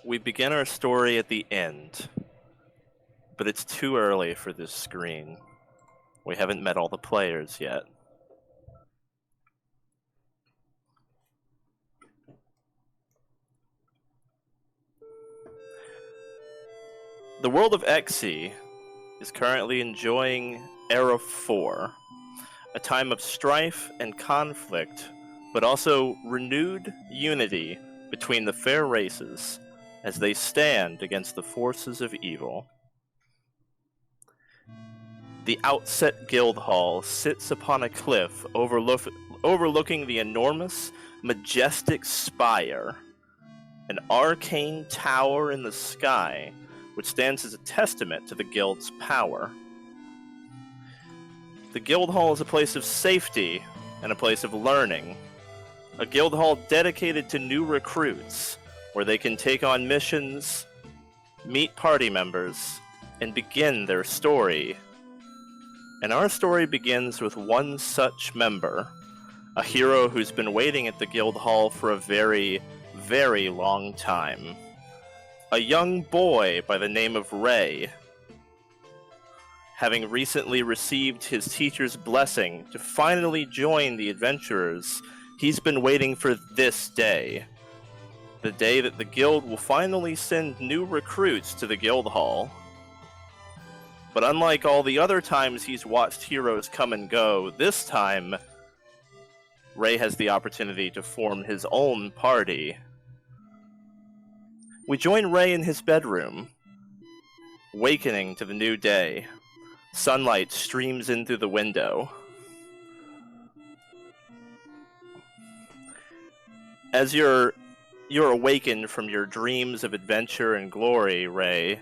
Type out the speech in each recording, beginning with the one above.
we begin our story at the end, but it's too early for this screen. We haven't met all the players yet. The world of Xe is currently enjoying Era 4, a time of strife and conflict, but also renewed unity between the fair races as they stand against the forces of evil. The Outset Guild Hall sits upon a cliff overlooking the enormous, majestic spire, an arcane tower in the sky, which stands as a testament to the guild's power. The guild hall is a place of safety and a place of learning. A guild hall dedicated to new recruits, where they can take on missions, meet party members, and begin their story. And our story begins with one such member, a hero who's been waiting at the guild hall for a very, very long time. A young boy by the name of Raye. Having recently received his teacher's blessing to finally join the adventurers, he's been waiting for this day. The day that the guild will finally send new recruits to the guild hall. But unlike all the other times he's watched heroes come and go, this time, Raye has the opportunity to form his own party. We join Raye in his bedroom, wakening to the new day. Sunlight streams in through the window. As you're awakened from your dreams of adventure and glory, Raye,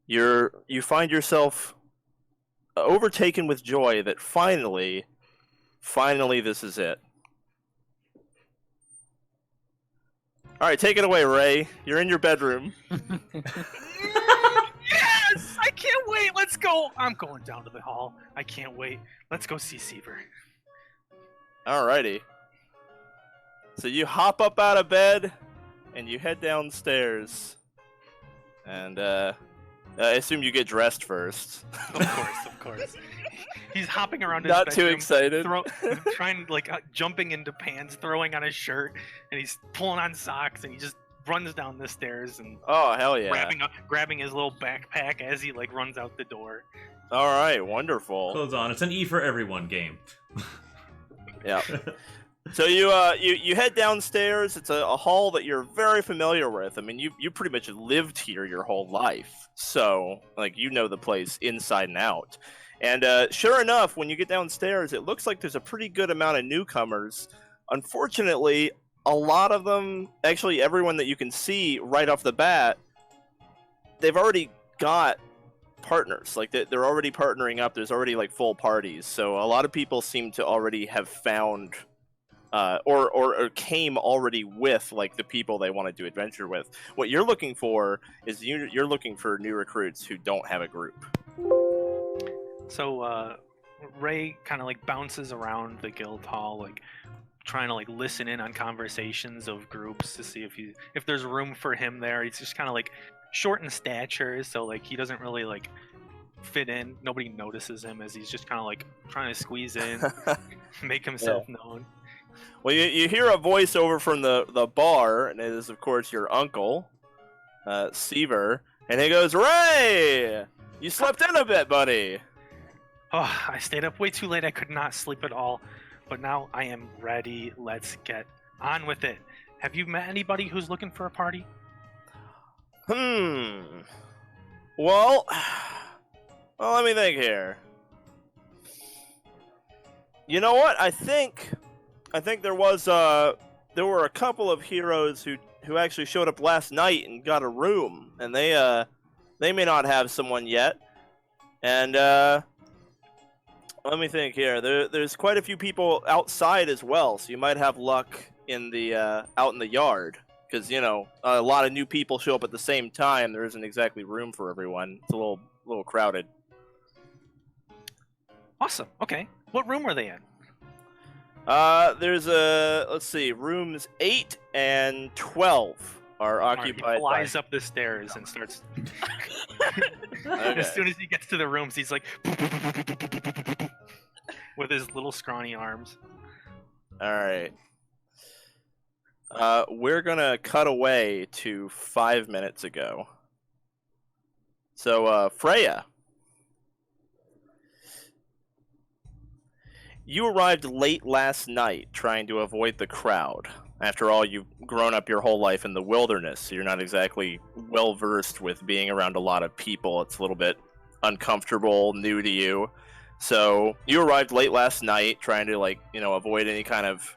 you find yourself overtaken with joy that finally this is it. All right, take it away, Raye. You're in your bedroom. Yes! I can't wait! Let's go! I'm going down to the hall. I can't wait. Let's go see Seaver. Alrighty. So you hop up out of bed, and you head downstairs. And, I assume you get dressed first. Of course. He's hopping around his Not bedroom, too excited. trying, jumping into pants, throwing on his shirt, and he's pulling on socks, and he just runs down the stairs and Oh, hell yeah. grabbing his little backpack as he runs out the door. All right, wonderful. Clothes on. It's an E for everyone game. Yeah. So you head downstairs. It's a hall that you're very familiar with. I mean, you pretty much lived here your whole life, so you know the place inside and out. And sure enough, when you get downstairs, it looks like there's a pretty good amount of newcomers. Unfortunately, a lot of them, actually everyone that you can see right off the bat, they've already got partners. They're already partnering up. There's already full parties. So a lot of people seem to already have found or came already with the people they want to do adventure with. What you're looking for is you're looking for new recruits who don't have a group. So Raye kind of bounces around the guild hall, trying to listen in on conversations of groups to see if there's room for him there. He's just kind of short in stature, so he doesn't really fit in. Nobody notices him as he's just kind of trying to squeeze in, make himself known. Well, you hear a voice over from the bar, and it is of course your uncle, Seaver, and he goes, "Raye, you slept in a bit, buddy." Oh, I stayed up way too late. I could not sleep at all. But now I am ready. Let's get on with it. Have you met anybody who's looking for a party? Well, let me think here. You know what? I think there were a couple of heroes who actually showed up last night and got a room, and they may not have someone yet. And let me think here. There's quite a few people outside as well, so you might have luck in the out in the yard, because a lot of new people show up at the same time. There isn't exactly room for everyone. It's a little crowded. Awesome. Okay. What room were they in? There's let's see, rooms 8 and 12 are occupied He flies up the stairs and starts. As soon as he gets to the rooms, he's like, with his little scrawny arms. Alright. We're gonna cut away to 5 minutes ago. So, Freya. You arrived late last night trying to avoid the crowd. After all, you've grown up your whole life in the wilderness, so you're not exactly well versed with being around a lot of people. It's a little bit uncomfortable, new to you. So you arrived late last night trying to, like, avoid any kind of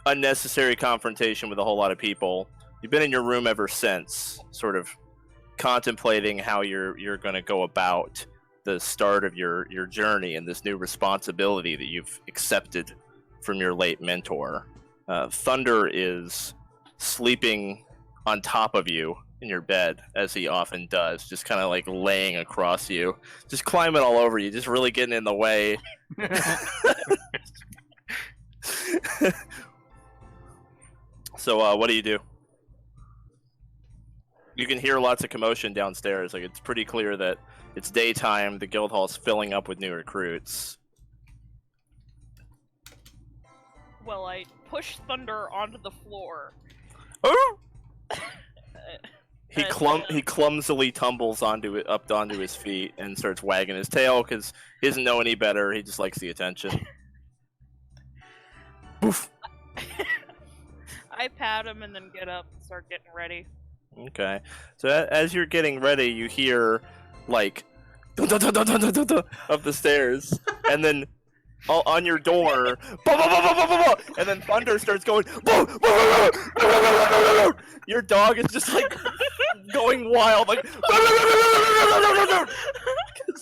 unnecessary confrontation with a whole lot of people. You've been in your room ever since, sort of contemplating how you're going to go about the start of your journey and this new responsibility that you've accepted from your late mentor. Thunder is sleeping on top of you in your bed, as he often does, just kind of like laying across you, just climbing all over you, just really getting in the way. So what do you do? You can hear lots of commotion downstairs. Like, it's pretty clear that it's daytime. The guild hall is filling up with new recruits. Well, I push Thunder onto the floor. Oh! He clumsily tumbles up onto his feet and starts wagging his tail because he doesn't know any better. He just likes the attention. Poof. I pat him and then get up and start getting ready. Okay. So as you're getting ready, you hear, like, dun, dun, dun, dun, dun, dun, dun, up the stairs, and then on your door, and then thunder starts going. Your dog is just like going wild, like, because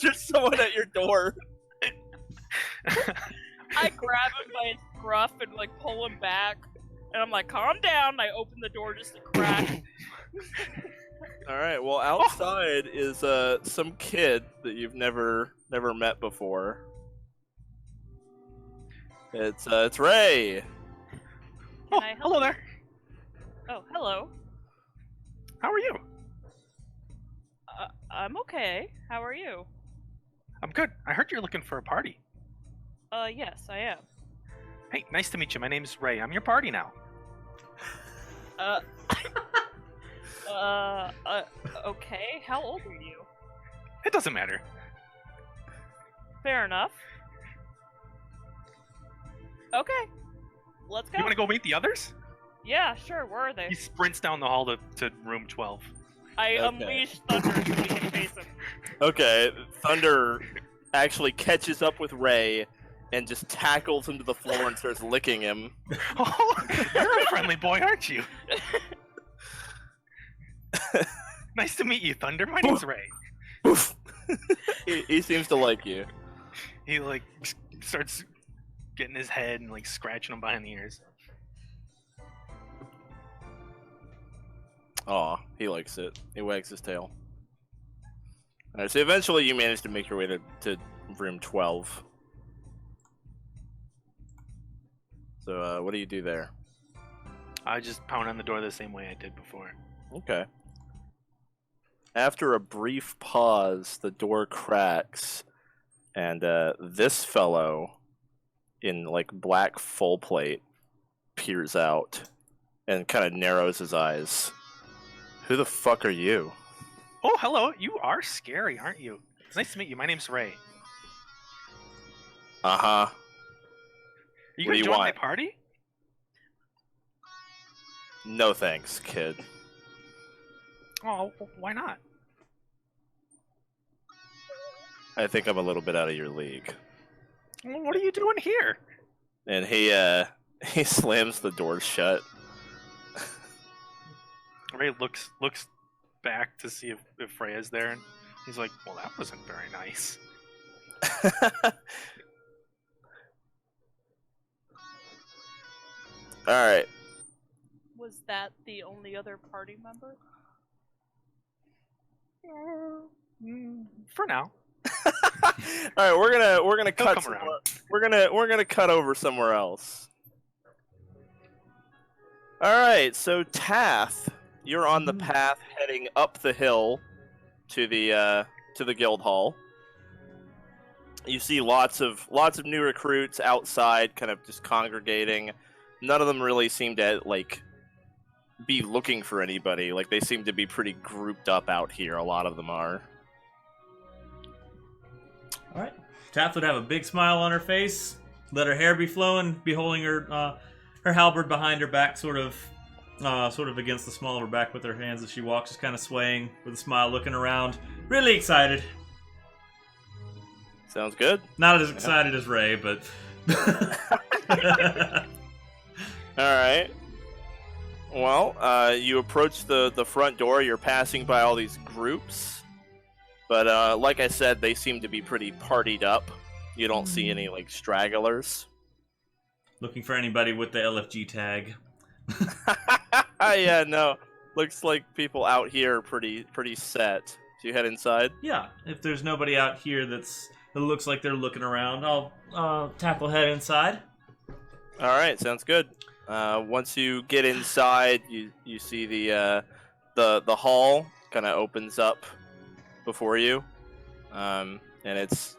there's someone at your door. I grab him by his scruff and like pull him back, and I'm like, "Calm down." And I open the door just a crack. All right. Well, outside is some kid that you've never met before. It's Raye. Oh, I help hello you? there. Oh, hello. How are you? I'm okay. How are you? I'm good. I heard you're looking for a party. Yes, I am. Hey, nice to meet you. My name's Raye. I'm your party now. Okay. How old are you? It doesn't matter. Fair enough. Okay. Let's go. You want to go meet the others? Yeah, sure. Where are they? He sprints down the hall to room 12. I Okay. unleash Thunder so we can face him. Okay, Thunder actually catches up with Raye and just tackles him to the floor and starts licking him. Oh, you're a friendly boy, aren't you? Nice to meet you, Thunder. My name's Raye. Oof. He seems to like you. He like starts getting his head and like scratching him behind the ears. Aw, he likes it. He wags his tail. Alright, so eventually you manage to make your way to room 12. So, what do you do there? I just pound on the door the same way I did before. Okay. After a brief pause, the door cracks, and this fellow in like black full plate peers out and kind of narrows his eyes. Who the fuck are you? Oh, hello. You are scary, aren't you? It's nice to meet you. My name's Raye. Uh-huh. Are you What do gonna you join my want? party? No thanks, kid. Oh, why not? I think I'm a little bit out of your league. Well, what are you doing here? And he slams the door shut. Raye looks back to see if Freya's there, and he's like, well, that wasn't very nice. Alright. Was that the only other party member? For now. Alright, we're gonna cut come around. we're gonna cut over somewhere else. All right, so Tath, you're on the path heading up the hill to the guild hall. You see lots of new recruits outside, kind of just congregating. None of them really seem to like be looking for anybody. Like they seem to be pretty grouped up out here. A lot of them are. All right. Tath would have a big smile on her face, let her hair be flowing, be holding her halberd behind her back, sort of against the small of her back with her hands as she walks, just kind of swaying with a smile, looking around, really excited. Sounds good. Not as excited as Raye, but. All right. Well, you approach the front door. You're passing by all these groups, but like I said, they seem to be pretty partied up. You don't see any like stragglers. Looking for anybody with the LFG tag. Yeah, no. Looks like people out here are pretty set. So you head inside? Yeah, if there's nobody out here that looks like they're looking around, I'll tackle head inside. All right, sounds good. Once you get inside, you see the hall kind of opens up before you, and it's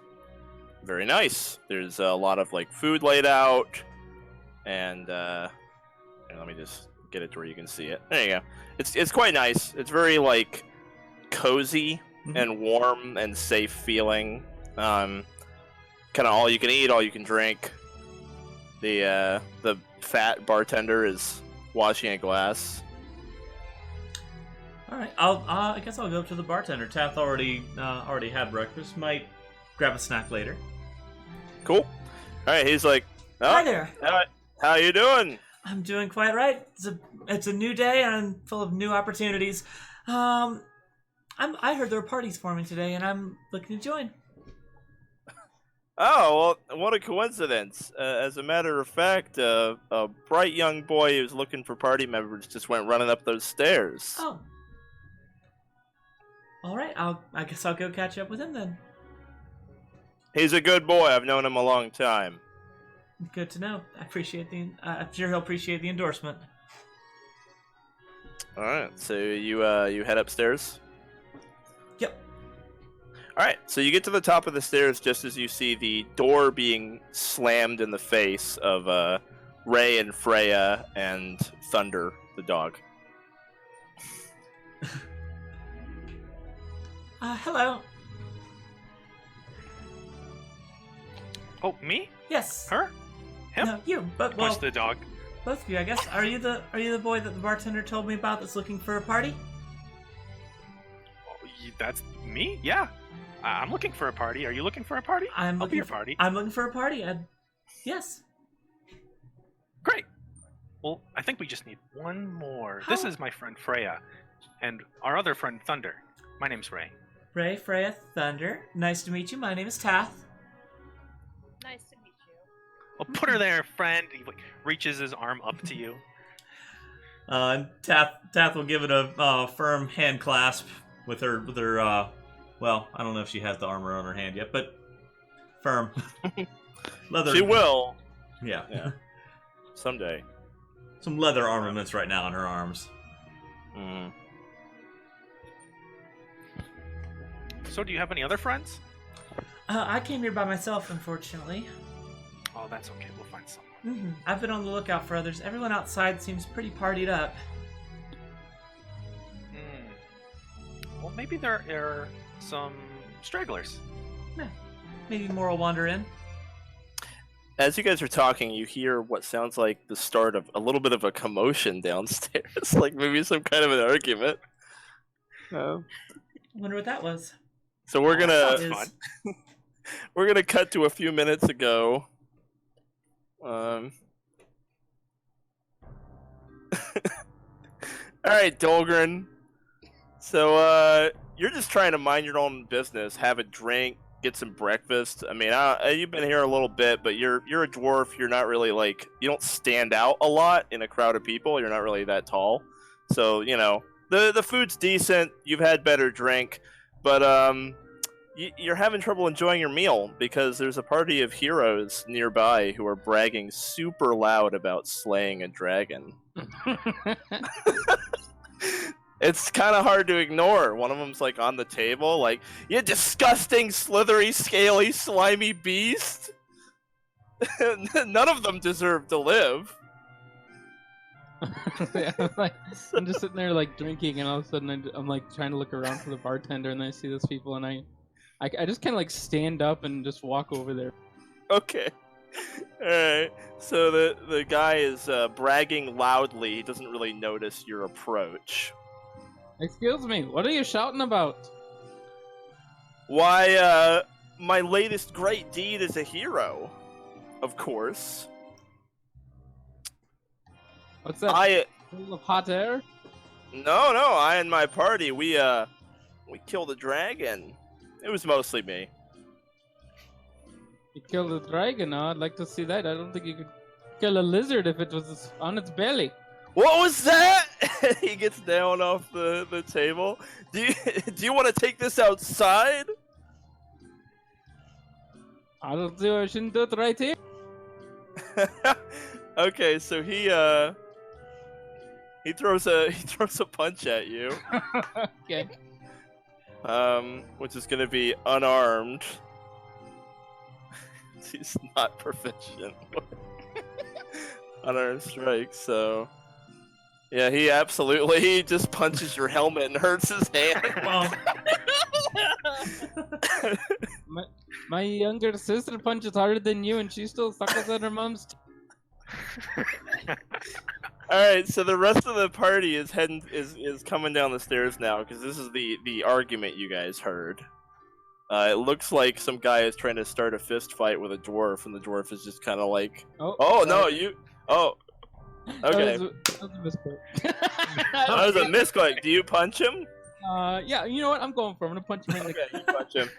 very nice. There's a lot of like food laid out, and let me just get it to where you can see it. There you go. It's quite nice. It's very like cozy and warm and safe feeling. Kind of all you can eat, all you can drink. The fat bartender is washing a glass. All right, I guess I'll go to the bartender. Tath already had breakfast. Might grab a snack later. Cool. All right, he's like, oh, Hi there. How you doing? I'm doing quite right. It's a new day and I'm full of new opportunities. I heard there were parties forming today, and I'm looking to join. Oh, well, what a coincidence. As a matter of fact, a bright young boy who's looking for party members just went running up those stairs. Oh. All right. I guess I'll go catch up with him then. He's a good boy. I've known him a long time. Good to know. I'm sure he'll appreciate the endorsement. All right, so you head upstairs? Yep. All right, so you get to the top of the stairs just as you see the door being slammed in the face of Raye and Freya and Thunder, the dog. Hello. Oh, me? Yes. Her? Him? No, you. But Push the dog. both of you, I guess. Are you the boy that the bartender told me about that's looking for a party? Oh, that's me? Yeah. I'm looking for a party. Are you looking for a party? I'll be your party. I'm looking for a party. Yes. Great. Well, I think we just need one more. This is my friend Freya, and our other friend Thunder. My name's Raye. Raye, Freya, Thunder. Nice to meet you. My name is Tath. Nice to meet you. Well, put her there, friend. He like reaches his arm up to you. Tath will give it a firm hand clasp with her. Well, I don't know if she has the armor on her hand yet, but firm. Leather. She will. Yeah. Someday. Some leather armaments right now on her arms. Mm. So, do you have any other friends? I came here by myself, unfortunately. Oh, that's okay. We'll find someone. I've been on the lookout for others. Everyone outside seems pretty partied up. Well, maybe there are some stragglers. Maybe more will wander in. As you guys are talking, you hear what sounds like the start of a little bit of a commotion downstairs, like maybe some kind of an argument. I wonder what that was. So we're That's gonna fun. we're gonna cut to a few minutes ago. All right, Dolgrin. So you're just trying to mind your own business, have a drink, get some breakfast. I mean, you've been here a little bit, but you're a dwarf. You're not really like, you don't stand out a lot in a crowd of people. You're not really that tall, so you know the food's decent. You've had better drink, but you're having trouble enjoying your meal because there's a party of heroes nearby who are bragging super loud about slaying a dragon. It's kind of hard to ignore. One of them's like on the table, like, "You disgusting, slithery, scaly, slimy beast!" None of them deserve to live. I'm just sitting there like drinking, and all of a sudden I'm like trying to look around for the bartender, and I see those people, and I just kind of like stand up and just walk over there. Okay. Alright. So the guy is bragging loudly. He doesn't really notice your approach. Excuse me, what are you shouting about? Why, my latest great deed as a hero. Of course. What's that? Full of hot air? No, I and my party, we killed a dragon. It was mostly me. You killed a dragon? Oh, I'd like to see that. I don't think you could kill a lizard if it was on its belly. What was that? He gets down off the table. Do you want to take this outside? I don't see why I shouldn't do it right here. Okay, so he throws a punch at you. Okay. Which is gonna be unarmed. He's not proficient. Unarmed strike, so yeah, he just punches your helmet and hurts his hand. Well, My younger sister punches harder than you, and she still suckles at her mom's. Alright, so the rest of the party is coming down the stairs now, because this is the argument you guys heard. It looks like some guy is trying to start a fist fight with a dwarf, and the dwarf is just kind of like, "Oh no, you! Oh, okay." That was a misclick. That was a misclick. Do you punch him? Yeah, you know what? I'm going for him. I'm gonna punch him in the Okay, you punch him.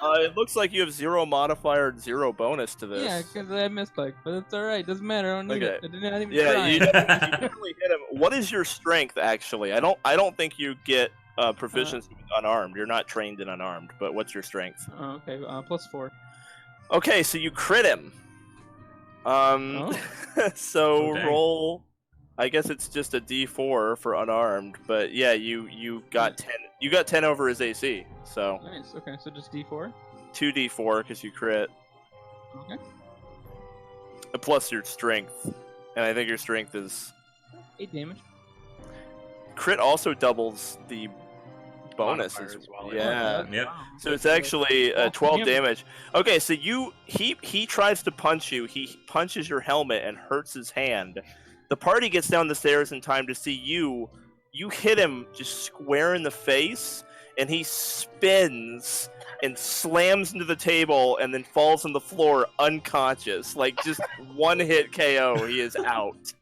It looks like you have 0 modifier and 0 bonus to this. Yeah, because I misclicked, but it's alright. Doesn't matter. I don't need it. I didn't even Yeah, try. you definitely hit him. What is your strength, actually? I don't think you get proficiency with unarmed. You're not trained in unarmed, but what's your strength? Oh, okay, +4. Okay, so you crit him. So Oh, dang. roll. I guess it's just a D4 for unarmed, but yeah, you got 10. You got 10 over his AC. So Nice. Okay, so just D4. 2D4 because you crit, Okay. plus your strength, and I think your strength is 8 damage. crit also doubles the bonus Modifier as well, yeah. Yep. So it's actually 12 Damn. damage. Okay, so he tries to punch you. He punches your helmet and hurts his hand. The party gets down the stairs in time to see you. You hit him just square in the face, and he spins and slams into the table and then falls on the floor unconscious. Like, just one hit KO, he is out.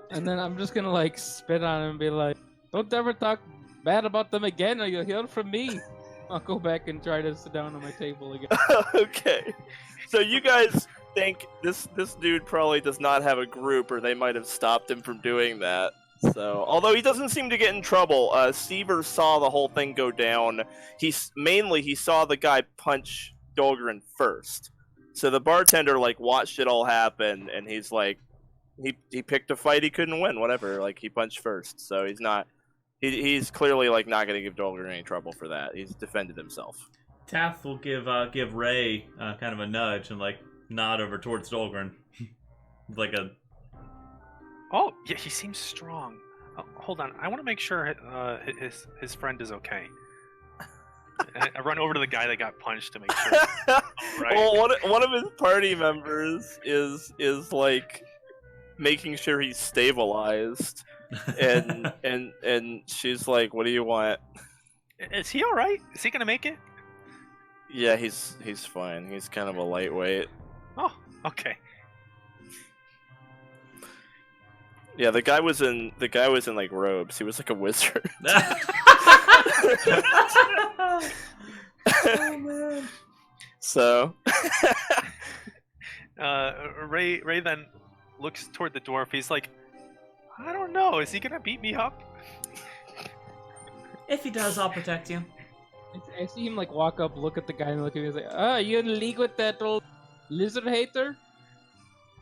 And then I'm just gonna like spit on him and be like, "Don't ever talk bad about them again, or you'll hear from me." I'll go back and try to sit down on my table again. Okay, so you guys think this dude probably does not have a group, or they might have stopped him from doing that. So, although he doesn't seem to get in trouble, Seaver saw the whole thing go down. He saw the guy punch Dolgrin first. So the bartender like watched it all happen, and he's like, he picked a fight he couldn't win. Whatever, like he punched first, so he's not. He's clearly like not going to give Dolgrin any trouble for that. He's defended himself. Tath will give Raye kind of a nudge and like nod over towards Dolgrin, like a. Oh, yeah, he seems strong. Oh, hold on, I want to make sure his friend is okay. I run over to the guy that got punched to make sure. Right. Well, one of his party members is like making sure he's stabilized, and she's like, "What do you want?" Is he all right? Is he gonna make it? Yeah, he's fine. He's kind of a lightweight. Oh, okay. Yeah, the guy was in like robes. He was like a wizard. Oh man. So Raye then looks toward the dwarf. He's like, I don't know. Is he gonna beat me up? If he does, I'll protect you. I see him like walk up, look at the guy, and look at me. He's like, "Ah, you in league with that old lizard hater?"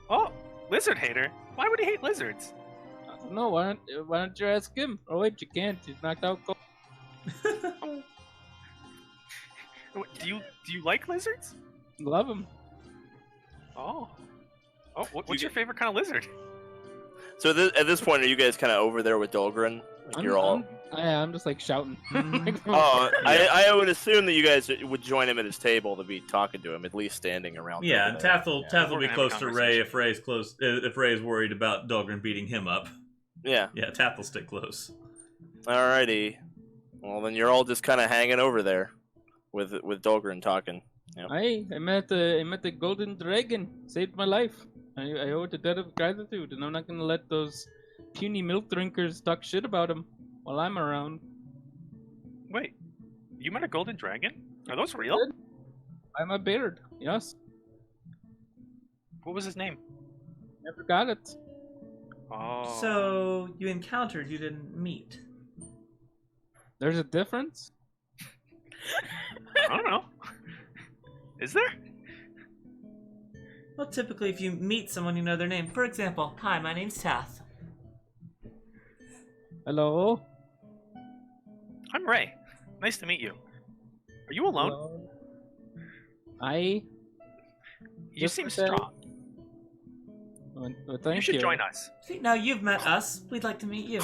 Oh, lizard hater. Why would he hate lizards? I don't know. Why don't you ask him? Oh wait, you can't. He's knocked out cold. Do you like lizards? Love him. Oh. Oh, what's your favorite kind of lizard? So at this point, are you guys kind of over there with Dolgrin? Like you're all. I'm just like shouting. Oh, I would assume that you guys would join him at his table to be talking to him, at least standing around. Yeah, over and there. Tath will we're be gonna close have a to Raye if Ray's close. If Ray's worried about Dolgrin beating him up. Yeah. Yeah, Tath will stick close. Alrighty. Well, then you're all just kind of hanging over there, with Dolgrin talking. Yep. I met the golden dragon. Saved my life. I owe it a debt of gratitude, and I'm not gonna let those puny milk drinkers talk shit about him while I'm around. Wait, you met a golden dragon? Are those real? I'm a beard. Yes. What was his name? Never got it. Oh. So you encountered, you didn't meet. There's a difference. I don't know. Is there? Well, typically, if you meet someone, you know their name. For example, hi, my name's Tath. Hello. I'm Raye. Nice to meet you. Are you alone? Hello. I. You Just seem like that. strong. Well, thank You should join us. See, now you've met us. We'd like to meet you.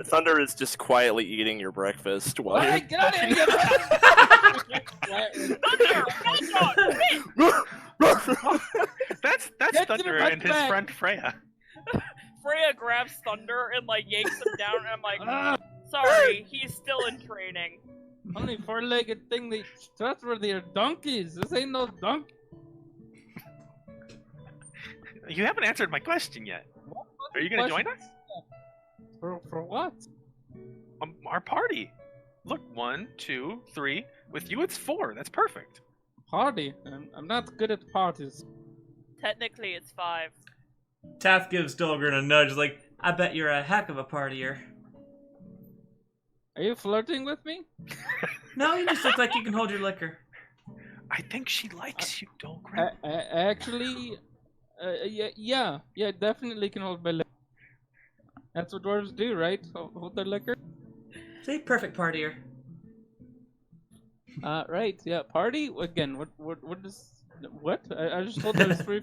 Thunder is just quietly eating your breakfast while you're... Alright, get out of here! Get out of here. That's Get to the Thunder front and his back. friend Freya. Freya grabs Thunder and like yanks him down, and I'm like, Ah, sorry, he's still in training. only four-legged thing they trustworthy are donkeys. This ain't no donkey. You haven't answered my question yet. Are you gonna join us? For what? Our party. Look, 1, 2, 3. With you, it's 4. That's perfect. Party? I'm not good at parties. Technically, it's 5. Tath gives Dolgrin a nudge, like, I bet you're a heck of a partier. Are you flirting with me? No, you just look like you can hold your liquor. I think she likes you, Dolgrin. I actually, yeah, definitely can hold my liquor. That's what dwarves do, right? Hold their liquor. See, perfect partier. Right, yeah. Party again. What is what? I just told there was three.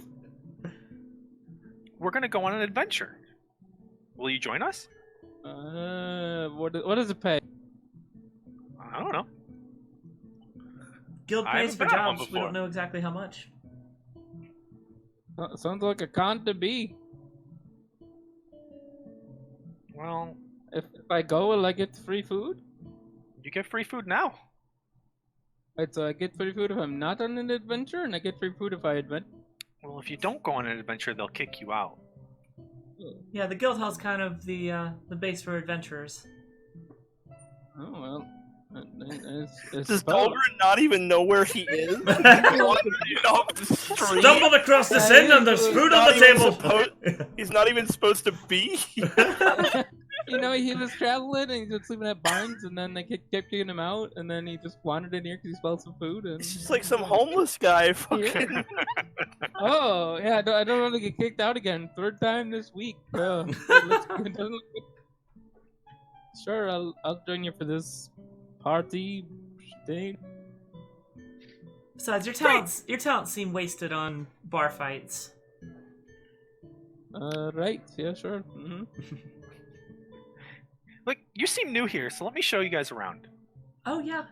We're gonna go on an adventure. Will you join us? What does it pay? I don't know. Guild I pays haven't for been on one jobs. We before. don't know exactly how much. Sounds like a con to be. Well, If I go, will I get free food? you get free food now. Right, so I get free food if I'm not on an adventure, and I get free food if I adventure. Well, if you don't go on an adventure, they'll kick you out. Yeah, the guild hall's kind of the base for adventurers. Oh well. It's Does spelled. Dolgrin not even know where he is? Wandering off the street. stumbled across this Yeah, inn and there's he's food not on the even table. He's not even supposed to be here. You know, he was traveling and he was sleeping at barns, and then they kept kicking him out, and then he just wandered in here because he smelled some food. And It's just like some homeless guy. Fucking. oh yeah, I don't want to get kicked out again. Third time this week. Sure, I'll join you for this party thing. Besides, your talents seem wasted on bar fights. Right, yeah, sure. Mm-hmm. Look, you seem new here, so let me show you guys around. Oh yeah,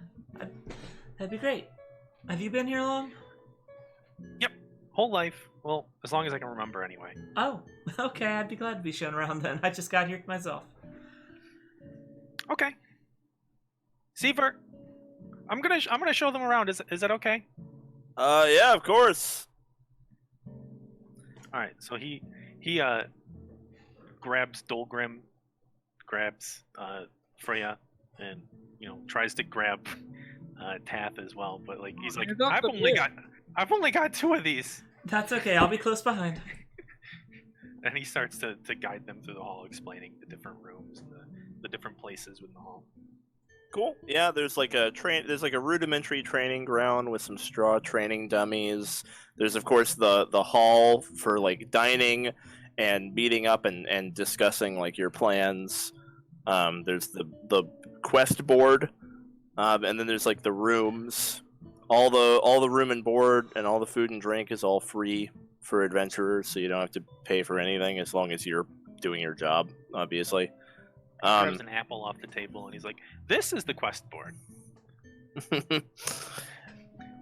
that'd be great. Have you been here long? Yep, whole life. Well, as long as I can remember, anyway. Oh, okay. I'd be glad to be shown around then. I just got here myself. Okay. Sievert, I'm gonna show them around. Is that okay? Yeah, of course. All right. So he grabs Dolgrim, grabs Freya, and tries to grab Tath as well. But like he's like, You're not the I've only got 2 of these. That's okay. I'll be close behind. And he starts to guide them through the hall, explaining the different rooms and the different places within the hall. Cool. Yeah, there's like a rudimentary training ground with some straw training dummies. There's of course the hall for like dining and meeting up and discussing like your plans. There's the quest board, and then there's like the rooms. All the room and board and all the food and drink is all free for adventurers, so you don't have to pay for anything as long as you're doing your job, obviously. Grabs an apple off the table and he's like, "This is the quest board."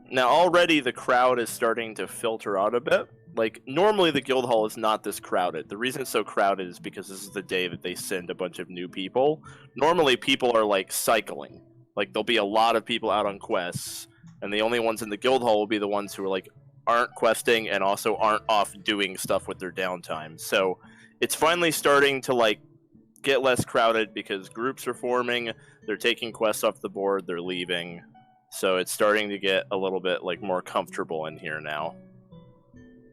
Now already the crowd is starting to filter out a bit. Like normally the guild hall is not this crowded. The reason it's so crowded is because this is the day that they send a bunch of new people. Normally people are like cycling. Like there'll be a lot of people out on quests, and the only ones in the guild hall will be the ones who are like aren't questing and also aren't off doing stuff with their downtime. So it's finally starting to like get less crowded because groups are forming, they're taking quests off the board, they're leaving. So it's starting to get a little bit like more comfortable in here now.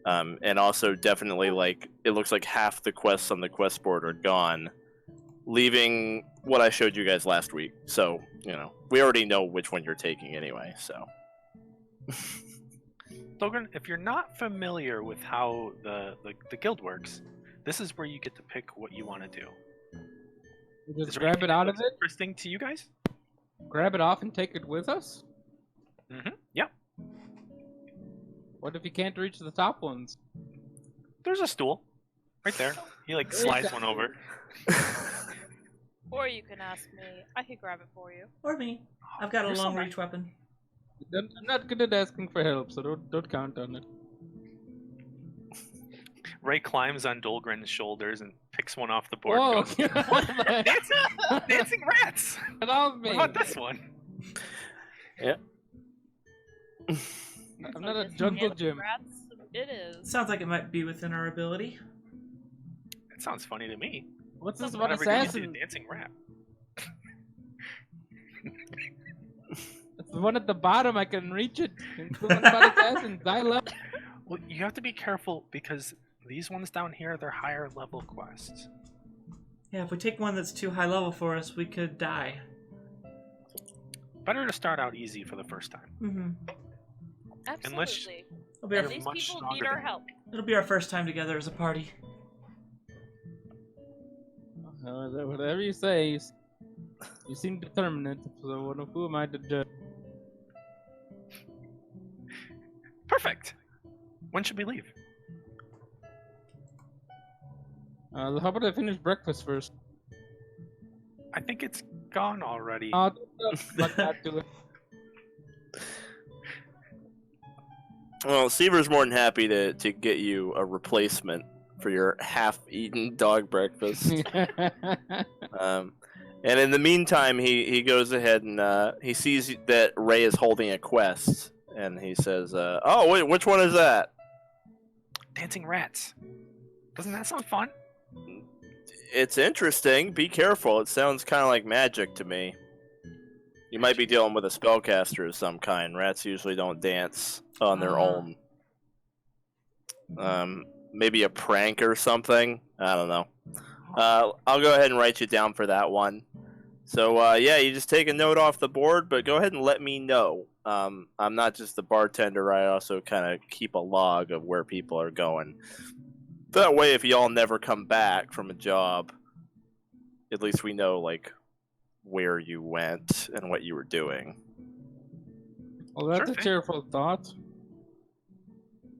And also definitely like it looks like half the quests on the quest board are gone, leaving what I showed you guys last week. So, you know, we already know which one you're taking anyway, so. Dolgrin, if you're not familiar with how the guild works, this is where you get to pick what you want to do. Just Is there grab anything it out that of looks it, interesting to you guys? grab it off, and take it with us? Yeah. What if you can't reach the top ones? There's a stool right there. He like slides one over. Or you can ask me. I could grab it for you. Or me. I've got a You're so long nice. reach weapon. I'm not good at asking for help, so don't count on it. Raye climbs on Dolgrin's shoulders and picks one off the board. Whoa! Goes, Get dancing rats! off me! What about this one? I'm not a Just jungle dancing gym. Rats, it is. Sounds like it might be within our ability. It sounds funny to me. What's this Not about every day you see a assassin? dancing rat. It's the one at the bottom. I can reach it. It's the one about assassins. I love. Well, you have to be careful because these ones down here, they're higher level quests. Yeah, if we take one that's too high level for us, we could die. Better to start out easy for the first time. Mm-hmm. Absolutely. It'll be You're our, And these much people stronger need our than- help. it'll be our first time together as a party. Whatever you say. You seem determined. So who am I to judge? Perfect. When should we leave? How about I finish breakfast first? I think it's gone already. Like that to it. Well, Seaver's more than happy to get you a replacement for your half-eaten dog breakfast. And in the meantime, he goes ahead and he sees that Raye is holding a quest, and he says, "Oh, wait, which one is that?" Dancing rats. Doesn't that sound fun? It's interesting. Be careful. It sounds kind of like magic to me. You might be dealing with a spellcaster of some kind. Rats usually don't dance on their own. Maybe a prank or something. I don't know. I'll go ahead and write you down for that one. So, yeah, you just take a note off the board, but go ahead and let me know. I'm not just the bartender. I also kind of keep a log of where people are going. That way, if y'all never come back from a job, at least we know, like, where you went and what you were doing. Well, that's Sure a thing. cheerful thought.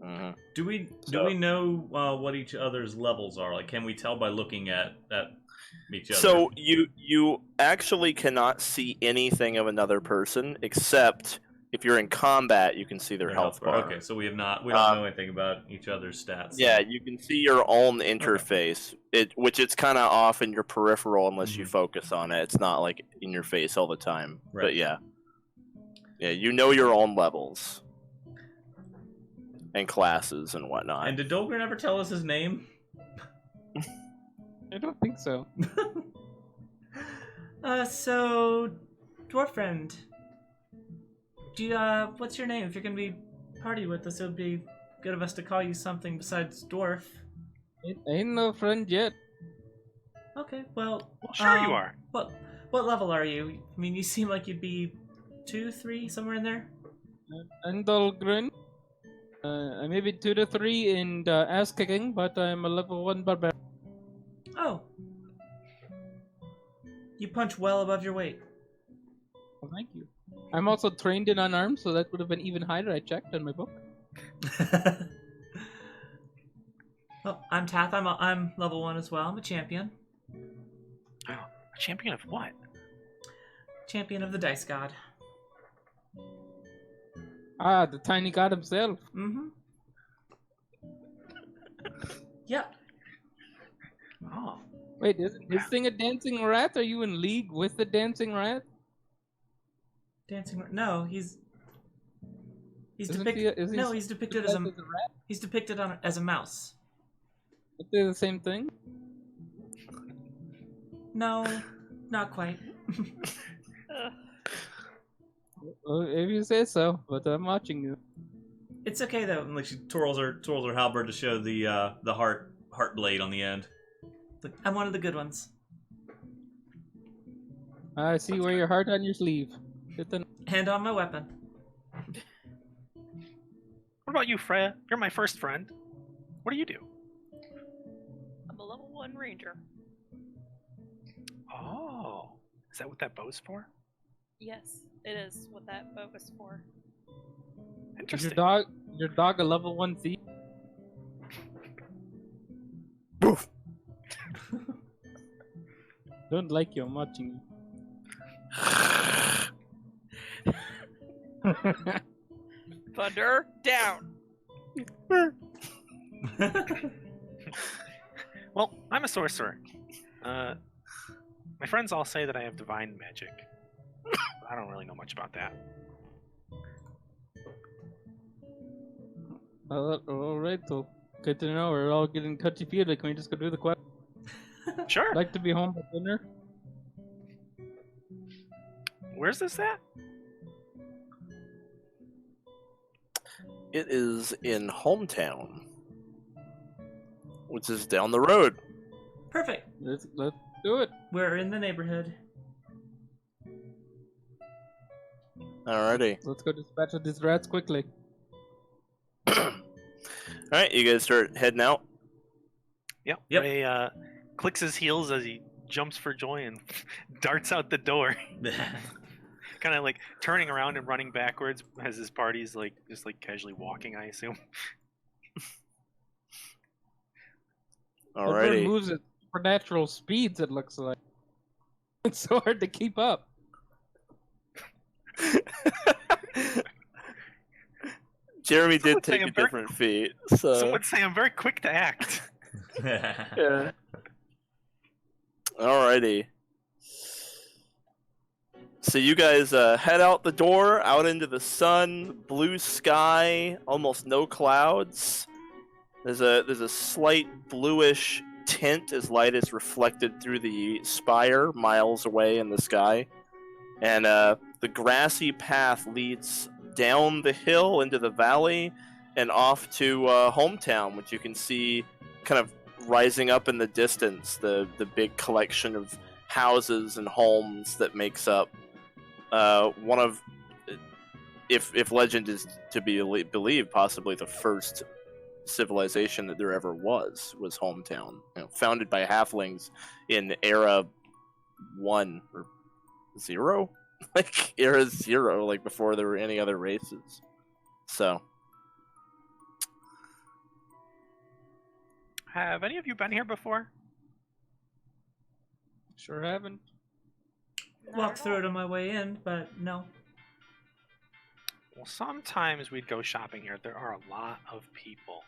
Mm-hmm. Do we So- know what each other's levels are? Like, can we tell by looking at each other? So you actually cannot see anything of another person except if you're in combat, you can see their health bar. Okay, so we don't know anything about each other's stats. Yeah, you can see your own interface, which it's kind of off in your peripheral unless you Mhm. focus on it. It's not like in your face all the time. Right. But yeah, you know your own levels and classes and whatnot. And did Dolgrin ever tell us his name? I don't think so. So, dwarf friend, do you, what's your name? If you're gonna be party with us, it would be good of us to call you something besides dwarf. Ain't no friend yet. Okay, well... Well, sure you are. What level are you? I mean, you seem like you'd be 2, 3, somewhere in there? I'm Dolgrin. I may be 2 to 3 in ass kicking, but I'm a level 1 barbarian. Oh. You punch well above your weight. Well, thank you. I'm also trained in unarmed, so that would have been even higher. I checked in my book. Well, I'm Tath. I'm level 1 as well. I'm a champion. Oh, a champion of what? Champion of the Dice God. Ah, the tiny god himself. Mm-hmm. Yep. Oh. Wait, isn't this thing a dancing rat? Are you in league with the dancing rat? No, he's Isn't depicted. he- is he No, he's depicted as a. rat? He's depicted as a mouse. Are they the same thing? No, not quite. Well, if you say so, but I'm watching you. It's okay though. And like she twirls her halberd to show the heart blade on the end. Look, I'm one of the good ones. I see where your heart on your sleeve. Good to know. Hand on my weapon. What about you, Freya? You're my first friend. What do you do? I'm a level 1 ranger. Oh. Is that what that bow's for? Yes, it is what that bow is for. Is Interesting. your dog a level 1 thief? Boof. Don't like you, I'm watching you. Thunder down. Well, I'm a sorcerer. My friends all say that I have divine magic. I don't really know much about that. Alright, so good to know. We're all getting touchy-feely. Can we just go do the quest? Sure. Like to be home for dinner? Where's this at? It is in Hometown, which is down the road. Perfect. Let's do it. We're in the neighborhood. Alrighty. Let's go dispatch of these rats quickly. Alright, you guys start heading out. Yep. Yep. Raye clicks his heels as he jumps for joy and darts out the door. Kind of like turning around and running backwards as his party's like just like casually walking, I assume. Everyone Alrighty. moves at supernatural speeds, it looks like. It's so hard to keep up. Jeremy Some did would say take I'm a very- different feat, so Some would say I'm very quick to act. yeah. Alrighty. So you guys head out the door, out into the sun, blue sky, almost no clouds. There's a slight bluish tint as light is reflected through the spire miles away in the sky. And the grassy path leads down the hill into the valley and off to Hometown, which you can see kind of rising up in the distance, the big collection of houses and homes that makes up one of, if legend is to be believed, possibly the first civilization that there ever was Hometown. Founded by halflings in Era 1 or 0? Like Era 0, like before there were any other races. So Have any of you been here before? Sure haven't. Walked through it on my way in, but no. Well, sometimes we'd go shopping here. There are a lot of people.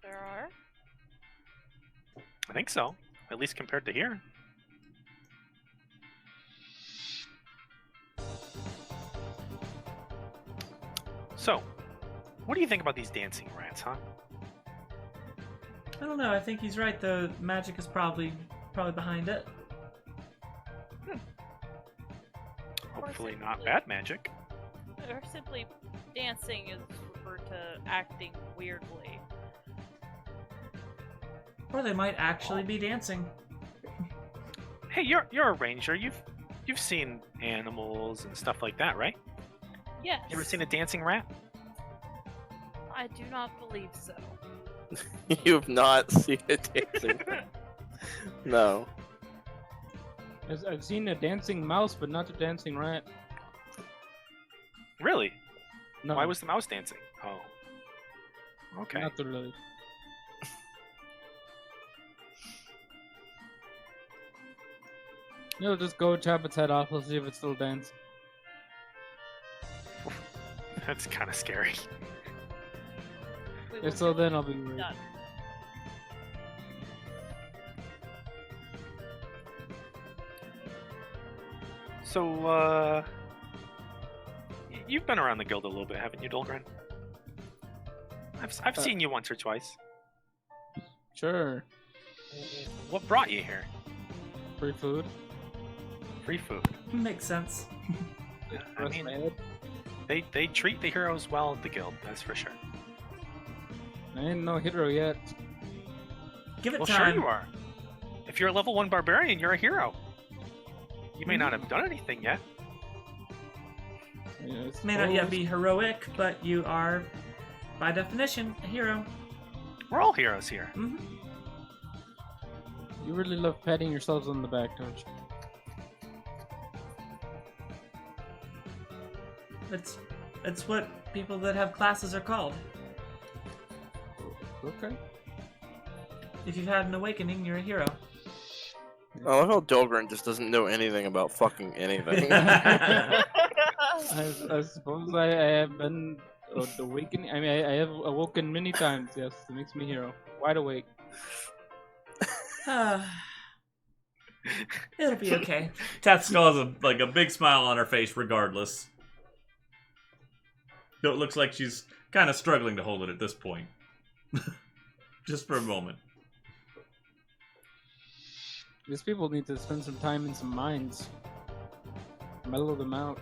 There are. I think so. At least compared to here. So, what do you think about these dancing rats, huh? I don't know. I think he's right. The magic is probably behind it. Hopefully not bad magic. Or simply dancing is over to acting weirdly. Or they might actually be dancing. Hey, you're a ranger. You've seen animals and stuff like that, right? Yes. You ever seen a dancing rat? I do not believe so. You've not seen a dancing. No. I've seen a dancing mouse, but not a dancing rat. Really? No. Why was the mouse dancing? Oh. Okay. Not really. You'll just go chop its head off. We'll see if it still dances. That's kind of scary. We will If so, do then it. I'll be worried. Done. So, you've been around the guild a little bit, haven't you, Dolgrin? I've seen you once or twice. Sure. What brought you here? Free food. Free food. Makes sense. I Rest mean, my head. they treat the heroes well at the guild, that's for sure. I ain't no hero yet. Give it Well, time. sure you are. If you're a level 1 barbarian, you're a hero. You may not have done anything yet. Yeah, I May not yet suppose. be heroic, but you are, by definition, a hero. We're all heroes here. Hmm. You really love patting yourselves on the back, don't you? It's what people that have classes are called. Okay. If you've had an awakening, you're a hero. I love how Dolgrin just doesn't know anything about fucking anything. I suppose I have been awakening. I mean, I have awoken many times. Yes, it makes me hero. Wide awake. It'll be okay. Tath Skull has a big smile on her face regardless. Though it looks like she's kind of struggling to hold it at this point. Just for a moment. These people need to spend some time in some mines. Mellow them out.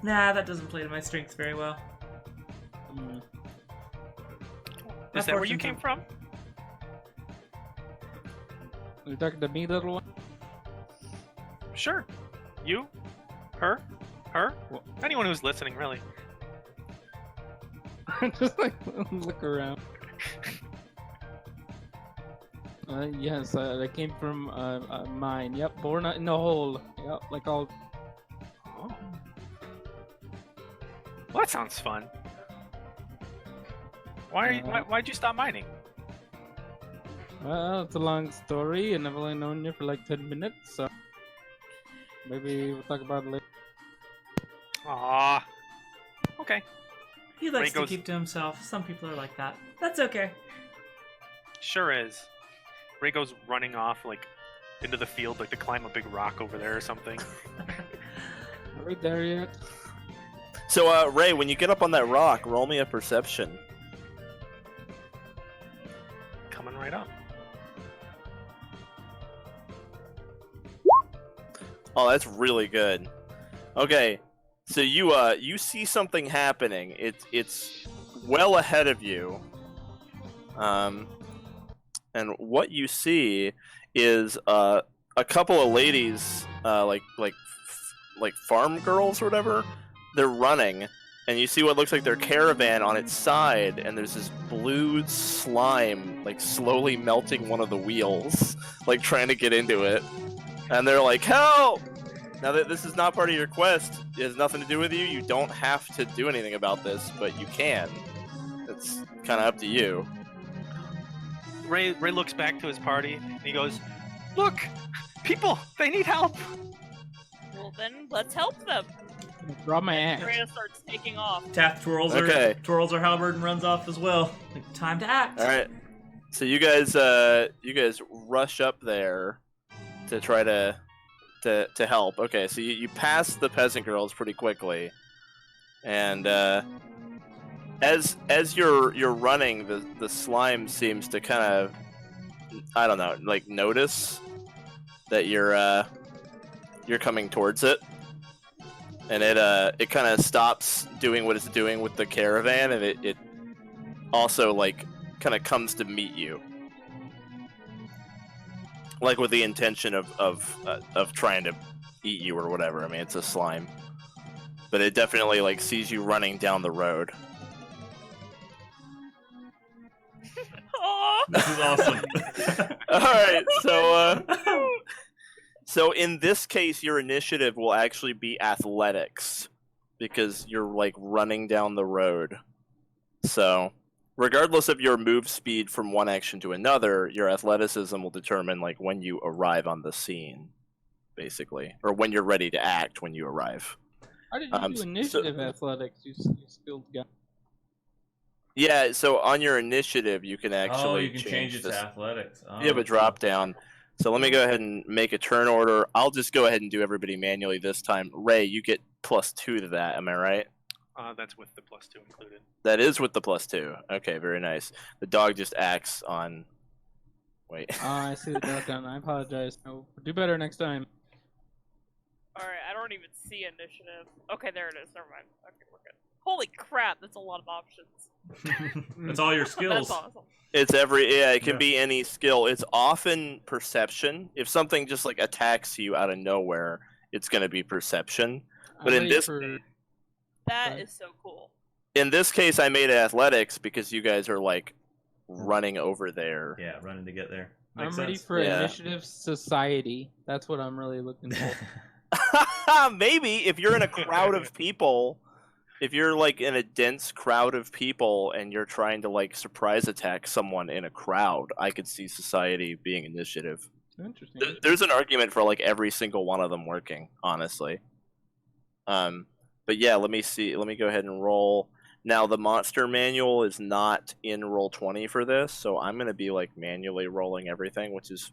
Nah, that doesn't play to my strengths very well. Mm. Is that where you Unfortunately. came from? Are you talking to me, little one? Sure. You? Her? Well- Anyone who's listening, really. Just like look around. Yes, I came from a mine. Yep, born in a hole. Yep, like all. Oh. Well, that sounds fun. Why'd you stop mining? Well, it's a long story, and I've only known you for like 10 minutes, so maybe we'll talk about it later. Ah. Okay. He likes Raye to goes- keep to himself. Some people are like that. That's okay. Sure is. Raye goes running off like into the field, like to climb a big rock over there or something. Are we there yet? So, Raye, when you get up on that rock, roll me a perception. Coming right up. Oh, that's really good. Okay, so you see something happening. It's well ahead of you. And what you see is a couple of ladies, like farm girls or whatever. They're running, and you see what looks like their caravan on its side, and there's this blue slime like slowly melting one of the wheels, like trying to get into it. And they're like, help! Now that this is not part of your quest, it has nothing to do with you. You don't have to do anything about this, but you can. It's kind of up to you. Raye looks back to his party and he goes, "Look, people, they need help." Well, then let's help them. Drop my axe. Freya starts taking off. Tath twirls Okay. her halberd and runs off as well. Like, time to act. All right. So you guys rush up there to try to help. Okay, so you pass the peasant girls pretty quickly, and as you're running, the slime seems to kind of, I don't know, like notice that you're coming towards it, and it kind of stops doing what it's doing with the caravan, and it also like kind of comes to meet you, like with the intention of trying to eat you or whatever. I mean, it's a slime, but it definitely like sees you running down the road. Aw. This is awesome. All right, so in this case, your initiative will actually be athletics because you're like running down the road. So, regardless of your move speed from one action to another, your athleticism will determine like when you arrive on the scene, basically, or when you're ready to act when you arrive. How did you do initiative athletics? You skilled guy. Yeah, so on your initiative, you can actually you can change it to athletics. Oh, you have a drop down. So let me go ahead and make a turn order. I'll just go ahead and do everybody manually this time. Raye, you get +2 to that. Am I right? That's with the +2 included. That is with the +2. Okay, very nice. The dog just acts on. Wait. Oh, I see the drop down. I apologize. No, do better next time. Alright, I don't even see initiative. Okay, there it is. Never mind. Okay, we're good. Holy crap, that's a lot of options. That's all your skills. That's awesome. It's it can be any skill. It's often perception. If something just like attacks you out of nowhere, it's going to be perception. But I'm in ready this for- That Right. is so cool. in this case, I made it athletics because you guys are like running over there. Yeah, running to get there. I'm Makes ready sense. for Yeah. initiative society. That's what I'm really looking for. Maybe if you're in a crowd of people, if you're like in a dense crowd of people and you're trying to like surprise attack someone in a crowd, I could see society being initiative. Interesting. There's an argument for like every single one of them working, honestly. But yeah, let me see. Let me go ahead and roll. Now the monster manual is not in Roll20 for this, so I'm gonna be like manually rolling everything, which is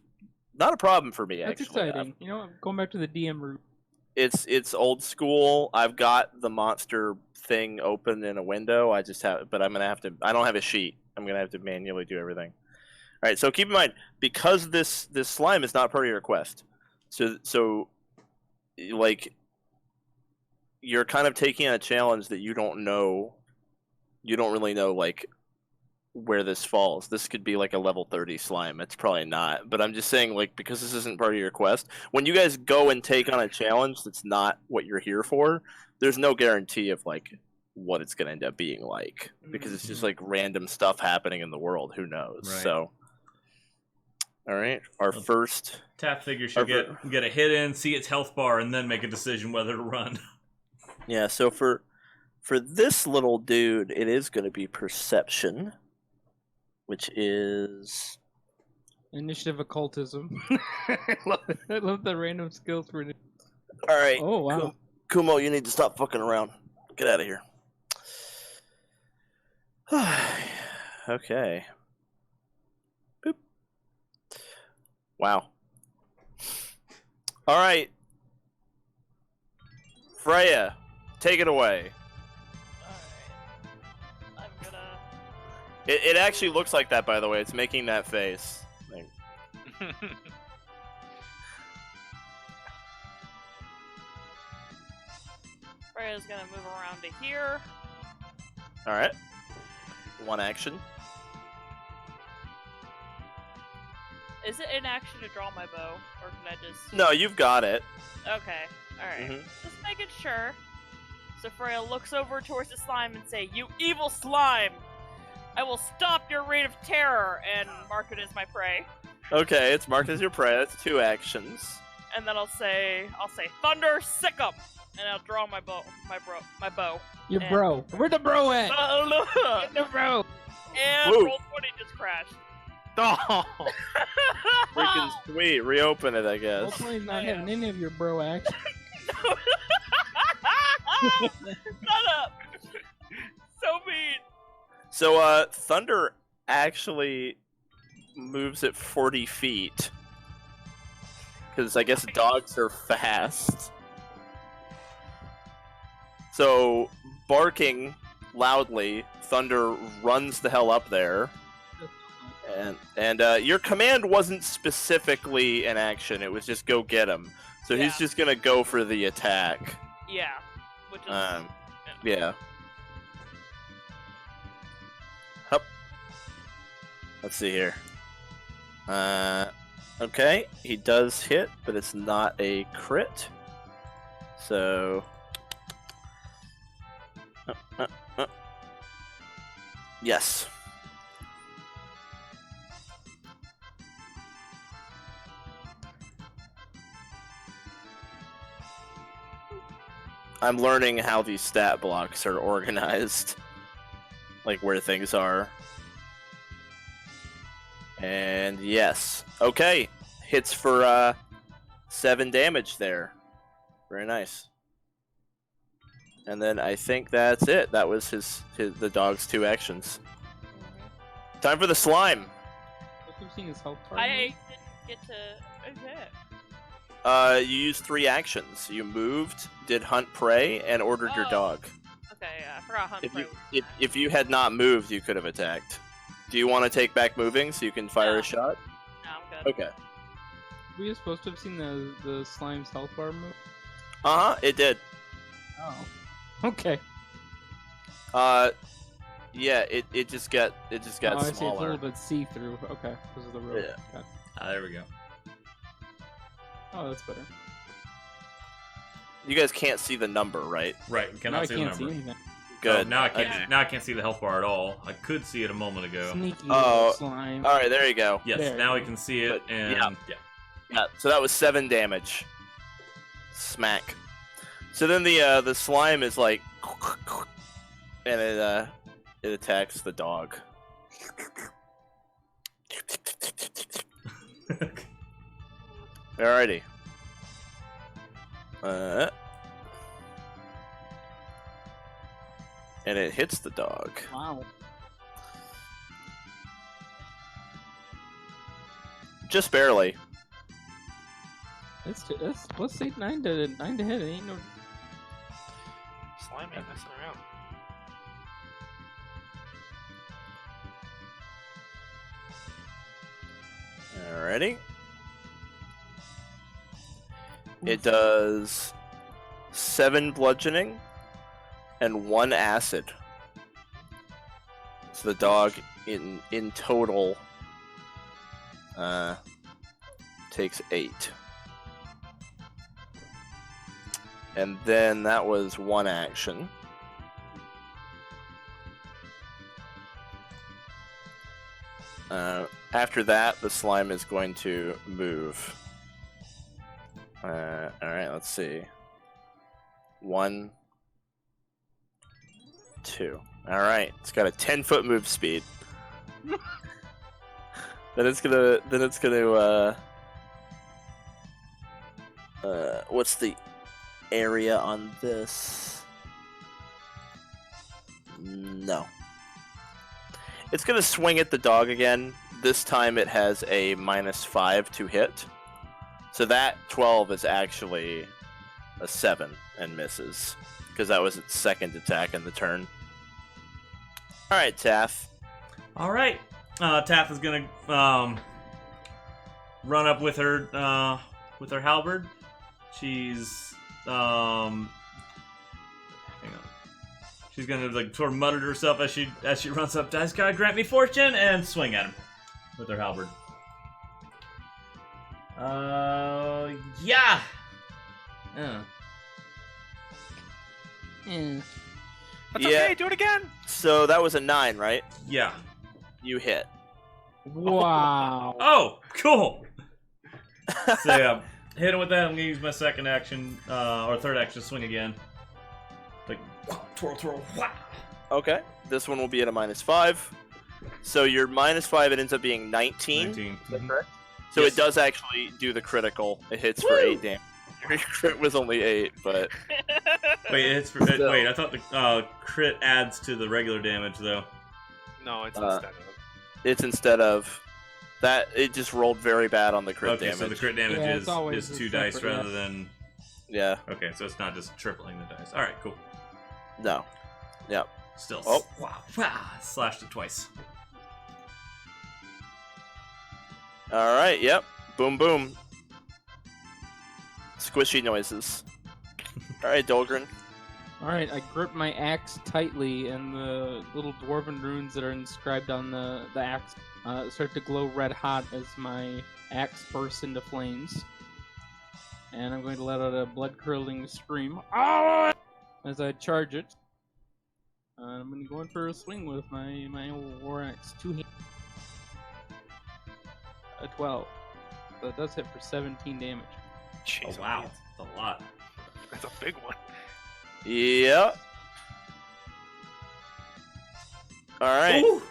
not a problem for me. That's actually. exciting. You know, I'm going back to the DM route. It's old school. I've got the monster thing open in a window. I just have, but I'm gonna have to. I don't have a sheet. I'm gonna have to manually do everything. All right. So keep in mind, because this slime is not part of your quest, so like you're kind of taking on a challenge that you don't know. You don't really know like where this falls. This could be like a level 30 slime. It's probably not. But I'm just saying, like, because this isn't part of your quest, when you guys go and take on a challenge that's not what you're here for, there's no guarantee of like what it's gonna end up being like. Because it's just like random stuff happening in the world. Who knows? Right. So alright. Our first Tath figures she'll get a hit in, see its health bar, and then make a decision whether to run. Yeah, so for this little dude, it is gonna be perception. Which is Initiative occultism. I love the random skills for. all right. Oh wow. Kumo, you need to stop fucking around. Get out of here. Okay. Boop. Wow. All right. Freya, take it away. Alright. I'm gonna. It actually looks like that, by the way. It's making that face. Like, Freya's gonna move around to here. all right. One action. Is it in action to draw my bow? Or can I just. No, you've got it. Okay, alright. Mhm. Just making sure. So Freya looks over towards the slime and say, "You evil slime! I will stop your reign of terror," and mark it as my prey. Okay, it's marked as your prey. That's 2 actions. And then I'll say, "Thunder, sick 'em!" And I'll draw my bow. My bow. Your And- bro. Where the bro at? Oh no! Get the bro. And Woo. roll 20 just crashed. Oh, freaking sweet. Reopen it, I Well, guess. please not having any of your bro action. Shut up! So mean. So, Thunder actually moves at 40 feet. Because I guess dogs are fast. So, barking loudly, Thunder runs the hell up there. And your command wasn't specifically an action, it was just go get him. So he's Yeah. just gonna go for the attack. Yeah. which is Yeah. Hup. Let's see here. Okay, he does hit, but it's not a crit. So. Yes. I'm learning how these stat blocks are organized. Like where things are. And yes. Okay. Hits for 7 damage there. Very nice. And then I think that's it. That was the dog's 2 actions. Time for the slime. What we've seen is health bar. I didn't get to. Okay. You used 3 actions. You moved, did hunt prey, and ordered your Oh. dog. Okay, yeah, I forgot hunt prey. If you had not moved, you could have attacked. Do you want to take back moving so you can fire No. a shot? No, I'm good. Okay. We were supposed to have seen the slime's health bar move. It did. Oh. Okay. Yeah, it just got Oh, I see. It's a smaller. little bit see-through. Okay, because of the rope. Yeah. Okay. There we go. Oh, that's better. You guys can't see the number, right? Right, we Now cannot I see the can't see number. anything. Good. Oh, now I can't. Okay. Now I can't see the health bar at all. I could see it a moment ago. Sneaky Oh, little slime. All right, there you go. Yes, There. now we can see it, But, and yeah. Yeah, so that was 7 damage. Smack. So then the slime is like, and it attacks the dog. Alrighty. And it hits the dog. Wow. Just barely. Let's say 9 to hit. It ain't no. Slime ain't messing around. Alrighty. It does 7 bludgeoning and 1 acid. So the dog in total takes 8. And then that was 1 action. After that, the slime is going to move. Alright, let's see. 1, 2. Alright, it's got a 10-foot move speed. Then it's gonna what's the area on this? No. It's gonna swing at the dog again. This time it has a -5 to hit. So that 12 is actually a 7 and misses. Because that was its second attack in the turn. Alright, Tath. all right. Tath is gonna run up with her halberd. She's hang on. She's gonna like sort of mutter to herself as she runs up. Dice God, grant me fortune, and swing at him with her halberd. Yeah. That's Yeah. okay, do it again! So that was a 9, right? Yeah. You hit. Wow. Oh, cool. So yeah, hit him with that. I'm gonna use my second action or third action to swing again. Like twirl, twirl, wha. Okay. This one will be at a -5. So your -5, it ends up being 19. 19. Is that Mhm. correct? So Yes. it does actually do the critical. It hits for 8 damage. Your crit was only 8, but Wait, it's for, So- wait. I thought the crit adds to the regular damage though. No, it's Uh, instead of. it's instead of that. It just rolled very bad on the crit Okay, damage. so the crit damage Yeah, it's always is a 2 dice separate, rather than. Yeah. Okay, so it's not just tripling the dice. All right, cool. No. Yep. Still. Oh. Wow. Slashed it twice. All right. Yep. Boom. Boom. Squishy noises. All right, Dolgrin. Alright, I grip my axe tightly, and the little dwarven runes that are inscribed on the axe start to glow red hot as my axe bursts into flames. And I'm going to let out a blood-curdling scream as I charge it. I'm going to go in for a swing with my war axe. 2 a 12. So it does hit for 17 damage. Jeez, Oh wow, that's a lot. That's a big one. Yeah. All right. Ooh,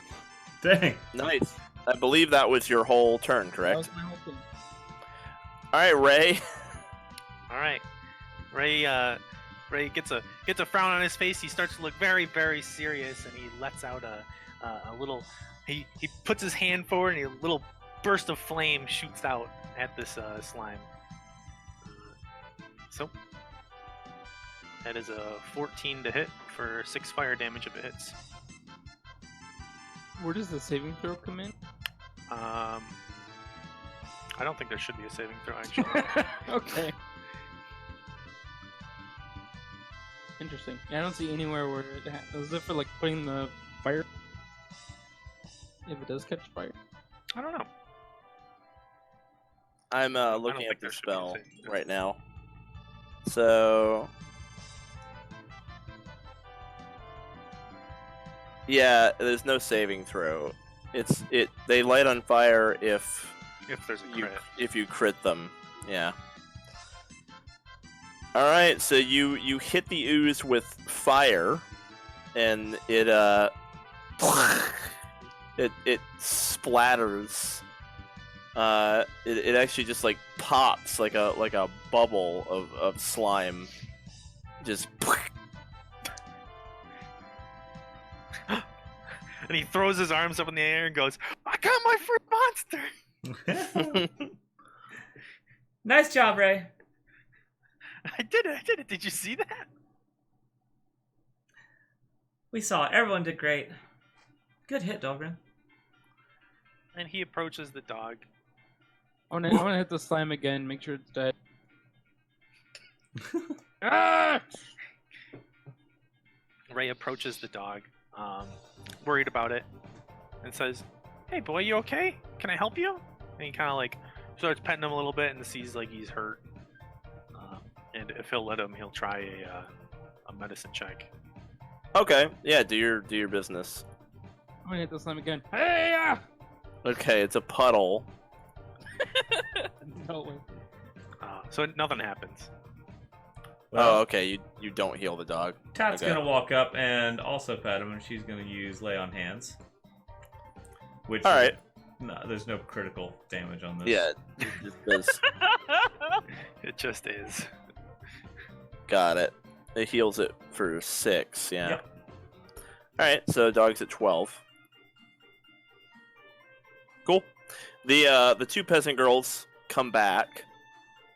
dang. Nice. I believe that was your whole turn, That correct? was my whole thing. All right, Raye. All right, Raye gets a frown on his face. He starts to look very, very serious, and he lets out a little. He puts his hand forward, and a little burst of flame shoots out at this slime. So that is a 14 to hit for 6 fire damage if it hits. Where does the saving throw come in? I don't think there should be a saving throw actually. Okay. Interesting. Yeah, I don't see anywhere where it is it for like putting the fire. If it does catch fire. I don't know. I'm don't looking think at the there should be a spell saving throw. right now. So yeah, there's no saving throw. They light on fire if If there's a crit. you crit them. Yeah. All right, so you hit the ooze with fire, and it it splatters. It actually just like pops like a bubble of slime. Just And he throws his arms up in the air and goes, "I got my free monster!" Nice job, Raye. I did it. Did you see that? We saw it. Everyone did great. Good hit, Dolgrin. And he approaches the dog. I wanna hit the slime again, make sure it's dead. Ah! Raye approaches the dog, worried about it, and says, "Hey, boy, you okay? Can I help you?" And he kind of like starts petting him a little bit and sees like he's hurt. And if he'll let him, he'll try a medicine check. okay. Yeah, do your business. I'm gonna hit the slime again. Hey! Okay, it's a puddle. No way. So nothing happens. Oh, okay. You don't heal the dog. Tath's Okay. gonna walk up and also pet him, and she's gonna use Lay on Hands. Which All right. No, there's no critical damage on this. Yeah, it just does. It just is. Got it. It heals it for 6. Yeah. Yep. All right. So dog's at 12. Cool. The 2 peasant girls come back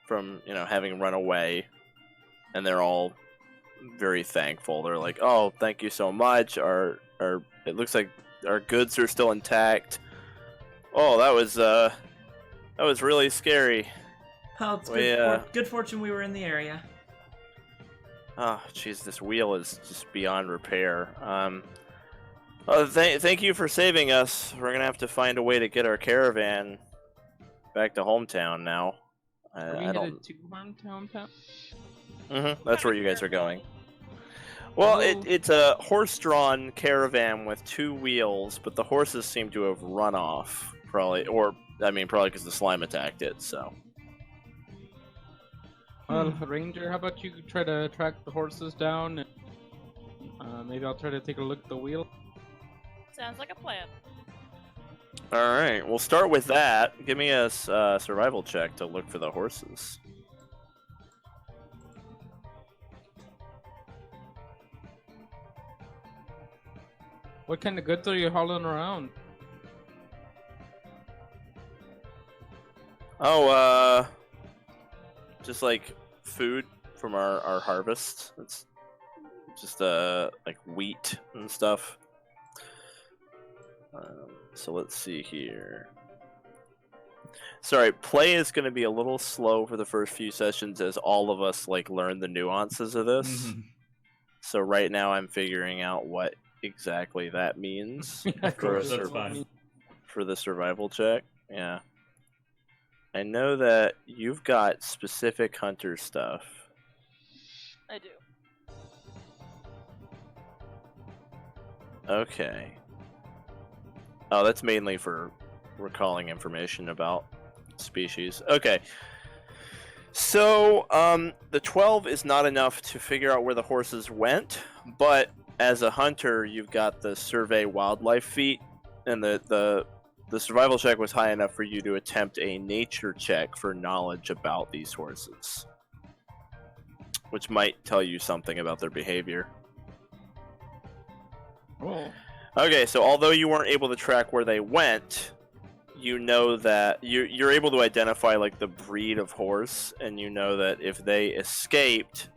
from having run away, and they're all very thankful. They're like, "Oh, thank you so much. Our it looks like our goods are still intact. Oh, that was really scary. Well, it's We, good fortune we were in the area. Oh, jeez, this wheel is just beyond repair. Thank you for saving us. We're gonna have to find a way to get our caravan back to hometown now. Are we I headed don't. to hometown? That's where you guys are going. Well, Oh. it's a horse-drawn caravan with 2 wheels, but the horses seem to have run off. Probably because the slime attacked it. So. Well, Ranger, how about you try to track the horses down, and maybe I'll try to take a look at the wheel. Sounds like a plan. All right, we'll start with that. Give me a survival check to look for the horses. What kind of goods are you hauling around? Oh, just like food from our harvest. It's just like wheat and stuff. So let's see here. Sorry, play is going to be a little slow for the first few sessions as all of us like learn the nuances of this. So right now I'm figuring out what exactly that means Of course, that's for, fine. for the survival check. Yeah. I know that you've got specific hunter stuff. I do. Okay. Oh, that's mainly for recalling information about species. Okay. So, the 12 is not enough to figure out where the horses went, but as a hunter, you've got the survey wildlife feat, and the survival check was high enough for you to attempt a nature check for knowledge about these horses, which might tell you something about their behavior. Oh. Okay, so although you weren't able to track where they went, you know that you're able to identify like the breed of horse, and you know that if they escaped,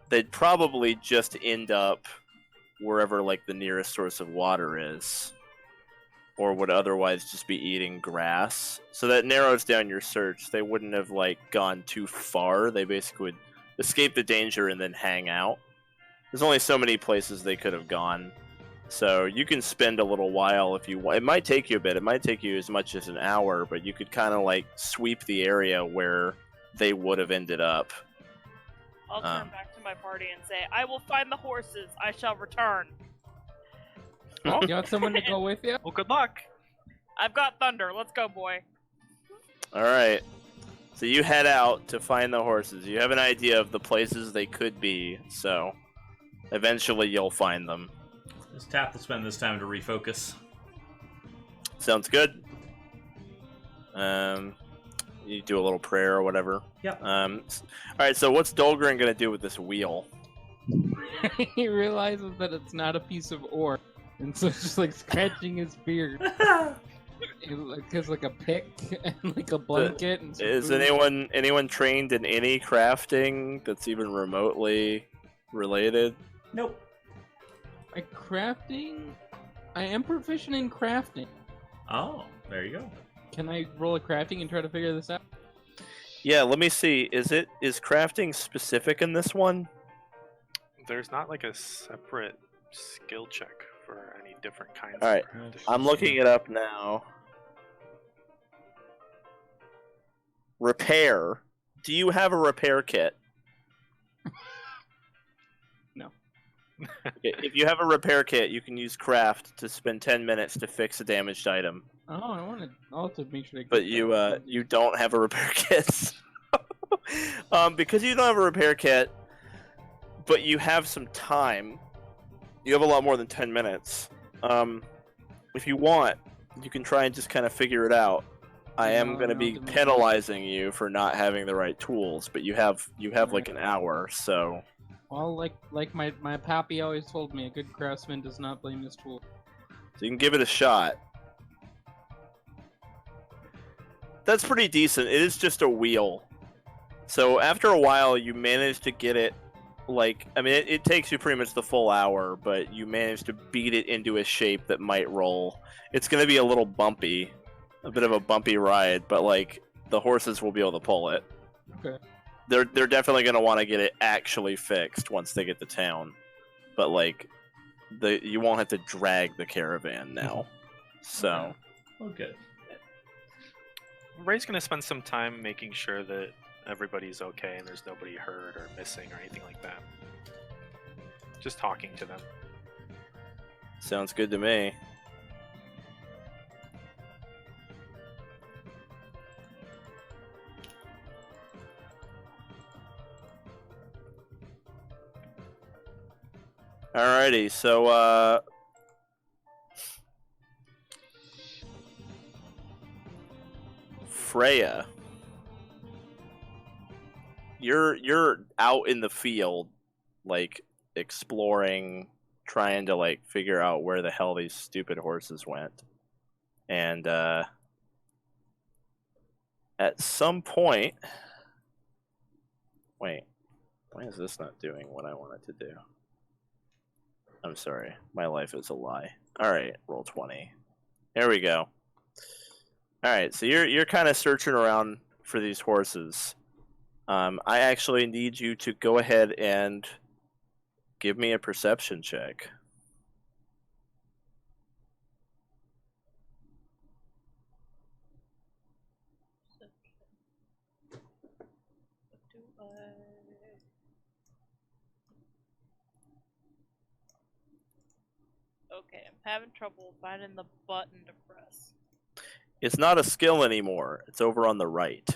they'd probably just end up wherever like the nearest source of water is, or would otherwise just be eating grass. So that narrows down your search. They wouldn't have like gone too far. They basically would escape the danger and then hang out. There's only so many places they could have gone. So you can spend a little while if you want. It might take you a bit. It might take you as much as an hour, but you could kind of like sweep the area where they would have ended up. I'll turn back to my party and say, I will find the horses. I shall return. Oh, you want someone to go with you? Well, good luck. I've got thunder. Let's go, boy. All right. So you head out to find the horses. You have an idea of the places they could be, so eventually you'll find them. This Tath will spend this time to refocus. Sounds good. You do a little prayer or whatever. Yep. All right. So what's Dolgrin gonna do with this wheel? He realizes that it's not a piece of ore, and so it's just like scratching his beard. It has like a pick and like a blanket. And some Is food. anyone trained in any crafting that's even remotely related? Nope. Like crafting? I am proficient in crafting. Oh, there you go. Can I roll a crafting and try to figure this out? Yeah. Let me see. Is crafting specific in this one? There's not like a separate skill check for any different kinds All right. of crafting. I'm looking it up now. Repair. Do you have a repair kit? No. If you have a repair kit, you can use craft to spend 10 minutes to fix a damaged item. Oh, I wanted also to make sure. To But get you that. you don't have a repair kit. Because you don't have a repair kit, but you have some time. You have a lot more than 10 minutes. If you want, you can try and just kind of figure it out. I am No, going to no, be give me- penalizing you for not having the right tools, but you have like an hour, so Well, like my pappy always told me, a good craftsman does not blame his tool. you can give it a shot. That's pretty decent. It is just a wheel. So after a while, you manage to get it, like, I mean, it takes you pretty much the full hour, but you manage to beat it into a shape that might roll. It's going to be a little bumpy, a bit of a bumpy ride, but, like, the horses will be able to pull it. Okay. They're definitely going to want to get it actually fixed once they get to town. But, like, you won't have to drag the caravan now. So, Oh, good. Ray's gonna spend some time making sure that everybody's okay and there's nobody hurt or missing or anything like that. Just talking to them. sounds good to me. Alrighty, so Freya, you're out in the field, like exploring, trying to like figure out where the hell these stupid horses went, and at some point, wait, why is this not doing what I want it to do? I'm sorry, my life is a lie. All right, roll 20. There we go. All right, so you're kind of searching around for these horses. I actually need you to go ahead and Give me a perception check. Okay, I'm having trouble finding the button to press. It's not a skill anymore. It's over on the right.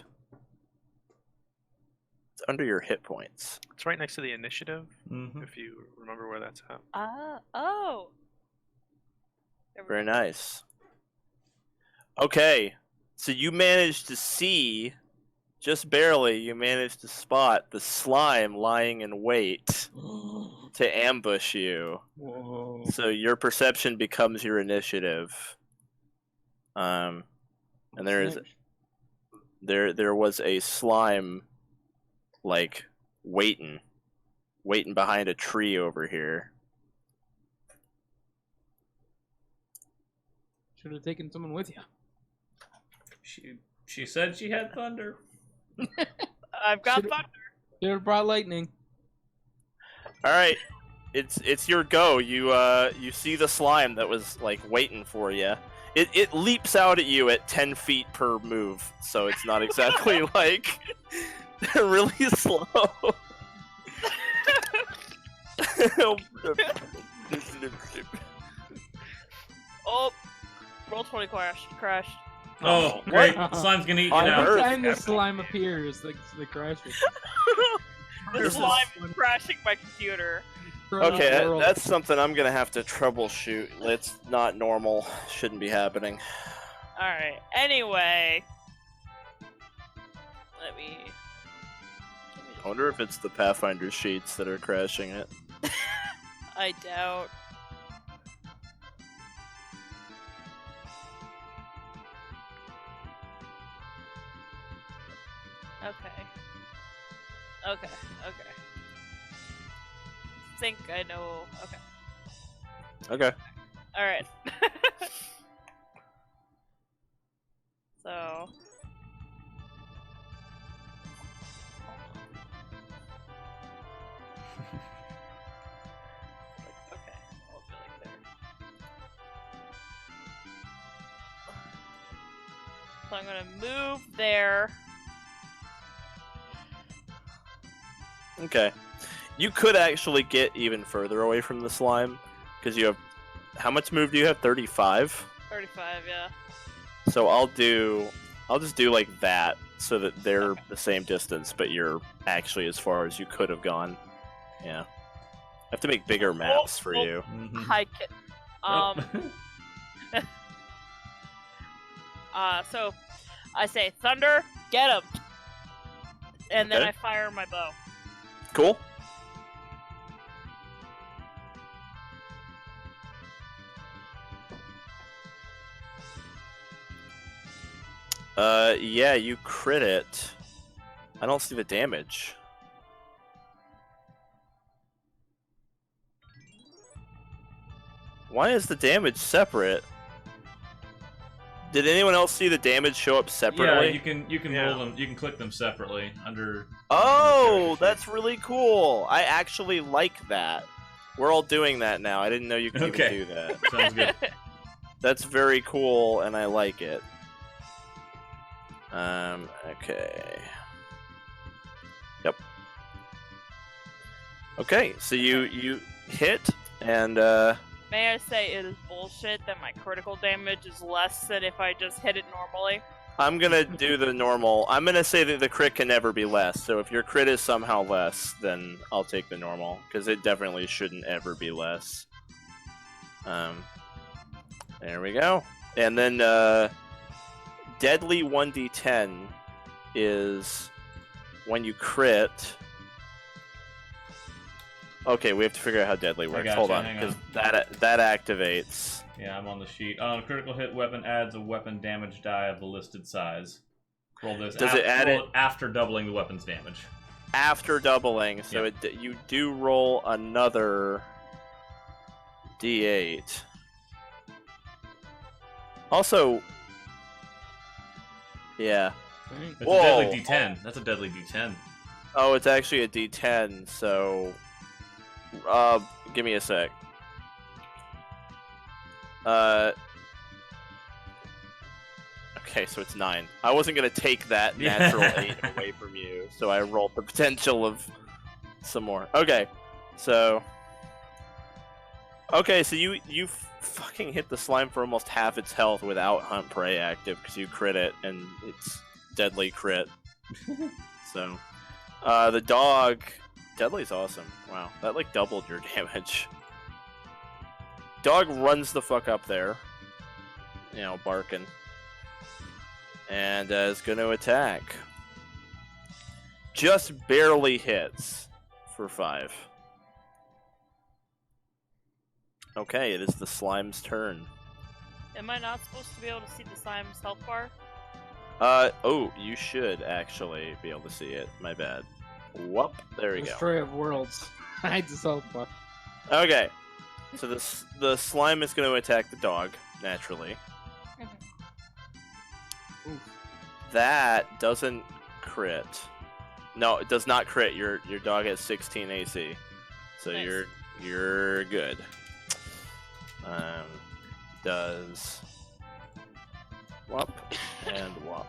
It's under your hit points. It's right next to the initiative, Mm-hmm. if you remember where that's at. Oh. There we Very go. nice. Okay, so you managed to see, just barely, you managed to spot the slime lying in wait to ambush you. Whoa. So your perception becomes your initiative. And there was a slime, like, waiting behind a tree over here. Should have taken someone with you. She said she had thunder. I've got Should've- thunder. Should have brought lightning. All right, it's your go. You see the slime that was like waiting for you. It leaps out at you at 10 feet per move, so it's not exactly like really slow. Oh, roll 20 crashed. Oh, great! Slime's gonna eat you On now. Earth. Every time the slime appears, the crashes. The slime is crashing my computer. Okay, that's something I'm gonna have to troubleshoot. It's not normal. Shouldn't be happening. Alright, anyway. Let me I wonder if it's the Pathfinder sheets that are crashing it. I doubt. Okay. Think I know. Okay. Okay. Alright. So. Okay, I'll be like there. So I'm gonna move there. Okay. You could actually get even further away from the slime, because you have... How much move do you have? 35? 35, yeah. So I'll just do like that, so that they're the same distance, but you're actually as far as you could have gone. Yeah. I have to make bigger maps for you. Mhm. Hi, kid. So I say, Thunder, get him! And then Okay. I fire my bow. Cool. Yeah, you crit it. I don't see the damage. Why is the damage separate? Did anyone else see the damage show up Yeah, separately? you can Yeah. roll them. You can click them separately under. Oh, character that's really cool. I actually like that. We're all doing that now. I didn't know you could Okay. even do that. sheet. Sounds good. That's very cool, and I like it. Okay. Yep. Okay, so you hit, and May I say it is bullshit that my critical damage is less than if I just hit it normally? I'm gonna do the normal. I'm gonna say that the crit can never be less. So if your crit is somehow less, then I'll take the normal, because it definitely shouldn't ever be less. There we go. And then deadly 1d10 is when you crit. Okay, we have to figure out how deadly works. gotcha, Hold on, hang because on. that activates. Yeah, I'm on the sheet. On a critical hit, weapon adds a weapon damage die of the listed size. Roll this. Does it add roll after doubling the weapon's damage? After doubling, so Yep. you do roll another d8. Also, yeah. Dang. That's Whoa. a deadly D10. That's a deadly D10. Oh, it's actually a d10, so Give me a sec. Okay, so it's 9. I wasn't gonna take that natural 8 away from you, so I rolled the potential of some more. Okay, so you fucking hit the slime for almost half its health without Hunt Prey active because you crit it and it's deadly crit. So, the dog, deadly's awesome. Wow, that like doubled your damage. Dog runs the fuck up there, you know, barking. And is going to attack. Just barely hits for 5. Okay, it is the slime's turn. Am I not supposed to be able to see the slime's health bar? Oh, you should actually be able to see it. My bad. Whoop, there we go. Destroyer of Worlds. Hides his health bar. Okay, so the slime is going to attack the dog, naturally. That doesn't crit. No, it does not crit. Your dog has 16 AC, so nice. you're good. Does whop and whop.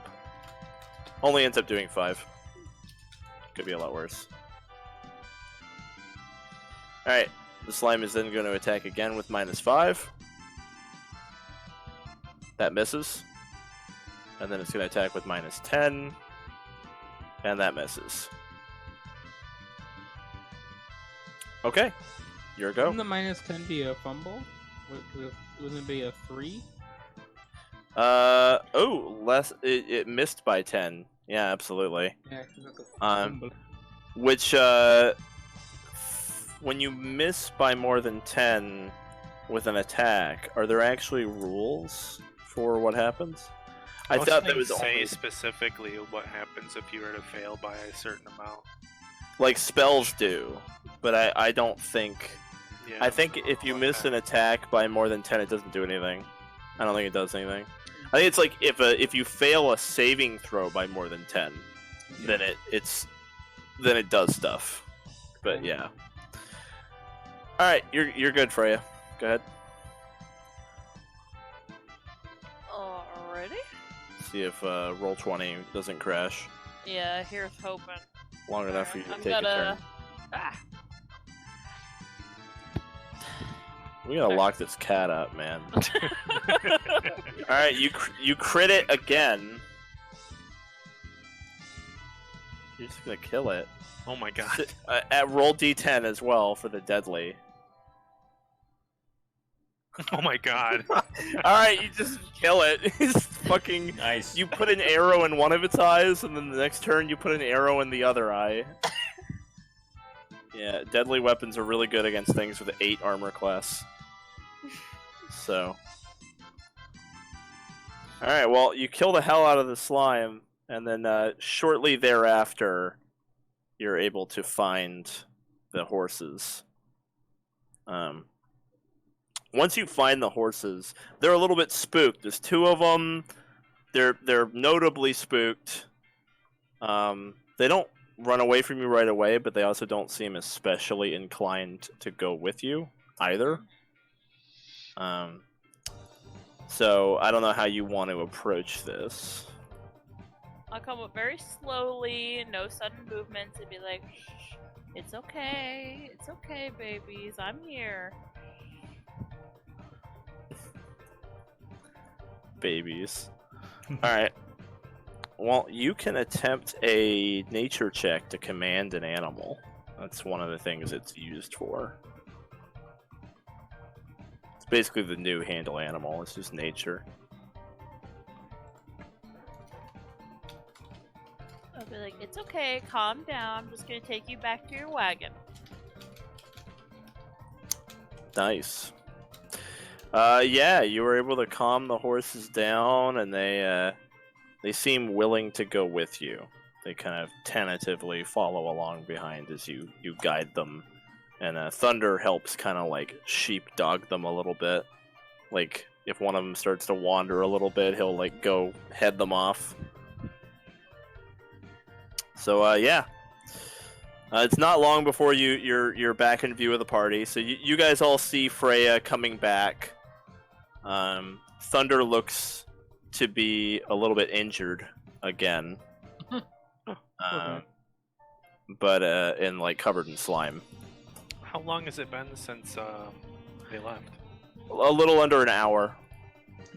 Only ends up doing 5. Could be a lot worse. All right, the slime is then going to attack again with -5. That misses. And then it's going to attack with -10. And that misses. Okay. Your go. Wouldn't the -10 be a fumble? Wouldn't it be a 3? Oh, less. It missed by 10. Yeah, absolutely. Yeah, 'cause that's a Um, fumble. Which, when you miss by more than 10 with an attack, are there actually rules for what happens? I Most thought that things was say only specifically what happens if you were to fail by a certain amount. like spells do, but I don't think. Yeah, I think don't if know you about miss that. an attack by more than 10, it doesn't do anything. I don't think it does anything. I think it's like if you fail a saving throw by more than 10, then it does stuff. But yeah. All right, you're good, Freya. Go ahead. Alrighty. See if roll 20 doesn't crash Yeah, here's hoping. long enough for you to I'm take a gonna. turn. Ah. We gotta lock this cat up, man. All right, you crit it again. You're just gonna kill it. Oh my god. At roll d10 as well for the deadly. Oh my god. All right, you just kill it. It's fucking. Nice. You put an arrow in one of its eyes, and then the next turn you put an arrow in the other eye. Yeah, deadly weapons are really good against things with 8 armor class. So. Alright, well, you kill the hell out of the slime, and then shortly thereafter, you're able to find the horses. Once you find the horses, they're a little bit spooked. There's 2 of them. They're notably spooked. They don't run away from you right away, but they also don't seem especially inclined to go with you either. So I don't know how you want to approach this. I'll come up very slowly, no sudden movements, and be like, "Shh, it's okay, babies, I'm here." Babies. Alright. Well, you can attempt a nature check to command an animal. That's one of the things it's used for. It's basically the new handle animal. It's just nature. I'll be like, "It's okay, calm down, I'm just gonna take you back to your wagon." Nice. Yeah, you were able to calm the horses down, and they seem willing to go with you. They kind of tentatively follow along behind as you guide them, and Thunder helps kind of like sheepdog them a little bit. Like if one of them starts to wander a little bit, he'll like go head them off. So yeah, It's not long before you're back in view of the party. So you guys all see Freya coming back. Thunder looks to be a little bit injured again, but and like covered in slime. How long has it been since they left? A little under an hour.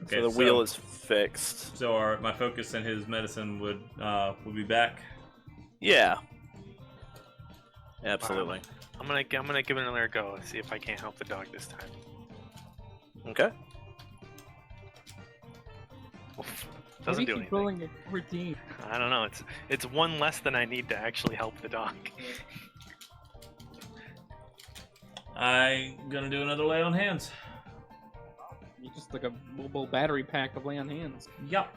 Okay, So the wheel is fixed. So my focus and his medicine would be back. Yeah. Absolutely. I'm gonna give it another go. See if I can't help the dog this time. Okay. Doesn't do keep anything. rolling a 14. I don't know. It's one less than I need to actually help the dog. I'm gonna do another lay on hands. You're just like a mobile battery pack of lay on hands. Yup.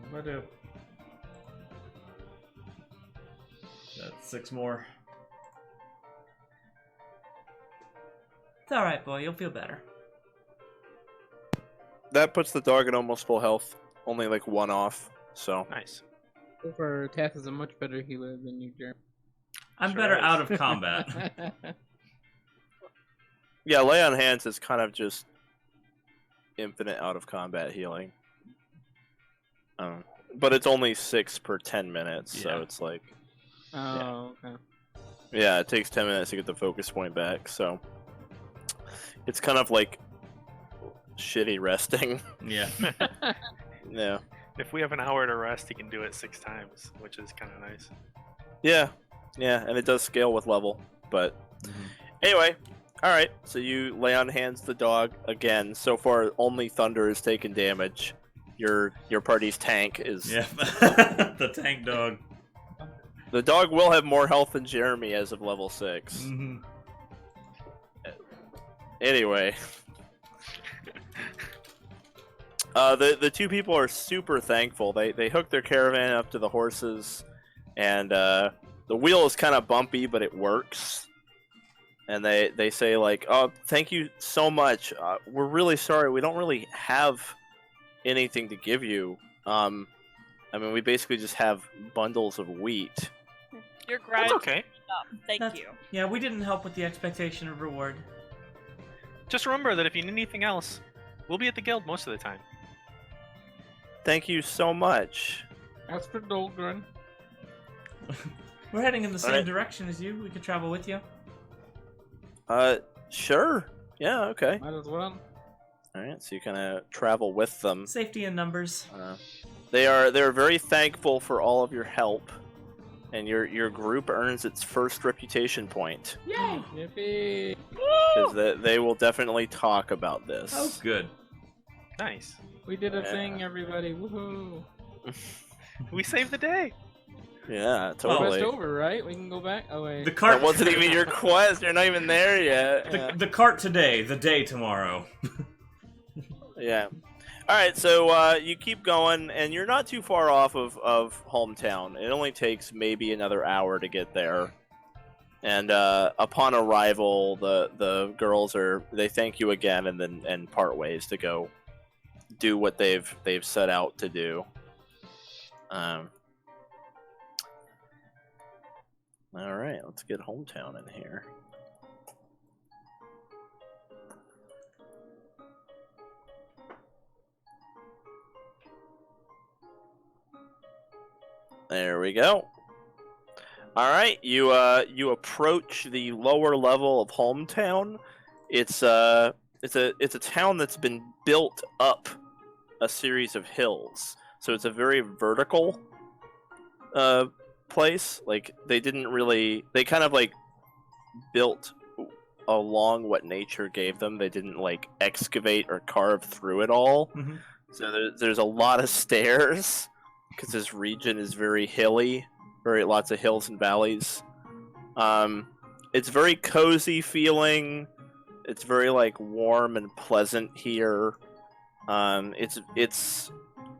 What do I do? That's 6 more. It's alright, boy. You'll feel better. That puts the dog at almost full health. Only like 1 off. So Nice. So far, Tath is a much better healer than you, Jeremy. I'm Sure better is. out of combat. yeah, lay on hands is kind of just infinite out of combat healing. But it's only 6 per 10 minutes, so Yeah. it's like Oh, okay. yeah, it takes 10 minutes to get the focus point back. So it's kind of like shitty resting. Yeah. Yeah. If we have an hour to rest, he can do it 6 times, which is kind of nice. Yeah, and it does scale with level. But anyway, all right. So you lay on hands the dog again. So far, only Thunder has taken damage. Your party's tank is. Yeah. The tank dog. The dog will have more health than Jeremy as of level 6. Mm-hmm. Anyway, the 2 people are super thankful. They hook their caravan up to the horses, and the wheel is kind of bumpy, but it works. And they say like, "Oh, thank you so much. We're really sorry. We don't really have anything to give you. I mean, we basically just have bundles of wheat." Your That's gratitude. okay. Thank That's- you. Yeah, we didn't help with the expectation of reward. Just remember that if you need anything else, we'll be at the guild most of the time. Thank you so much. As for Dolgrin, We're heading in the same Alright. direction as you. We could travel with you. Sure. Yeah. Okay. might as well. All right. So you kind of travel with them. Safety in numbers. They're very thankful for all of your help, and your group earns its first reputation point Yay! Yippee! because they will definitely talk about this. Oh, good. Nice. We did a Yeah. thing, everybody. Woohoo! We saved the day. Yeah, Quest totally. over, right? We can go back. Oh wait. The cart That wasn't even your quest. You're not even there yet. The cart today, the day tomorrow. Yeah. All right, so you keep going, and you're not too far off of hometown. It only takes maybe another hour to get there. And upon arrival, the girls they thank you again, and then part ways to go do what they've set out to do. All right, let's get hometown in here. There we go. All right, you approach the lower level of hometown. It's a town that's been built up a series of hills, so it's a very vertical place. Like they kind of like built along what nature gave them. They didn't like excavate or carve through it all. Mhm. So there's a lot of stairs because this region is very hilly, lots of hills and valleys. It's very cozy feeling. It's very like warm and pleasant here. It's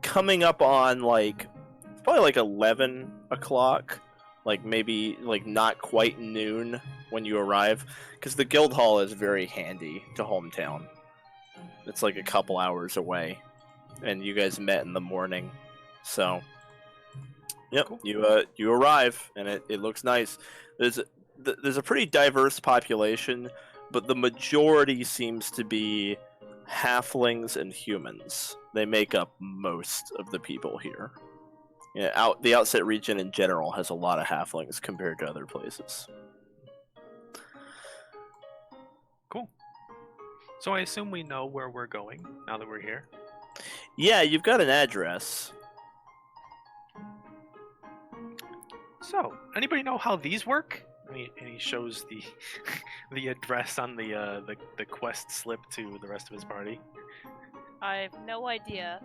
coming up on like it's probably like 11 o'clock, like maybe like not quite noon when you arrive, because the guild hall is very handy to hometown. It's like a couple hours away, and you guys met in the morning, so Yep. Cool. You arrive, and it looks nice. There's a pretty diverse population, but the majority seems to be halflings and humans. They make up most of the people here. Yeah, the Outset region in general has a lot of halflings compared to other places. Cool. So I assume we know where we're going now that we're here. Yeah, you've got an address. So, anybody know how these work? And he shows the the address on the quest slip to the rest of his party. I have no idea.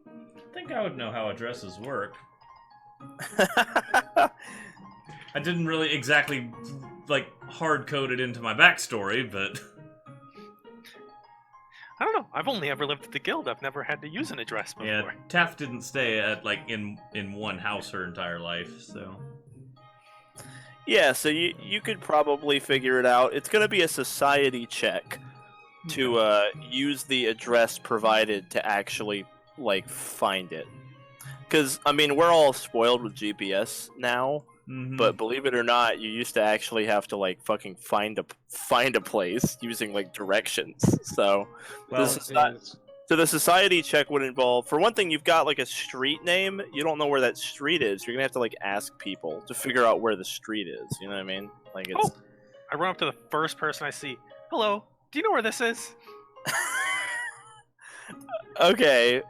I think I would know how addresses work. I didn't really exactly hard code it into my backstory, but I don't know. I've only ever lived at the guild. I've never had to use an address before. yeah, Tath didn't stay at in one house her entire life, so. Yeah, so you could probably figure it out. It's going to be a society check to use the address provided to actually find it. Because I mean, we're all spoiled with GPS now, but believe it or not, you used to actually have to fucking find a place using directions. So the society check would involve, for one thing, you've got a street name. You don't know where that street is. You're gonna have to ask people to figure out where the street is. You know what I mean? It's. Oh, I run up to the first person I see. Hello, do you know where this is? Okay.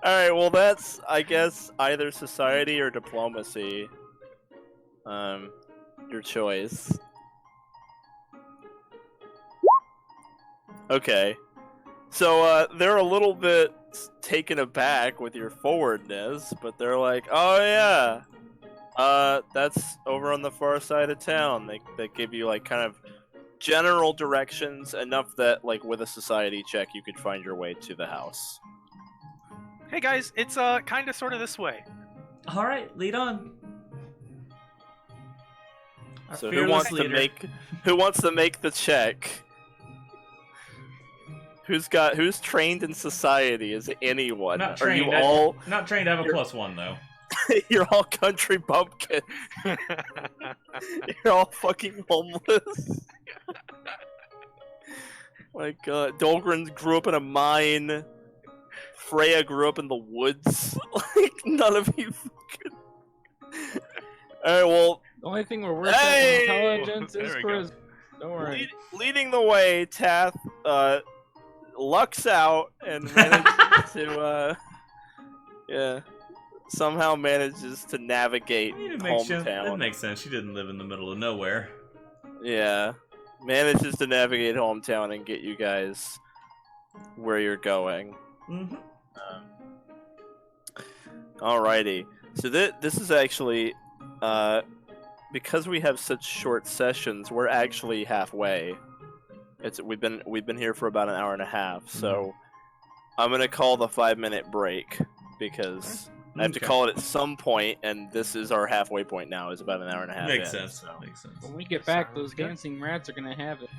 Alright, well that's, I guess, either society or diplomacy. Your choice. Okay. So, they're a little bit taken aback with your forwardness, but they're like, oh yeah, that's over on the far side of town. They give you, kind of general directions, enough that, with a society check, you could find your way to the house. Hey guys, it's kind of sort of this way. All right, lead on. Our So fearless who leader. wants to make the check? Who's trained in society? Is it anyone? Not Are trained. you all Not trained. I have a +1 though. you're all country bumpkins. You're all fucking homeless. My god, Dolgrin grew up in a mine. Freya grew up in the woods. None of you fucking. Alright, well, The only thing we're worth Hey! on intelligence is There we go. charisma. Don't worry. leading the way, Tath lucks out and manages to somehow manages to navigate I mean, it makes sense. hometown. That makes sense. She didn't live in the middle of nowhere. Yeah, manages to navigate hometown and get you guys where you're going. Mm-hmm. Alrighty, so this is actually because we have such short sessions, we're actually halfway. We've been here for about an hour and a half, so I'm gonna call the 5-minute break because I have to Okay. call it at some point, and this is our halfway point now. Is about an hour and a half. Makes in, sense. so. Makes sense. When we get back, Sounds those good. dancing rats are gonna have it.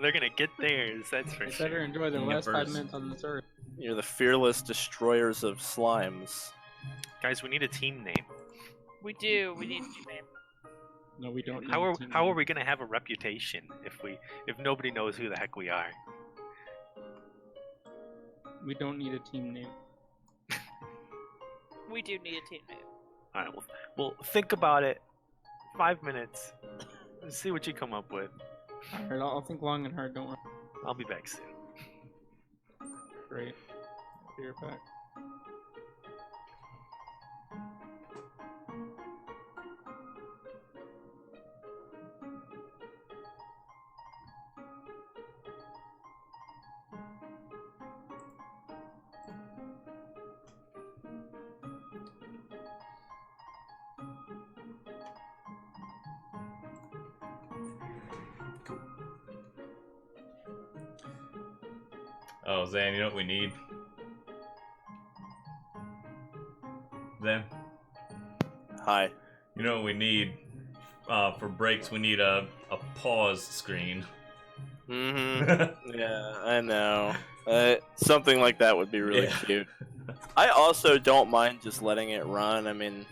They're gonna get theirs, that's for They sure. better enjoy their last 5 minutes on this earth. You're the fearless destroyers of slimes. Guys, we need a team name. We do. We need a name. No, we don't. How need to are we gonna have a reputation if nobody knows who the heck we are? We don't need a team name. We do need a team name. All right, we'll think about it. 5 minutes. Let's see what you come up with. All right, I'll think long and hard. Don't worry. I'll be back soon. Great. Be right back. Oh, Zan, you know what we need? Zan, Hi. you know what we need? For breaks, we need a pause screen. Mm-hmm. Yeah, I know. Something like that would be really Yeah. cute. I also don't mind just letting it run. I mean,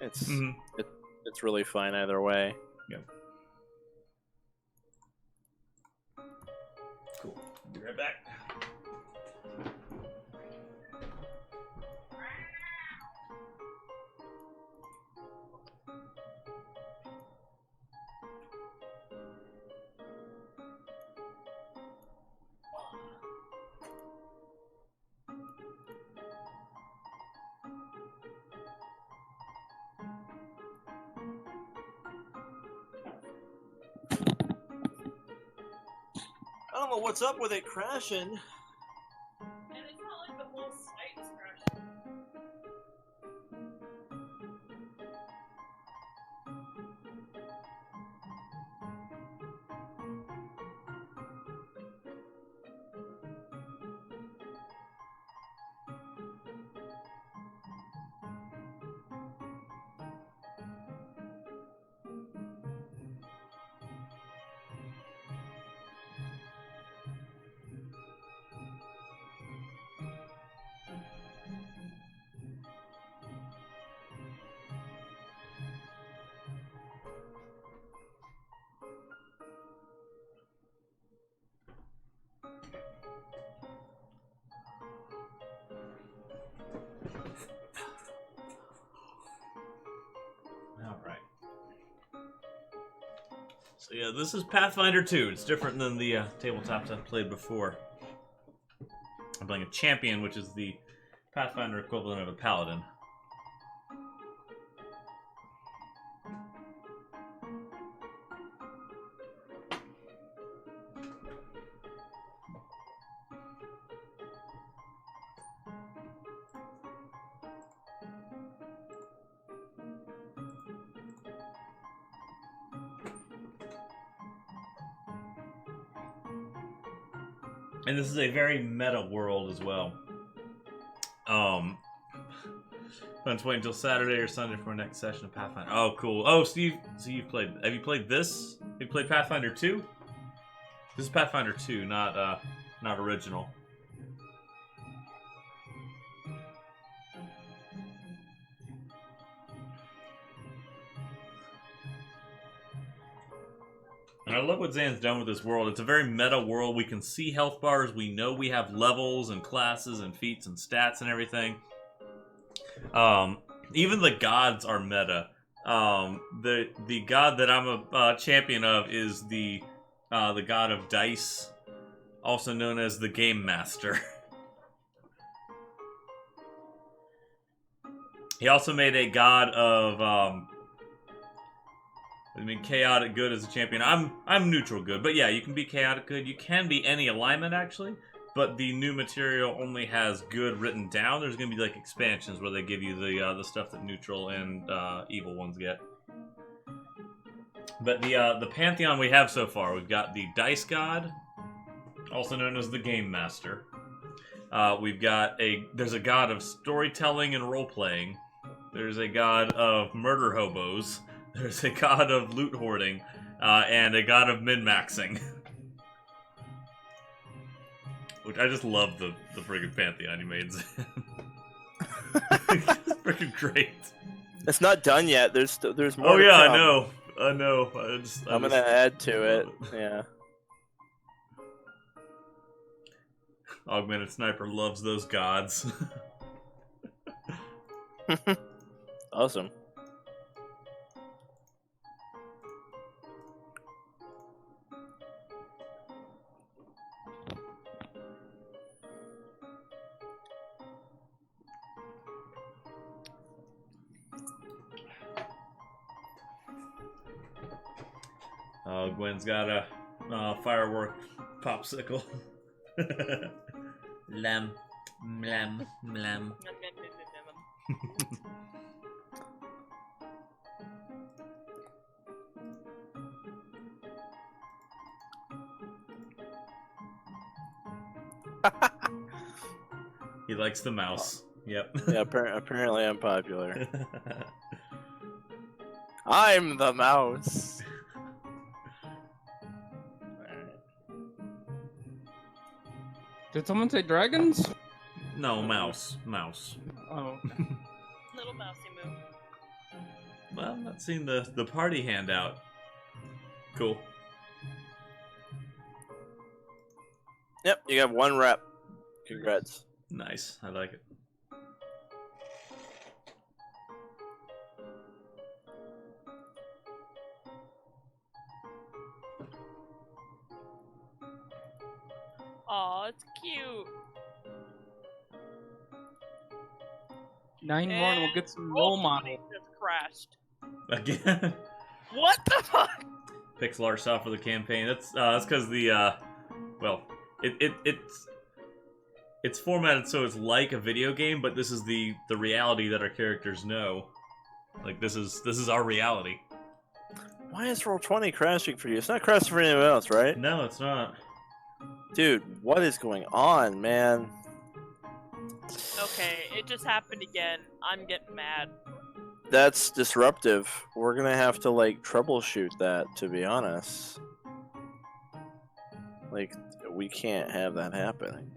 it's it's really fine either way. Cool. Be right back. I don't know what's up with it crashing. And it's not like the whole site is crashing. Alright. So yeah, this is Pathfinder 2. It's different than the tabletops I've played before. I'm playing a champion, which is the Pathfinder equivalent of a paladin. And this is a very meta world as well. Let's wait until Saturday or Sunday for our next session of Pathfinder. Oh, cool. Oh, Steve, so you've played. Have you played this? Have you played Pathfinder 2? This is Pathfinder 2, not original. And I love what Zan's done with this world. It's a very meta world. We can see health bars. We know we have levels and classes and feats and stats and everything. Even the gods are meta. The god that I'm a champion of is the god of dice, also known as the Game Master. He also made a god of chaotic good as a champion. I'm neutral good, but yeah, you can be chaotic good. You can be any alignment actually, but the new material only has good written down. There's gonna be like expansions where they give you the stuff that neutral and evil ones get. But the pantheon we have so far, we've got the dice god, also known as the Game Master. There's a god of storytelling and role playing. There's a god of murder hobos. There's a god of loot hoarding, and a god of min-maxing. Which I just love the friggin' pantheon you made, Zan. It's freaking great. It's not done yet. There's more. Oh to yeah, come. I know. I'm gonna add to it. Yeah. Augmented Sniper loves those gods. Awesome. Gwen's got a firework popsicle. Lamb, lamb, lamb. He likes the mouse. Yep. Yeah, apparently I'm popular. I'm the mouse. Did someone say dragons? No, mouse. Mouse. Oh. Little mousy move. Well, I'm not seeing the party handout. Cool. Yep, you got 1 rep. Congrats. Nice. I like it. Aw, it's cute. 9 more and we'll get some role model. Just crashed. Again. What the fuck? Pixel art style for the campaign. That's because the well, it's formatted so it's like a video game, but this is the reality that our characters know. Like this is our reality. Why is Roll20 crashing for you? It's not crashing for anyone else, right? No, it's not. Dude, what is going on, man? Okay, it just happened again. I'm getting mad. That's disruptive. We're gonna have to, like, troubleshoot that, to be honest. Like, we can't have that happening.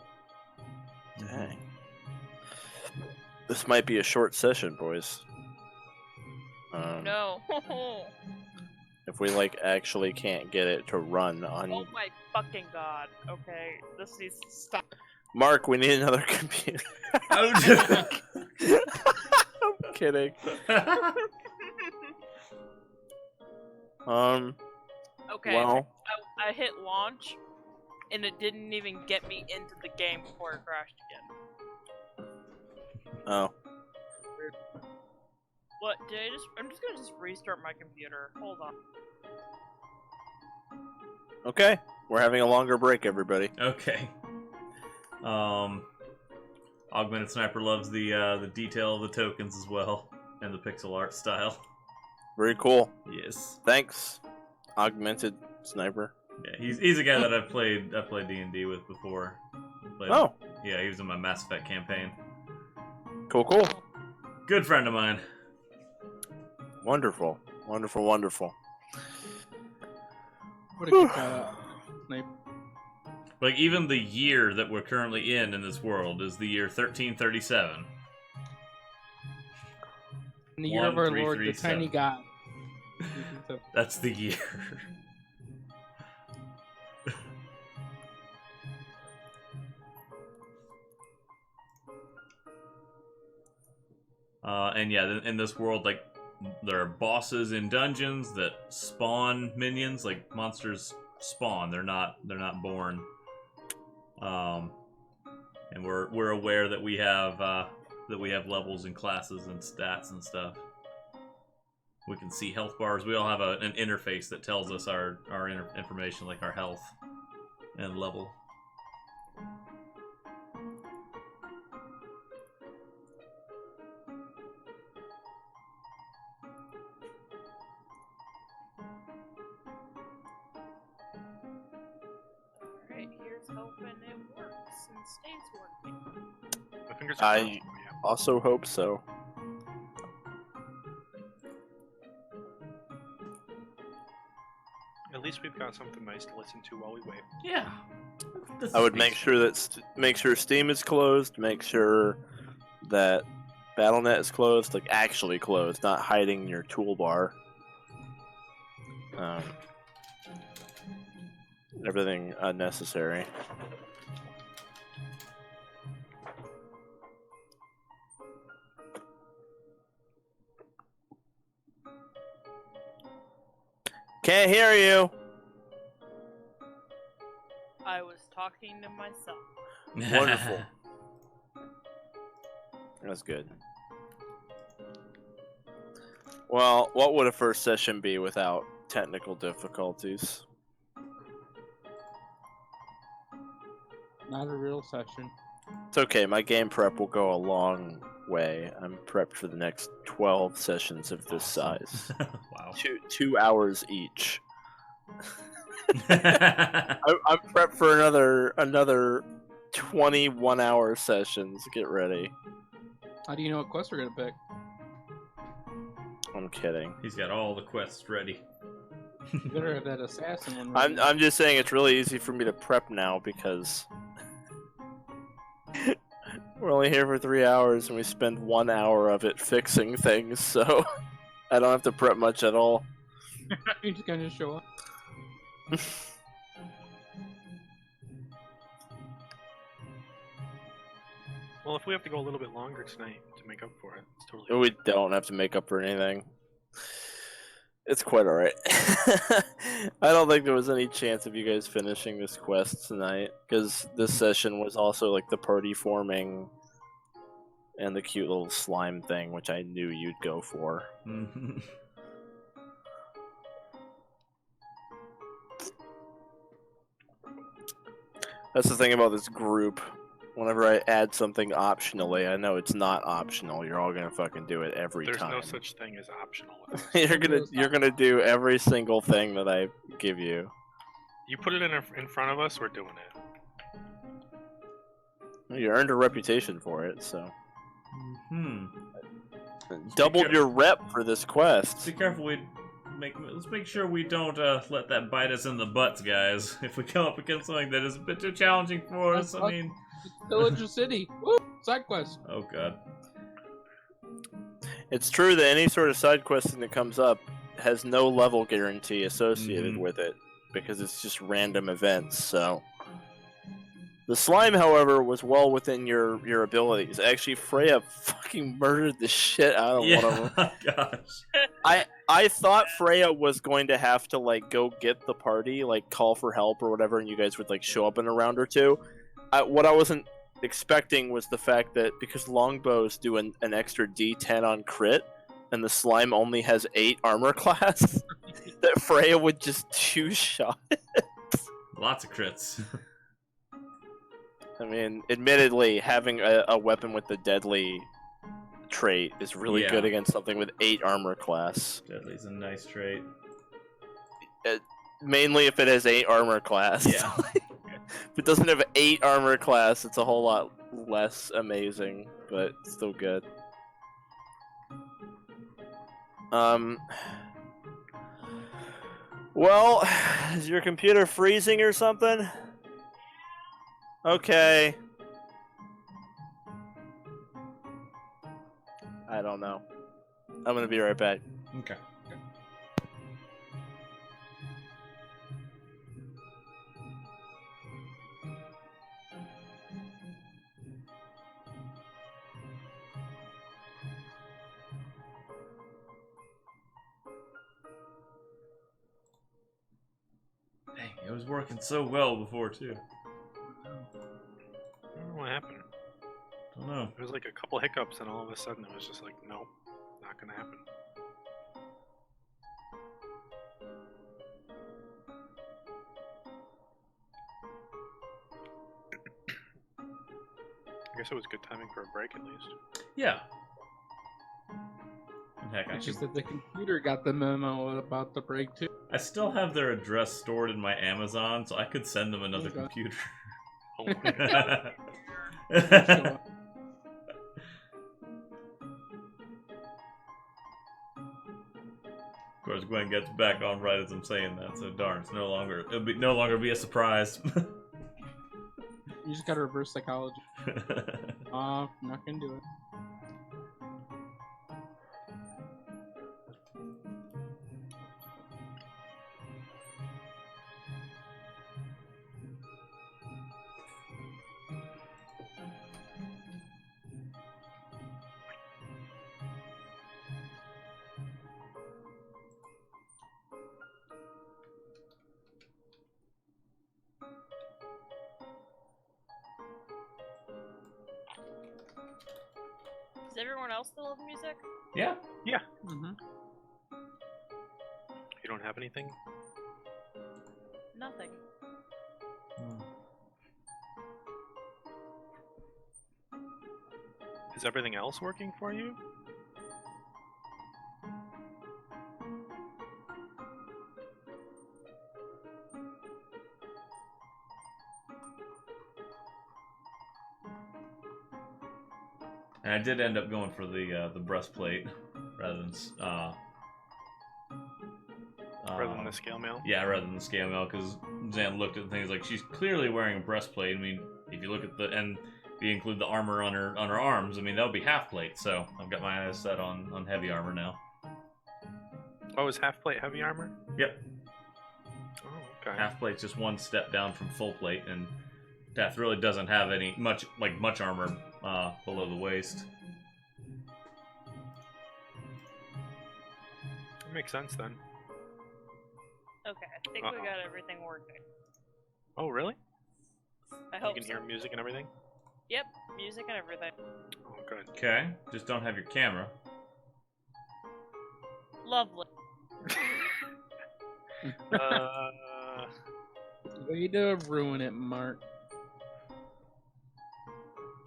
Dang. This might be a short session, boys. No. If we, like, actually can't get it to run on... Oh my fucking god. Okay, this needs to stop. Mark, we need another computer. Oh, I'm kidding. Okay, Well, I hit launch, and it didn't even get me into the game before it crashed again. oh. What, I'm just gonna restart my computer. Hold on. Okay, we're having a longer break, everybody. okay. Augmented Sniper loves the detail of the tokens as well, and the pixel art style. Very cool. Yes. Thanks, Augmented Sniper. Yeah, he's a guy that I've played D&D with before. Oh. Yeah, he was in my Mass Effect campaign. Cool, cool. Good friend of mine. Wonderful. Wonderful, wonderful. What a good job. Snipe. Like, even the year that we're currently in this world is the year 1337. In the year of our Lord, the 1337. tiny god. That's the year. And yeah, in this world, like, there are bosses in dungeons that spawn minions. Like, monsters spawn; they're not born. And we're aware that we have levels and classes and stats and stuff. We can see health bars. We all have an interface that tells us our information, like our health and level. Alright, here's hoping it works and stays working. My fingers are crossed. I also hope so. At least we've got something nice to listen to while we wait. Yeah. I would make sure that make sure Steam is closed. Make sure that BattleNet is closed, like actually closed, not hiding your toolbar. Everything unnecessary. Can't hear you. I was talking to myself. Wonderful. That's good. Well, what would a first session be without technical difficulties? Not a real session. It's okay, my game prep will go a long way. I'm prepped for the next 12 sessions of this size. Wow. 2 hours each. I'm prepped for another 21-hour sessions. Get ready. How do you know what quest we're gonna pick? I'm kidding. He's got all the quests ready. You better have that assassin one ready. I'm just saying it's really easy for me to prep now because We're only here for 3 hours, and we spend 1 hour of it fixing things, so I don't have to prep much at all. You just kind of show up. Well, if we have to go a little bit longer tonight to make up for it, it's totally. We don't have to make up for anything. It's quite alright. I don't think there was any chance of you guys finishing this quest tonight, because this session was also like the party forming and the cute little slime thing, which I knew you'd go for. That's the thing about this group. Whenever I add something optionally, I know it's not optional. You're all gonna fucking do it every There's time. no such thing as optional. You're gonna do every single thing that I give you. You put it in front of us, we're doing it. You earned a reputation for it, so Hmm. doubled your rep for this quest. Be careful. Let's make sure we don't let that bite us in the butts, guys. If we come up against something that is a bit too challenging for us, I mean. Villager City. Woo! Side quest. Oh god. It's true that any sort of side questing that comes up has no level guarantee associated with it, because it's just random events, so... The slime, however, was well within your abilities. Actually, Freya fucking murdered the shit out of one of them. Gosh. I thought Freya was going to have to, like, go get the party, like, call for help or whatever, and you guys would, like, show up in a round or two. What I wasn't expecting was the fact that because longbows do an extra D10 on crit, and the slime only has 8 armor class, that Freya would just two-shot it. Lots of crits. I mean, admittedly, having a weapon with the deadly trait is really good against something with 8 armor class. Deadly's a nice trait. Mainly if it has 8 armor class. Yeah. If it doesn't have 8 armor class, it's a whole lot less amazing, but still good. Well, is your computer freezing or something? Okay. I don't know. I'm gonna be right back. Okay. Dang, it was working so well before too. I don't know what happened. Don't know. There was like a couple hiccups, and all of a sudden it was just like, nope, not gonna happen. I guess it was good timing for a break, at least. Yeah. Heck, It's just that the computer got the memo about the break too. I still have their address stored in my Amazon, so I could send them another Okay. computer. Oh my Show up. Of course, Gwen gets back on right as I'm saying that, so darn, it's it'll no longer be a surprise. You just gotta reverse psychology. Not gonna do it. Does everyone else still have music? Yeah. Mm-hmm. You don't have anything? Nothing. Is everything else working for you? And I did end up going for the breastplate rather than Rather than the scale mail? Yeah, rather than the scale mail, because Zan looked at things like she's clearly wearing a breastplate. I mean, if you look at and If you include the armor on her arms, I mean that would be half plate. So I've got my eyes set on heavy armor now. Oh, is half plate heavy armor? Yep. Oh, okay. Half plate's just one step down from full plate, and Tath really doesn't have much armor below the waist. That makes sense then. Okay, I think we got everything working. Oh, really? I hope You can so. hear music and everything? Yep, music and everything. Oh, good. Okay, just don't have your camera. Lovely. Way to ruin it, Mark.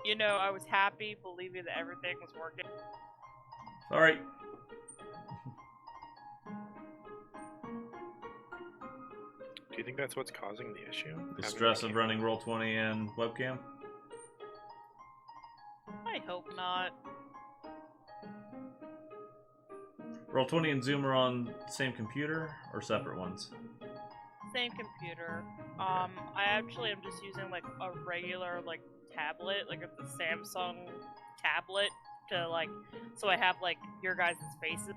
You know, I was happy believing that everything was working. Sorry. Do you think that's what's causing the issue? The Having stress the of running Roll20 and webcam? I hope not. Roll20 and Zoom are on the same computer or separate ones? Same computer. I actually am just using like a regular like tablet, like a Samsung tablet to like, so I have like your guys' faces.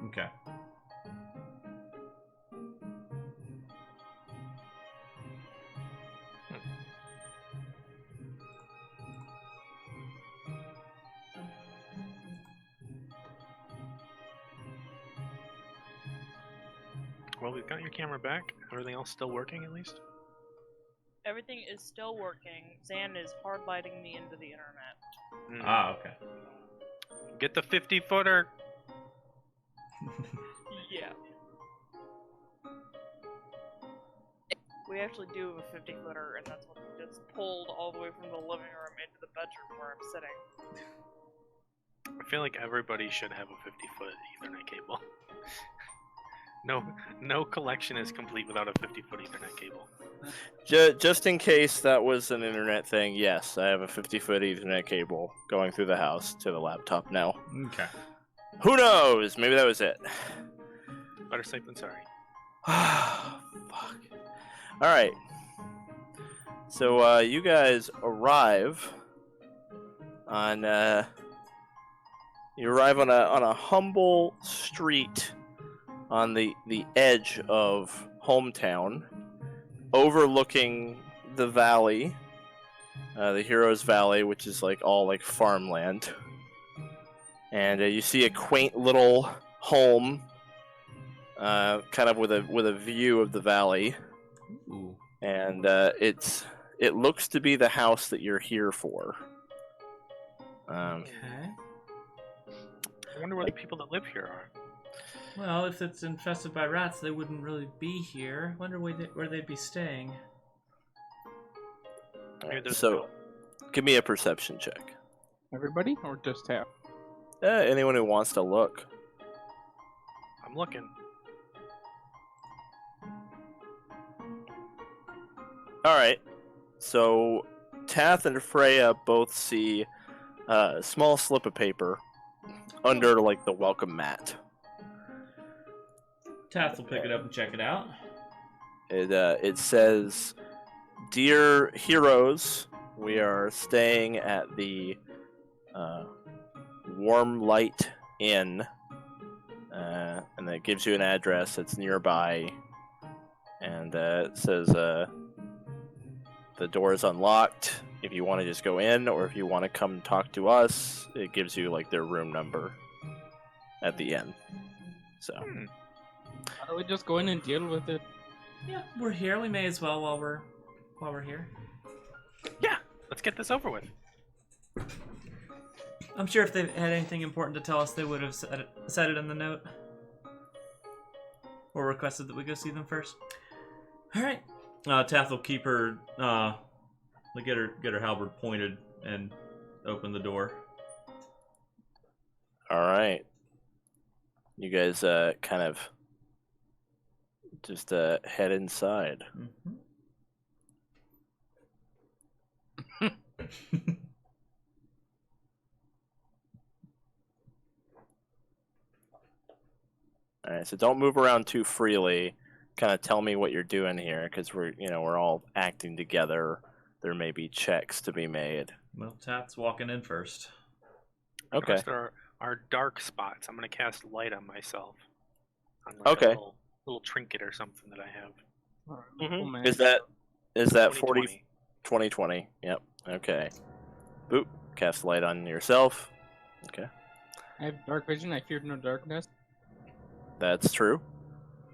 Okay. Well, we've got your camera back. Everything else still working, at least? Everything is still working. Zan is hard lighting me into the internet. Ah, okay. Get the 50-footer! Yeah. We actually do have a 50-footer, and that's what we just pulled all the way from the living room into the bedroom where I'm sitting. I feel like everybody should have a 50-foot Ethernet cable. No collection is complete without a 50-foot Ethernet cable. Just in case that was an internet thing, yes, I have a 50-foot Ethernet cable going through the house to the laptop now. Okay. Who knows? Maybe that was it. Better safe than sorry. Fuck. Alright. So, you guys arrive on, you arrive on a humble street on the edge of hometown, overlooking the valley, the Heroes Valley, which is like all like farmland. And you see a quaint little home, kind of with a view of the valley. Ooh. And it looks to be the house that you're here for. Okay. I wonder where the people that live here are. Well, if it's infested by rats, they wouldn't really be here. Wonder where they'd be staying. Maybe there's So, give me a perception check. Everybody, or just Tath? Anyone who wants to look. I'm looking. Alright, so Tath and Freya both see a small slip of paper under like the welcome mat. Tath will pick it up and check it out. It says, "Dear heroes, we are staying at the Warm Light Inn," and that gives you an address that's nearby, and it says the door is unlocked. If you want to just go in, or if you want to come talk to us, it gives you like their room number at the end. So. Why don't we just go in and deal with it? Yeah, we're here. We may as well while we're here. Yeah, let's get this over with. I'm sure if they had anything important to tell us, they would have said it in the note. Or requested that we go see them first. Alright. Tath will keep her, get her halberd pointed and open the door. Alright. You guys kind of just head inside. Mm-hmm. Alright, so don't move around too freely. Kind of tell me what you're doing here, because we're all acting together. there may be checks to be made. Well, Tath's walking in first. Okay. Notice there are dark spots. I'm gonna cast light on myself. On like Okay. a little trinket or something that I have. Oh, man. Is that 40 2020. 2020? Yep. Okay. Boop. Cast light on yourself. Okay. I have dark vision. I fear no darkness. That's true.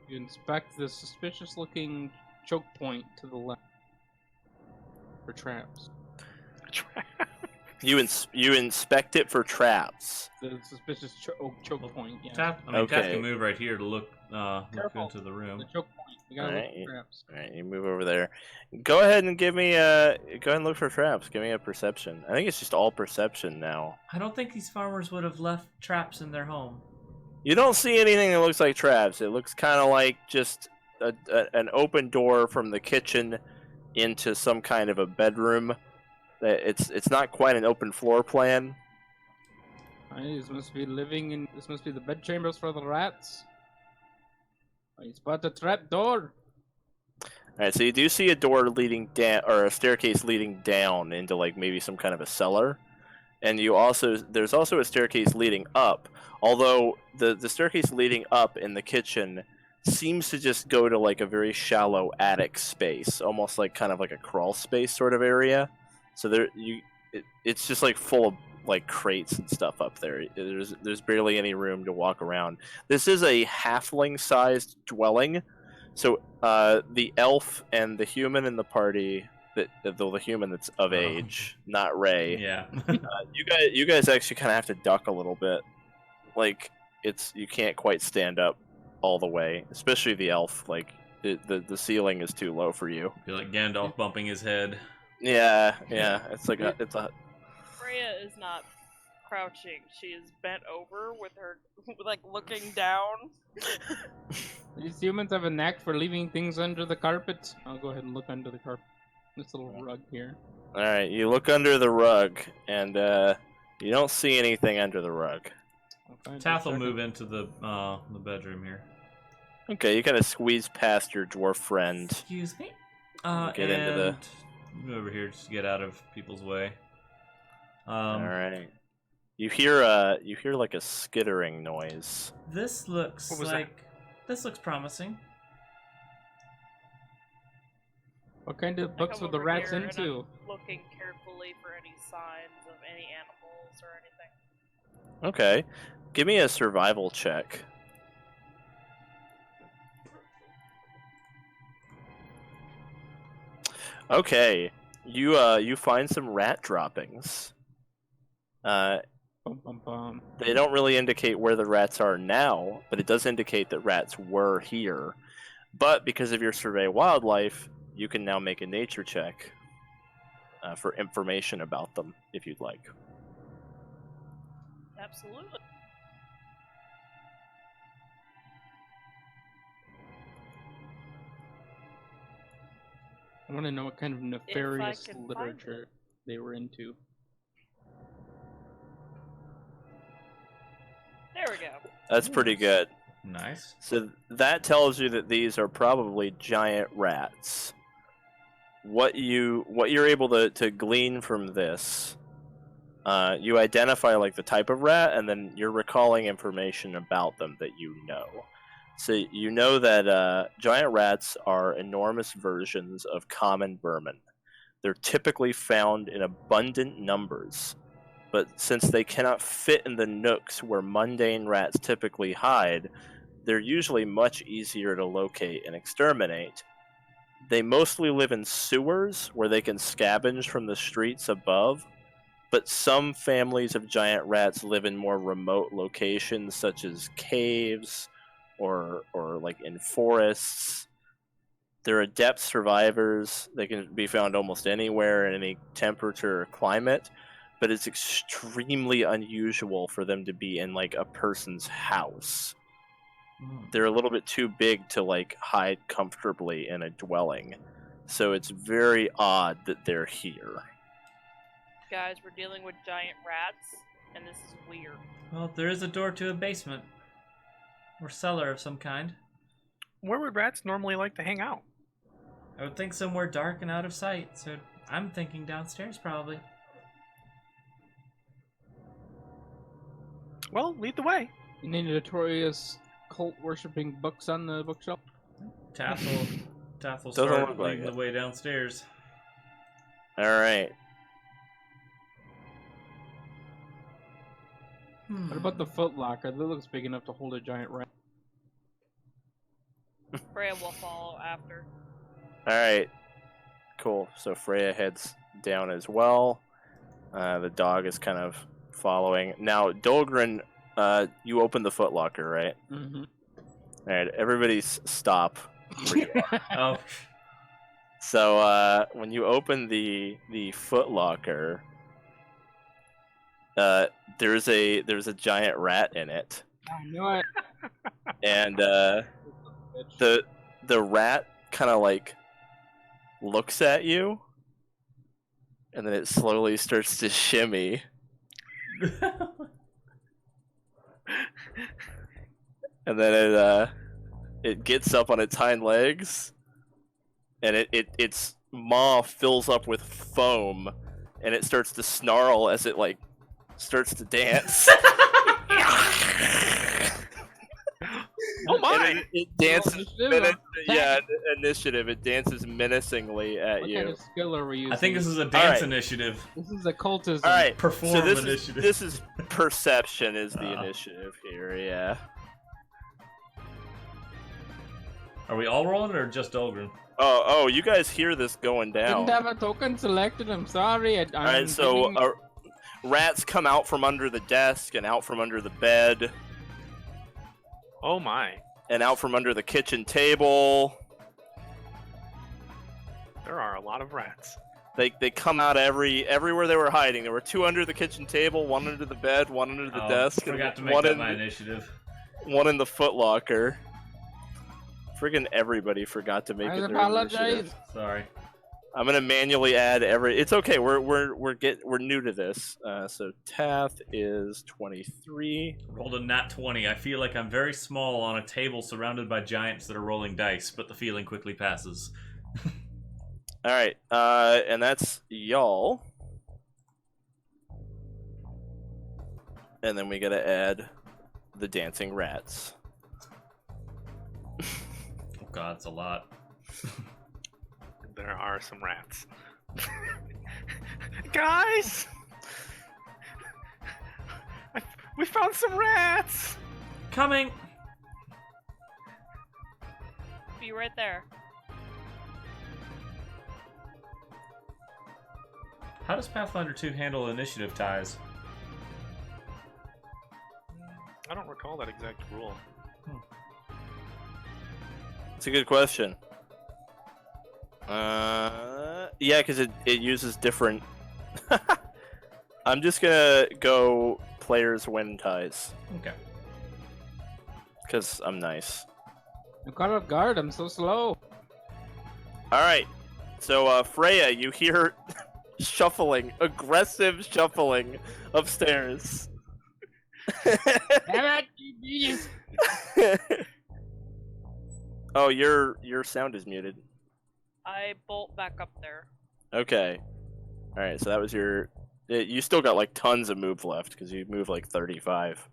You inspect the suspicious-looking choke point to the left for traps. You inspect it for traps. The suspicious choke point. Yeah. Tath Okay. can move right here to look Careful. into the room. The choke point. We gotta Alright, look for traps. All right, you move over there. Go ahead and give me go ahead and look for traps. Give me a perception. I think it's just all perception now. I don't think these farmers would have left traps in their home. You don't see anything that looks like traps. It looks kind of like just an open door from the kitchen into some kind of a bedroom. It's not quite an open floor plan. This must be this must be the bed chambers for the rats. I spot a trap door. All right, so you do see a door leading down, or a staircase leading down into like maybe some kind of a cellar, and there's also a staircase leading up. Although the staircase leading up in the kitchen seems to just go to like a very shallow attic space, almost like kind of like a crawl space sort of area. So it's just like full of like crates and stuff up there. There's barely any room to walk around. This is a halfling-sized dwelling. So the elf and the human in the party, the human that's of age, not Raye. Yeah. You guys actually kind of have to duck a little bit. Like you can't quite stand up all the way, especially the elf. Like the ceiling is too low for you. Feel like Gandalf bumping his head. Yeah. It's like it's a. Freya is not crouching. She is bent over with her, like, looking down. These humans have a knack for leaving things under the carpet. I'll go ahead and look under the carpet. This little rug here. All right, you look under the rug, and you don't see anything under the rug. Tath will move into the bedroom here. Okay, you kind of squeeze past your dwarf friend. Excuse me. Get into the. Move over here just to get out of people's way. All right. You hear like a skittering noise. This looks What was this looks promising. What kind of I books come were the over rats here and into? I'm looking carefully for any signs of any animals or anything. Okay, give me a survival check. Okay, you find some rat droppings. Bum, bum, bum. They don't really indicate where the rats are now, but it does indicate that rats were here. But because of your survey wildlife, you can now make a nature check for information about them, if you'd like. Absolutely. I want to know what kind of nefarious can find literature they were into. There we go. That's pretty good. Nice. So that tells you that these are probably giant rats. What you're able to glean from this, you identify like the type of rat, and then you're recalling information about them that you know. So you know that giant rats are enormous versions of common vermin. They're typically found in abundant numbers, but since they cannot fit in the nooks where mundane rats typically hide, they're usually much easier to locate and exterminate. They mostly live in sewers where they can scavenge from the streets above, but some families of giant rats live in more remote locations such as caves or like in forests. They're adept survivors. They can be found almost anywhere in any temperature or climate, but it's extremely unusual for them to be in like a person's house. They're a little bit too big to like hide comfortably in a dwelling, so it's very odd that they're here. Guys, we're dealing with giant rats, and this is weird. Well, there is a door to a basement. Or cellar of some kind. Where would rats normally like to hang out? I would think somewhere dark and out of sight, so I'm thinking downstairs, probably. Well, lead the way. Any notorious cult worshipping books on the bookshelf? Tath will Doesn't start look like leading it. the way downstairs. All right. What about the foot locker? That looks big enough to hold a giant rat. Freya will follow after. All right. Cool. So Freya heads down as well. The dog is kind of following. Now, Dolgrin, you open the footlocker, right? Mm-hmm. All right. Everybody stop. Oh, So when you open the footlocker, there's a giant rat in it, I knew it. and the rat kind of like looks at you, and then it slowly starts to shimmy, and then it gets up on its hind legs, and its maw fills up with foam, and it starts to snarl as it like starts to dance. Oh And my! it dances. Initiative? Initiative. It dances menacingly at What you. kind of skill are we using? I think this is a dance right. initiative. This is occultism. All right. Perform So this initiative. is perception is the initiative here. Yeah. Are we all rolling or just Dolgrin? Oh, you guys hear this going down. Didn't have a token selected. I'm sorry. I'm All right. So rats come out from under the desk and out from under the bed Oh my! and out from under the kitchen table. There are a lot of rats. They come out everywhere they were hiding. There were 2 under the kitchen table, 1 under the bed, 1 under the desk, and Forgot to make 1 that in my initiative. 1 in the footlocker. Friggin' everybody forgot to make I it their apologize. initiative. Sorry. I'm gonna manually add every. It's okay. We're new to this. So Tath is 23. Rolled a nat 20. I feel like I'm very small on a table surrounded by giants that are rolling dice, but the feeling quickly passes. All right. And that's y'all. And then we gotta add the dancing rats. Oh god, it's a lot. There are some rats. Guys! We found some rats! Coming! Be right there. How does Pathfinder 2 handle initiative ties? I don't recall that exact rule. It's a good question. Yeah, because it uses different. I'm just gonna go players win ties Okay. because I'm nice. I'm caught off guard. I'm so slow. All right. So Freya, you hear shuffling, aggressive shuffling upstairs. Damn it! You just- Oh, your sound is muted. I bolt back up there. Okay. All right. So that was your. You still got like tons of move left because you move like 35.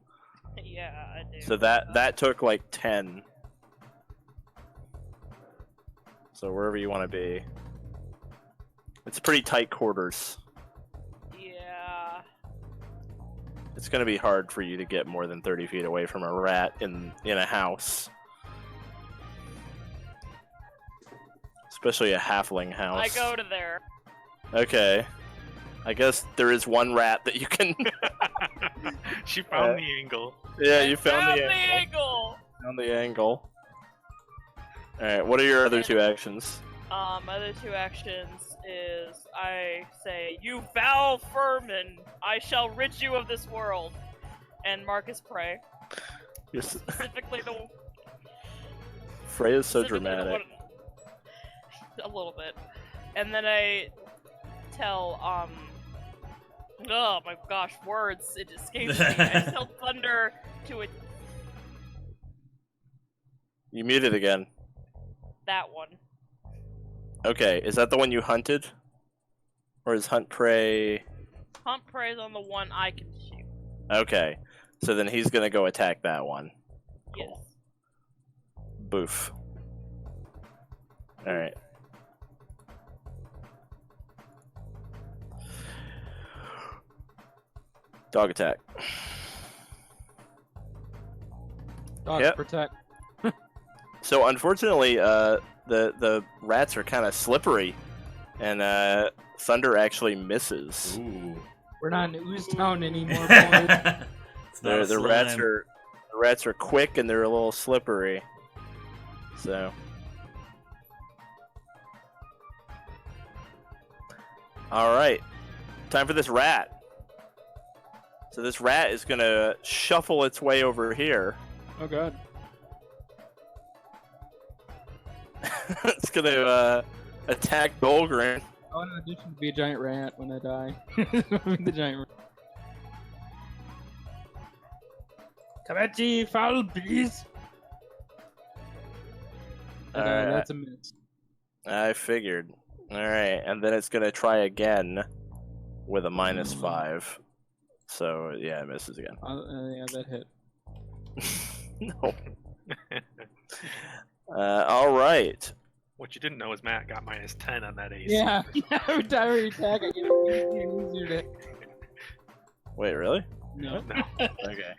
Yeah, I do. So that took like 10. So wherever you want to be. It's pretty tight quarters. Yeah. It's going to be hard for you to get more than 30 feet away from a rat in a house. Especially a halfling house. I go to there. Okay. I guess there is one rat that you can... She found the angle. Yeah, you found the angle. angle. Found the angle. Alright, what are your other 2 actions? My other 2 actions is I say, "You foul vermin! I shall rid you of this world." And Marcus Prey. You're Specifically the Freya's so specifically the dramatic. one- a little bit. And then I tell, oh my gosh, words, it escapes me. I tell Thunder to it, You muted again. that one. Okay, is that the one you hunted? Or is hunt prey? Hunt prey's on the one I can shoot. Okay, so then he's gonna go attack that one. Yes. Boof. All right. Dog attack. Dog Yep. protect. So unfortunately, the rats are kind of slippery, and Thunder actually misses. Ooh. We're not in Ooze Town anymore, boys. It's not a The rats slime. are quick and they're a little slippery. So. All right, time for this rat. So this rat is gonna shuffle its way over here. Oh god. It's gonna attack Dolgrin. I want an audition to be a giant rat when I die. The giant rat. Come at ye, foul beast! Alright. That's a miss. I figured. Alright, and then it's gonna try again with a -5. So yeah, it misses again. Yeah, that hit. No. Alright. What you didn't know is Matt got -10 on that AC. Yeah, every time we attack, I get easier and easier to. Wait, really? No. No. Okay.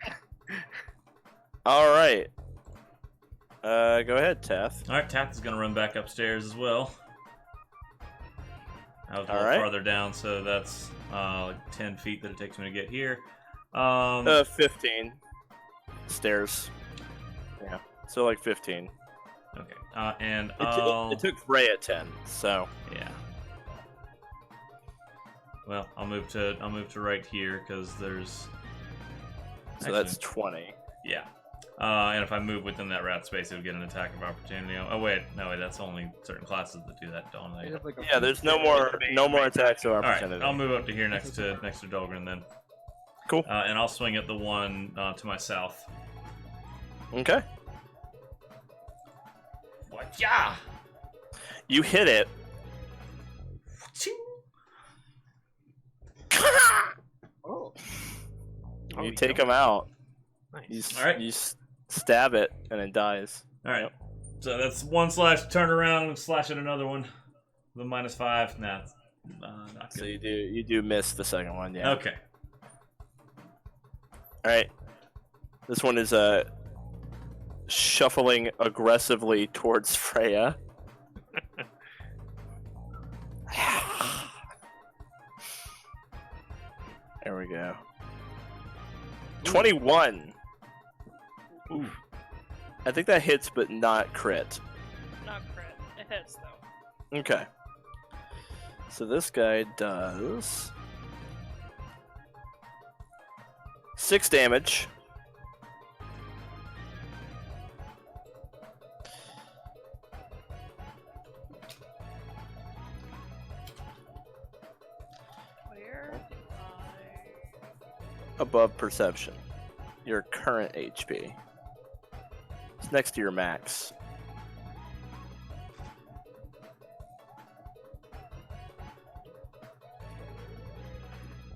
Alright. Go ahead, Tath. All right, Tath is gonna run back upstairs as well. I was a All little right. farther down, so that's like 10 feet that it takes me to get here. 15. Stairs. Yeah. So like 15. Okay, and It took Freya 10, so. yeah. Well, I'll move to right here because there's. So that's 20. Yeah. And if I move within that rat space, it would get an attack of opportunity. Oh wait, no, wait, that's only certain classes that do that, don't They they? have like a Yeah, there's no more attacks of All right, opportunity. I'll move up to here next to Dolgrin then. Cool. And I'll swing at the one to my south. Okay. Yeah. You hit it. Oh. You take him out. Nice. All right. You stab it, and it dies. All right. So that's one slash. Turn around and slash at another one. The -5. Nah, not So good. you do miss the second one, yeah. Okay. All right. This one is shuffling aggressively towards Freya. There we go. 21. Ooh. I think that hits, but not crit. Not crit. It hits though. Okay. So this guy does 6 damage. Where do Above perception. Your current HP. It's next to your max.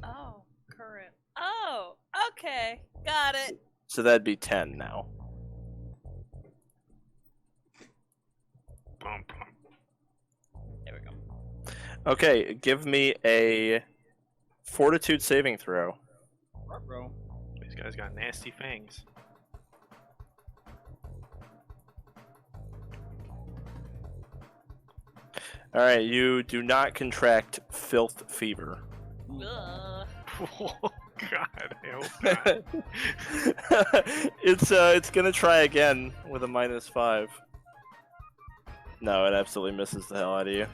Oh, current. Oh, okay. Got it. So that'd be 10 now. Bum, bum. There we go. Okay, give me a fortitude saving throw. Bro. These guys got nasty fangs. Alright, you do not contract filth fever. Ugh. Oh god, I hope not. It's gonna try again with a -5. No, it absolutely misses the hell out of you.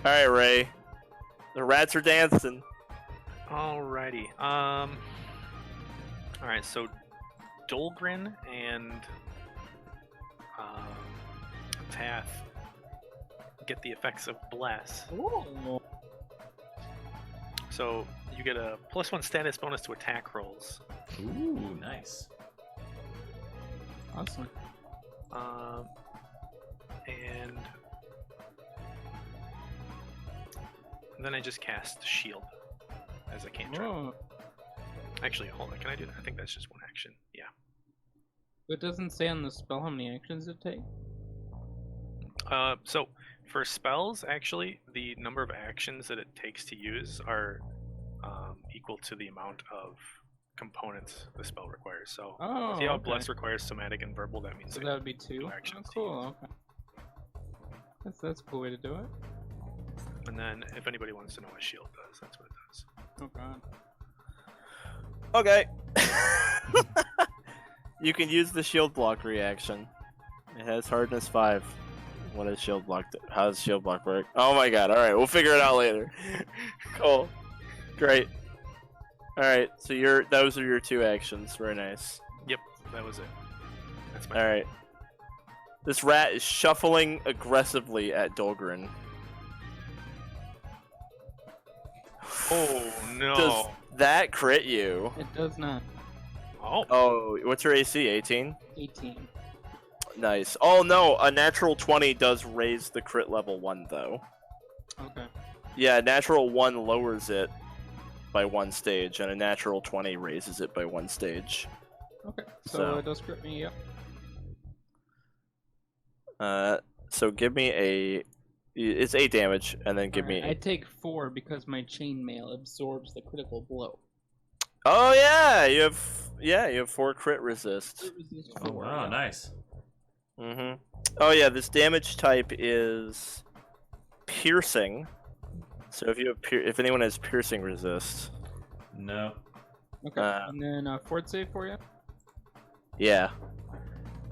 Alright, Raye. The rats are dancing. Alrighty. Alright, so Dolgrin and Tath get the effects of Bless. Ooh. So you get a +1 status bonus to attack rolls. Ooh, nice. Awesome. And And then I just cast Shield as a cantrip. Oh, Actually, hold on. Can I do that? I think that's just one action. Yeah. it doesn't say on the spell how many actions it takes. So for spells, actually, the number of actions that it takes to use are equal to the amount of components the spell requires. So Oh, see how okay. Bless requires somatic and verbal? That means So like that would be 2. two actions Oh, to cool. Okay. That's a cool way to do it. And then if anybody wants to know what shield does, that's what it does. Oh god. Okay. You can use the shield block reaction. It has hardness 5. What does shield block do? How does shield block work? Oh my god, alright, we'll figure it out later. Cool. Great. Alright, so those are your 2 actions. Very nice. Yep, that was it. That's my Alright. This rat is shuffling aggressively at Dolgrin. Oh no. Does that crit you? It does not. Oh. Oh, what's your AC? 18? 18. Nice. Oh no, a natural 20 does raise the crit level 1 though. Okay. Yeah, natural 1 lowers it by 1 stage, and a natural 20 raises it by 1 stage. Okay. So, So- it does crit me, yep. So give me it's 8 damage, and then give Alright, me. I take 4 because my chainmail absorbs the critical blow. Oh yeah, you have 4 crit resist. It resists Oh, 4, wow, yeah. nice. Mm-hmm. Oh yeah, this damage type is piercing. So if anyone has piercing resist, No. Okay. And then fort save for you. yeah.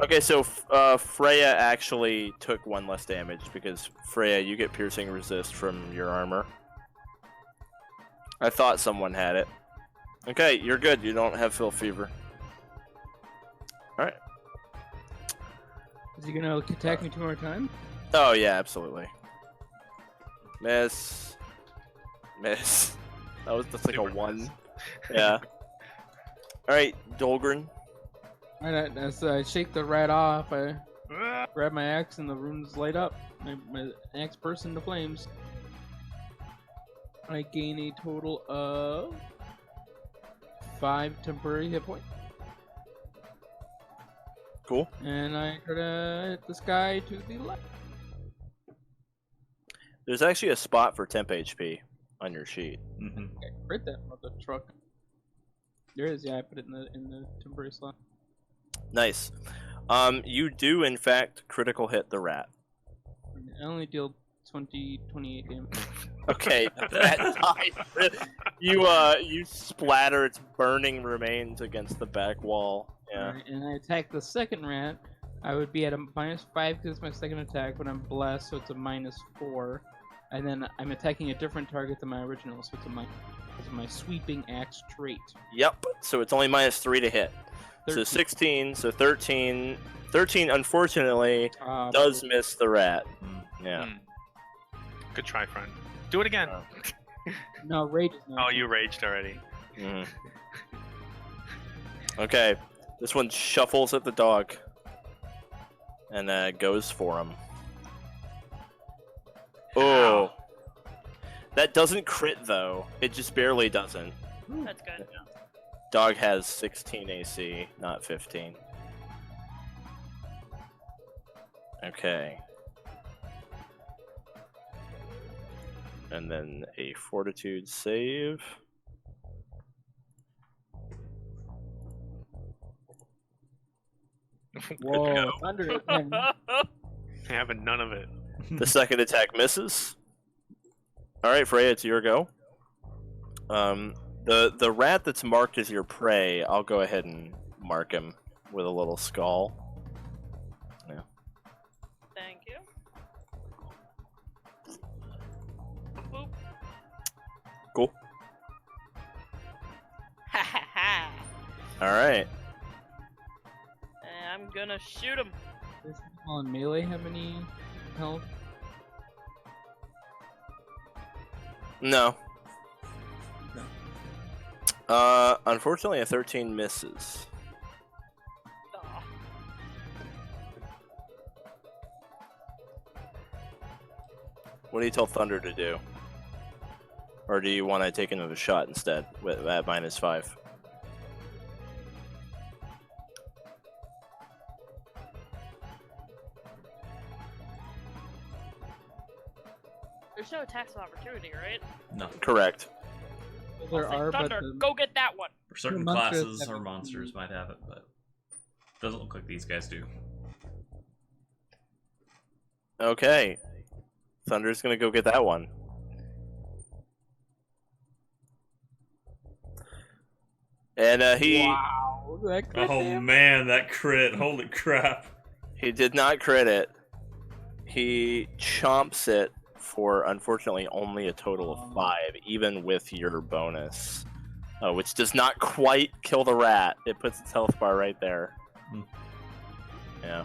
Okay, so Freya actually took 1 less damage because Freya, you get piercing resist from your armor. I thought someone had it. Okay, you're good. You don't have Phil fever. All right. Is he gonna attack me 2 more times? Oh yeah, absolutely. Miss. Miss. That's like Super a 1. miss. Yeah. All right, Dolgrin. Alright, as I shake the rat off, I grab my axe and the runes light up. My axe bursts into flames. I gain a total of 5 temporary hit points. Cool. And I try to hit this guy to the left. There's actually a spot for temp HP on your sheet. Mm-hmm. Okay, crit that mother truck. There is, yeah, I put it in the temporary slot. Nice. You do in fact critical hit the rat. I only deal 28 damage. Okay, that died. You splatter its burning remains against the back wall. Yeah. Alright, and I attack the second rat. I would be at a -5 because it's my second attack, but I'm blessed, so it's a -4. And then I'm attacking a different target than my original, so it's my sweeping axe trait. Yep. So it's only -3 to hit. So 13. 16. So 13. 13 unfortunately does miss the rat. Yeah. Hmm. Good try, friend. Do it again. No, rage is not. Oh, you raged already. Mhm. Okay. This one shuffles at the dog. And goes for him. Oh. That doesn't crit though. It just barely doesn't. That's good. Dog has 16 AC, not 15. Okay. And then a fortitude save. Whoa, thunder again. Having none of it. The second attack misses. Alright, Freya, it's your go. The rat that's marked as your prey, I'll go ahead and mark him with a little skull. Yeah. Thank you. Boop. Cool. Ha ha ha. Alright. And I'm gonna shoot him. Does people on melee have any health? No. No. Unfortunately, a 13 misses. Aw. What do you tell Thunder to do? Or do you want to take another shot instead at -5? There's no attacks of opportunity, right? No. Correct. There I'll say, are, but Thunder, the, go get that one. For certain monsters classes have or it. monsters might have it, but doesn't look like these guys do. Okay. Thunder's gonna go get that one. And he wow, that crit Oh damage. man, that crit! Holy crap! he did not crit it. He chomps it for unfortunately only a total of 5, even with your bonus, which does not quite kill the rat. It puts its health bar right there. Hmm. Yeah.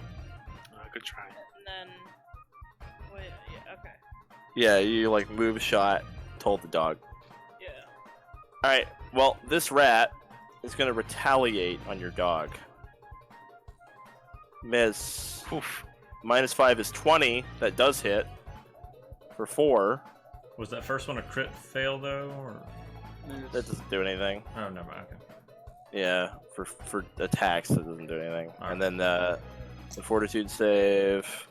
Good try. And then, wait, yeah, okay, Yeah, you like move shot, told the dog. yeah. All right. Well, this rat is gonna retaliate on your dog. Miss. Oof. -5 is 20. That does hit for 4. Was that first one a crit fail though, or That There's- doesn't do anything. oh never mind. Okay. Yeah, for attacks that doesn't do anything. Alright. And then the fortitude save.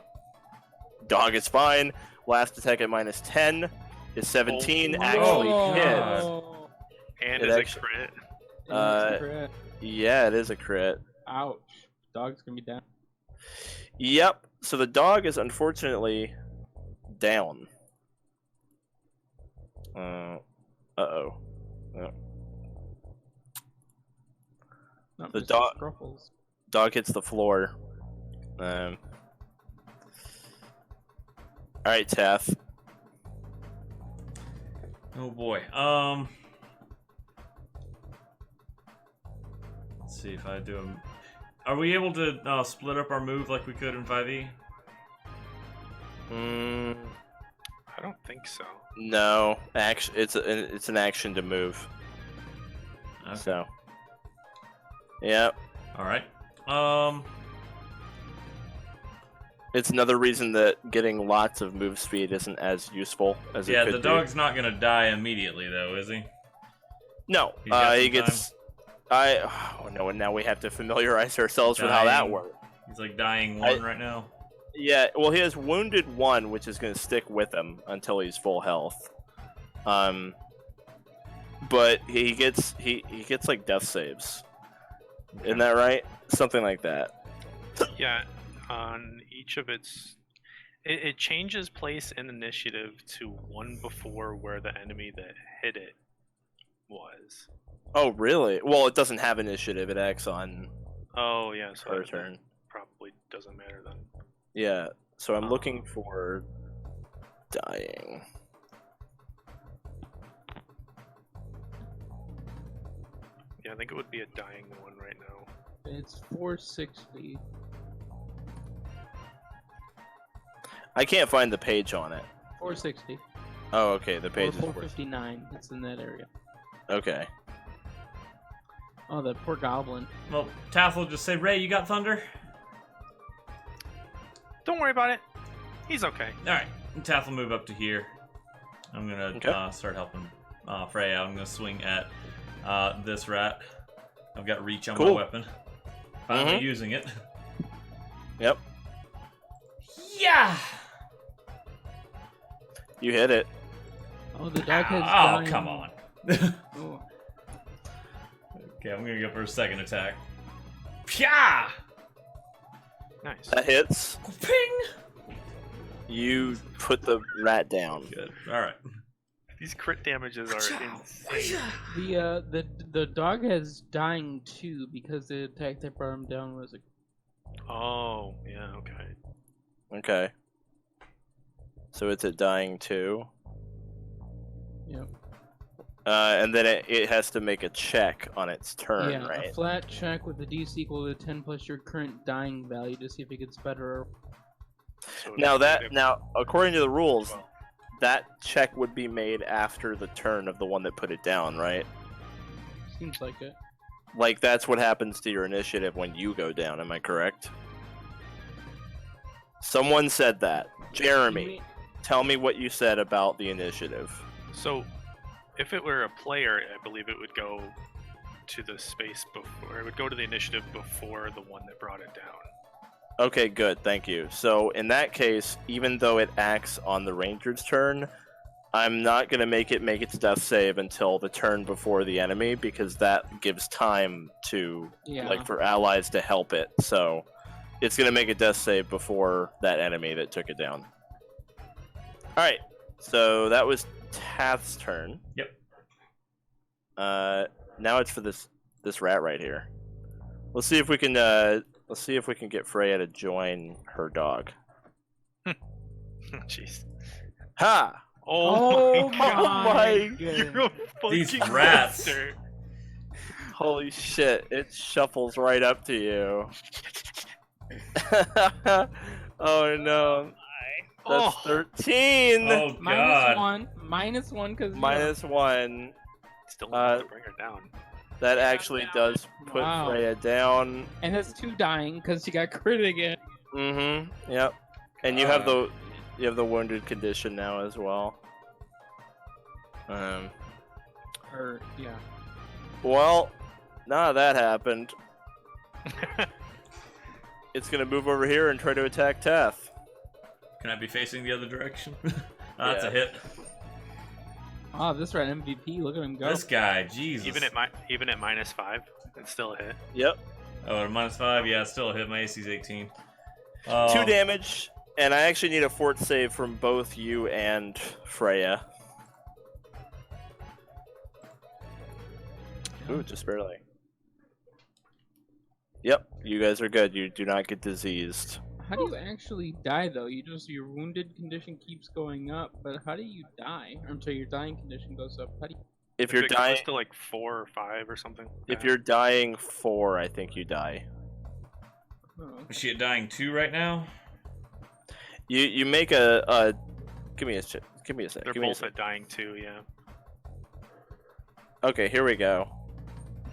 Dog is fine. Last attack at -10 is 17. Oh, actually oh, hits. Oh, And It is actually- a crit. it's Uh, a crit. Yeah, it is a crit. Ouch. Dog's gonna be down. Yep. So the dog is unfortunately down. Uh-oh. Yeah. Not The Mr. dog- Scruffles. Dog hits the floor. Alright, Tath. Oh boy. Let's see if I do them. Are we able to split up our move like we could in 5e? I don't think so. No. Action. It's an action to move. Okay. So. Yep. All right. It's another reason that getting lots of move speed isn't as useful as Yeah, it could the be. dog's not gonna die immediately though, is he? No. He's got He some gets. Oh no! And now we have to familiarize ourselves with how that Dying. works. He's like dying 1 right now. Yeah, well, he has wounded 1, which is going to stick with him until he's full health. But he gets like death saves. Isn't that right? Something like that. Yeah, on each of its, it changes place in initiative to one before where the enemy that hit it was. Oh, really? Well, it doesn't have initiative. It acts on Oh yeah, so per that turn. probably doesn't matter then. Yeah. So I'm looking for dying. Yeah, I think it would be a dying one right now. It's 460. I can't find the page on it. 460. Oh, okay. The Or page is 459. It's in that area. okay. Oh, that poor goblin. Well, Tath will just say, Raye, you got thunder? Don't worry about it. He's okay. Alright. Tath will move up to here. I'm gonna Okay. start helping Freya. I'm gonna swing at this rat. I've got reach on my Cool. weapon. Finally Mhm. using it. Yep. Yeah! You hit it. Oh, the dog has. Oh, dying- come on. Oh, Okay, I'm gonna go for a second attack. Pya! Nice. That hits. Ping! You put the rat down. Good. Alright. These crit damages are insane. the dog has dying too because the attack that brought him down was a. Oh, yeah, okay. Okay. So it's at dying 2. Yep. And then it has to make a check on its turn, Yeah, a right? flat check with a DC equal to 10 plus your current dying value to see if it gets better. So Now it's- now according to the rules, that check would be made after the turn of the one that put it down, right? Seems like it. Like that's what happens to your initiative when you go down, am I correct? Someone said that. Jeremy, tell me what you said about the initiative. So, If it were a player, I believe it would go to the space before. It would go to the initiative before the one that brought it down. Okay, good. Thank you. So in that case, even though it acts on the ranger's turn, I'm not going to make its death save until the turn before the enemy, because that gives time to like for allies to help it. So it's going to make a death save before that enemy that took it down. All right. So that was Tath's turn. Yep. Now it's for this rat right here. Let's see if we can get Freya to join her dog. Jeez. Ha! Oh my my You're a These fucking rats. monster. Holy shit! It shuffles right up to you. Oh no! That's 13. Oh god. Minus one because -1. Still enough to bring her down. That actually does put Wow. Freya down. and that's 2 dying because she got crit again. Mm-hmm. Yep. And you have the wounded condition now as well. Or yeah. Well, now that happened, it's gonna move over here and try to attack Tath. Can I be facing the other direction? That's a hit. Oh, this rat MVP. Look at him go. This guy, Jesus. Even at -5, it's still a hit. Yep. Oh, at -5, yeah, it's still a hit. My AC's 18. 2 damage, and I actually need a fort save from both you and Freya. Ooh, just barely. Yep, you guys are good. You do not get diseased. How do you actually die though? Your wounded condition keeps going up, but how do you die? Until your dying condition goes up. How do you... If you're it dying, goes to like 4 or 5 or something. if you're dying 4, I think you die. Oh. Is she at dying 2 right now? You make a give me a sec. They're Give me a both sec. at dying too, yeah. Okay, here we go.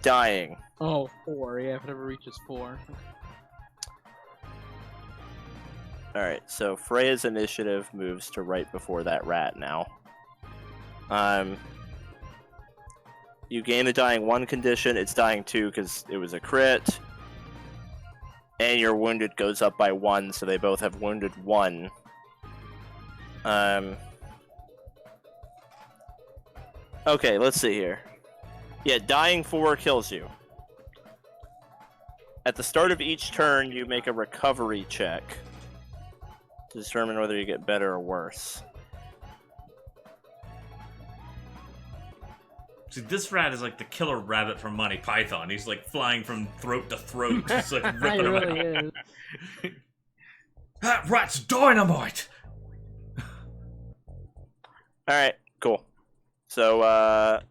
Dying. Oh, 4. Yeah, if it ever reaches 4. Alright, so Freya's initiative moves to right before that rat now. You gain a dying 1 condition, it's dying 2 because it was a crit. And your wounded goes up by 1, so they both have wounded 1. Okay, let's see here. Yeah, dying 4 kills you. At the start of each turn, you make a recovery check to determine whether you get better or worse. See, this rat is like the killer rabbit from Monty Python. He's like flying from throat to throat, just like It ripping them really out. is. That rat's dynamite! Alright, cool. So,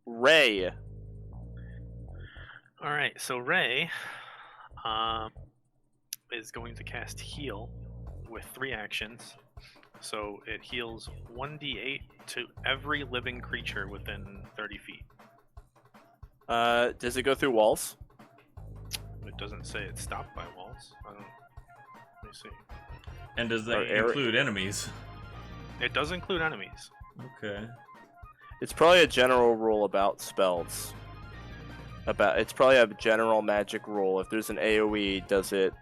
Raye. Alright, so Raye is going to cast Heal with 3 actions. So it heals 1d8 to every living creature within 30 feet. Does it go through walls? It doesn't say it's stopped by walls. Let me see. And does that Or area- include enemies? It does include enemies. Okay. It's probably a general rule about spells. It's probably a general magic rule. If there's an AoE, does it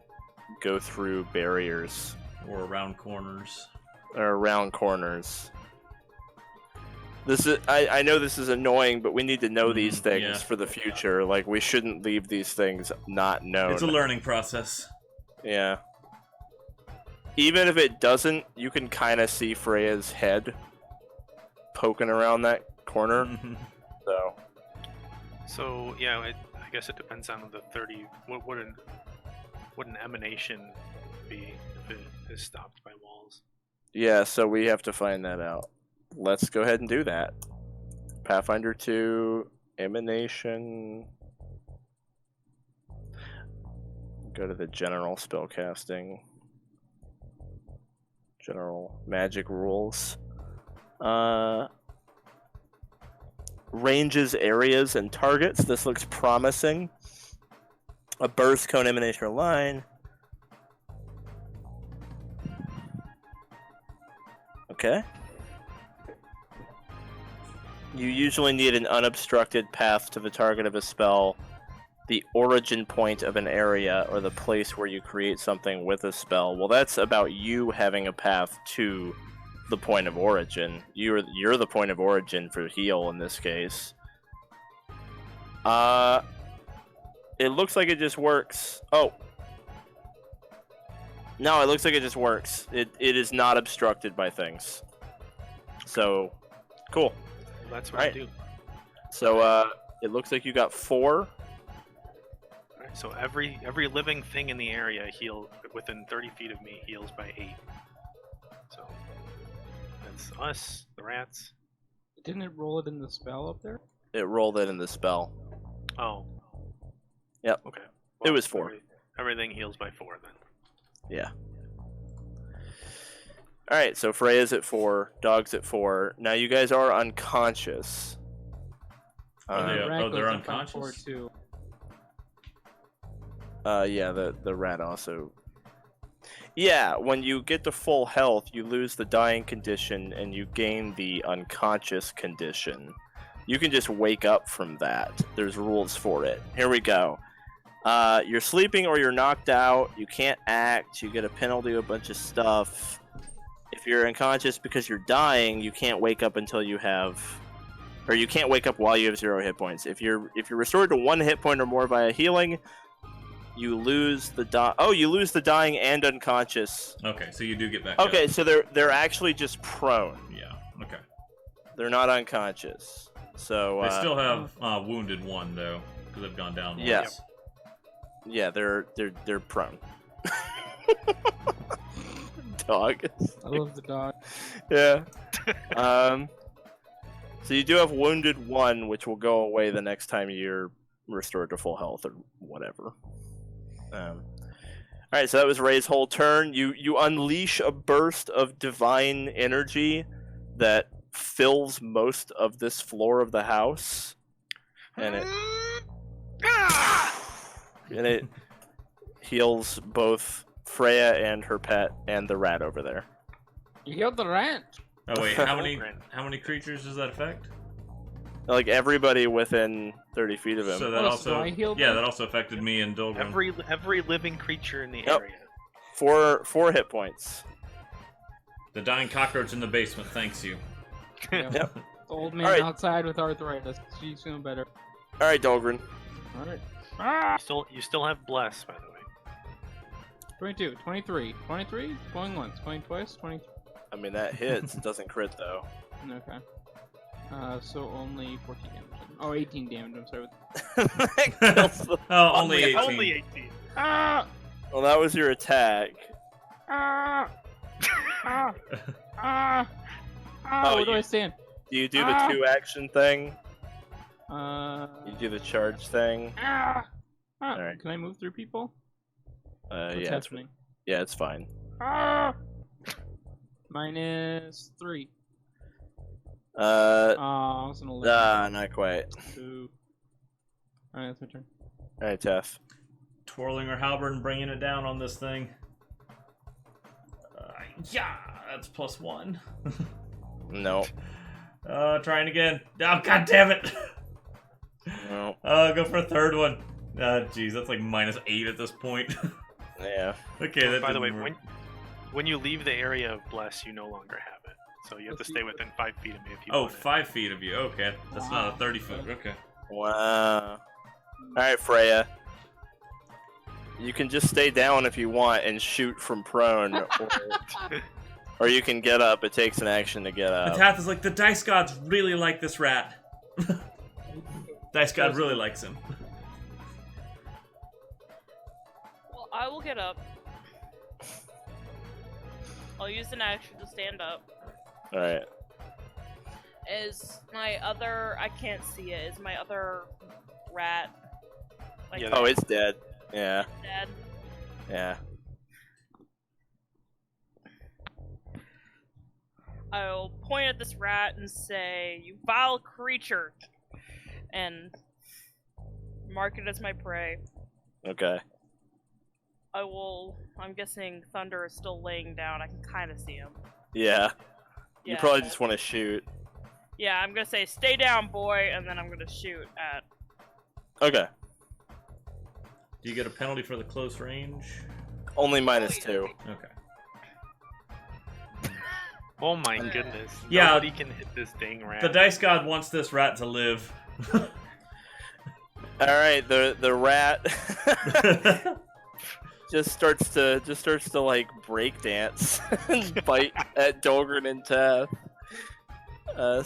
go through barriers Or around corners. or around corners? This is I know this is annoying, but we need to know these things yeah. for the future. Like, we shouldn't leave these things not known. It's a learning process. Yeah. Even if it doesn't, you can kind of see Freya's head poking around that corner. So, So yeah, I guess it depends on the 30. What would an emanation be if it is stopped by walls? yeah, so we have to find that out. Let's go ahead and do that. Pathfinder 2, Emanation. Go to the general spellcasting. General magic rules. Ranges, areas, and targets. This looks promising. A burst cone, emanation, or line. Okay. You usually need an unobstructed path to the target of a spell, the origin point of an area, or the place where you create something with a spell. Well, that's about you having a path to the point of origin. You're the point of origin for heal in this case. It looks like it just works. Oh. No, it looks like it just works. It is not obstructed by things. So, cool. Well, that's what I Right. do. So, it looks like you got 4. Alright, so every living thing in the area within 30 feet of me heals by 8. So that's us, the rats. Didn't it roll it in the spell up there? It rolled it in the spell. Oh. Yep. Okay. It was 4. Everything heals by 4 then. Yeah. Alright, so Freya's at 4, Dog's at 4. Now you guys are unconscious. Are they- The rat they're goes up on unconscious? 4 too. Yeah, the rat also. Yeah, when you get to full health, you lose the dying condition and you gain the unconscious condition. You can just wake up from that. There's rules for it. Here we go. You're sleeping or you're knocked out. You can't act. You get a penalty, a bunch of stuff. If you're unconscious because you're dying, you can't wake up until you have, or you can't wake up while you have 0 hit points. If you're restored to 1 hit point or more via healing, you lose the you lose the dying and unconscious. Okay, so you do get back Okay, up. so they're actually just prone. Yeah, okay. They're not unconscious. So They still have wounded 1, though, because they've gone down once. Yeah. yeah, they're prone. Dog. I love the dog. Yeah. So you do have wounded 1, which will go away the next time you're restored to full health or whatever. All right, so that was Raye's whole turn. You unleash a burst of divine energy that fills most of this floor of the house, and it heals both Freya and her pet and the rat over there. You killed the rat. Oh wait, how many creatures does that affect? Like everybody within 30 feet of him. So that Oh, also so I healed yeah, them? that also affected me and Dolgrin. Every living creature in the Yep. area. 4 hit points. The dying cockroach in the basement thanks you. Yeah. Yep. The old man Alright. outside with arthritis. She's feeling better. All right, Dolgrin. Alright. You still have bless, by the way. 22, 23. 23? Going once, going twice, 23. I mean that hits. It doesn't crit though. Okay. So only 14 damage. Oh, 18 damage, I'm sorry. That kills the- Oh, only 18. Only 18. Ah! Well, that was your attack. Ah! Ah! Ah! Ah! Oh, Where do you- I stand? Do you do the Ah. 2-action thing? Uh. You do the charge thing? Ah! Ah! Alright. Can I move through people? What's Yeah, happening? it's fine. Ah! -3. Uh, Oh, it's an 11. not quite. Ooh. Alright, that's my turn. All right, Tath. Twirling her halberd and bringing it down on this thing. Yeah, that's +1. No. Trying again. Oh, god damn it! No. Go for a third one. Jeez, that's like -8 at this point. Yeah. Okay, that By the way, didn't work. when you leave the area of bless, you no longer have it. So you have to stay within 5 feet of me if you Oh, want it. 5 feet of you. Okay, that's not Wow. a 30 foot. Okay. Wow. All right, Freya. You can just stay down if you want and shoot from prone, or you can get up. It takes an action to get The up. Tath is like, the dice gods really like this rat. Dice god really likes him. Well, I will get up. I'll use an action to stand up. All right. Is my other... I can't see it. Is my other rat... Like, Yeah, Oh, it's dead. Yeah. dead? Yeah. I'll point at this rat and say, "You vile creature!" and mark it as my prey. Okay. I'm guessing Thunder is still laying down. I can kind of see him. Yeah. You Yeah. probably just want to shoot. Yeah, I'm gonna say stay down, boy, and then I'm gonna shoot at. Okay. Do you get a penalty for the close range? Only -2. Okay. Oh my goodness. Yeah. Nobody can hit this dang rat. The dice god wants this rat to live. All right, the rat just starts to like break dance and bite at Dolgrin and Tath.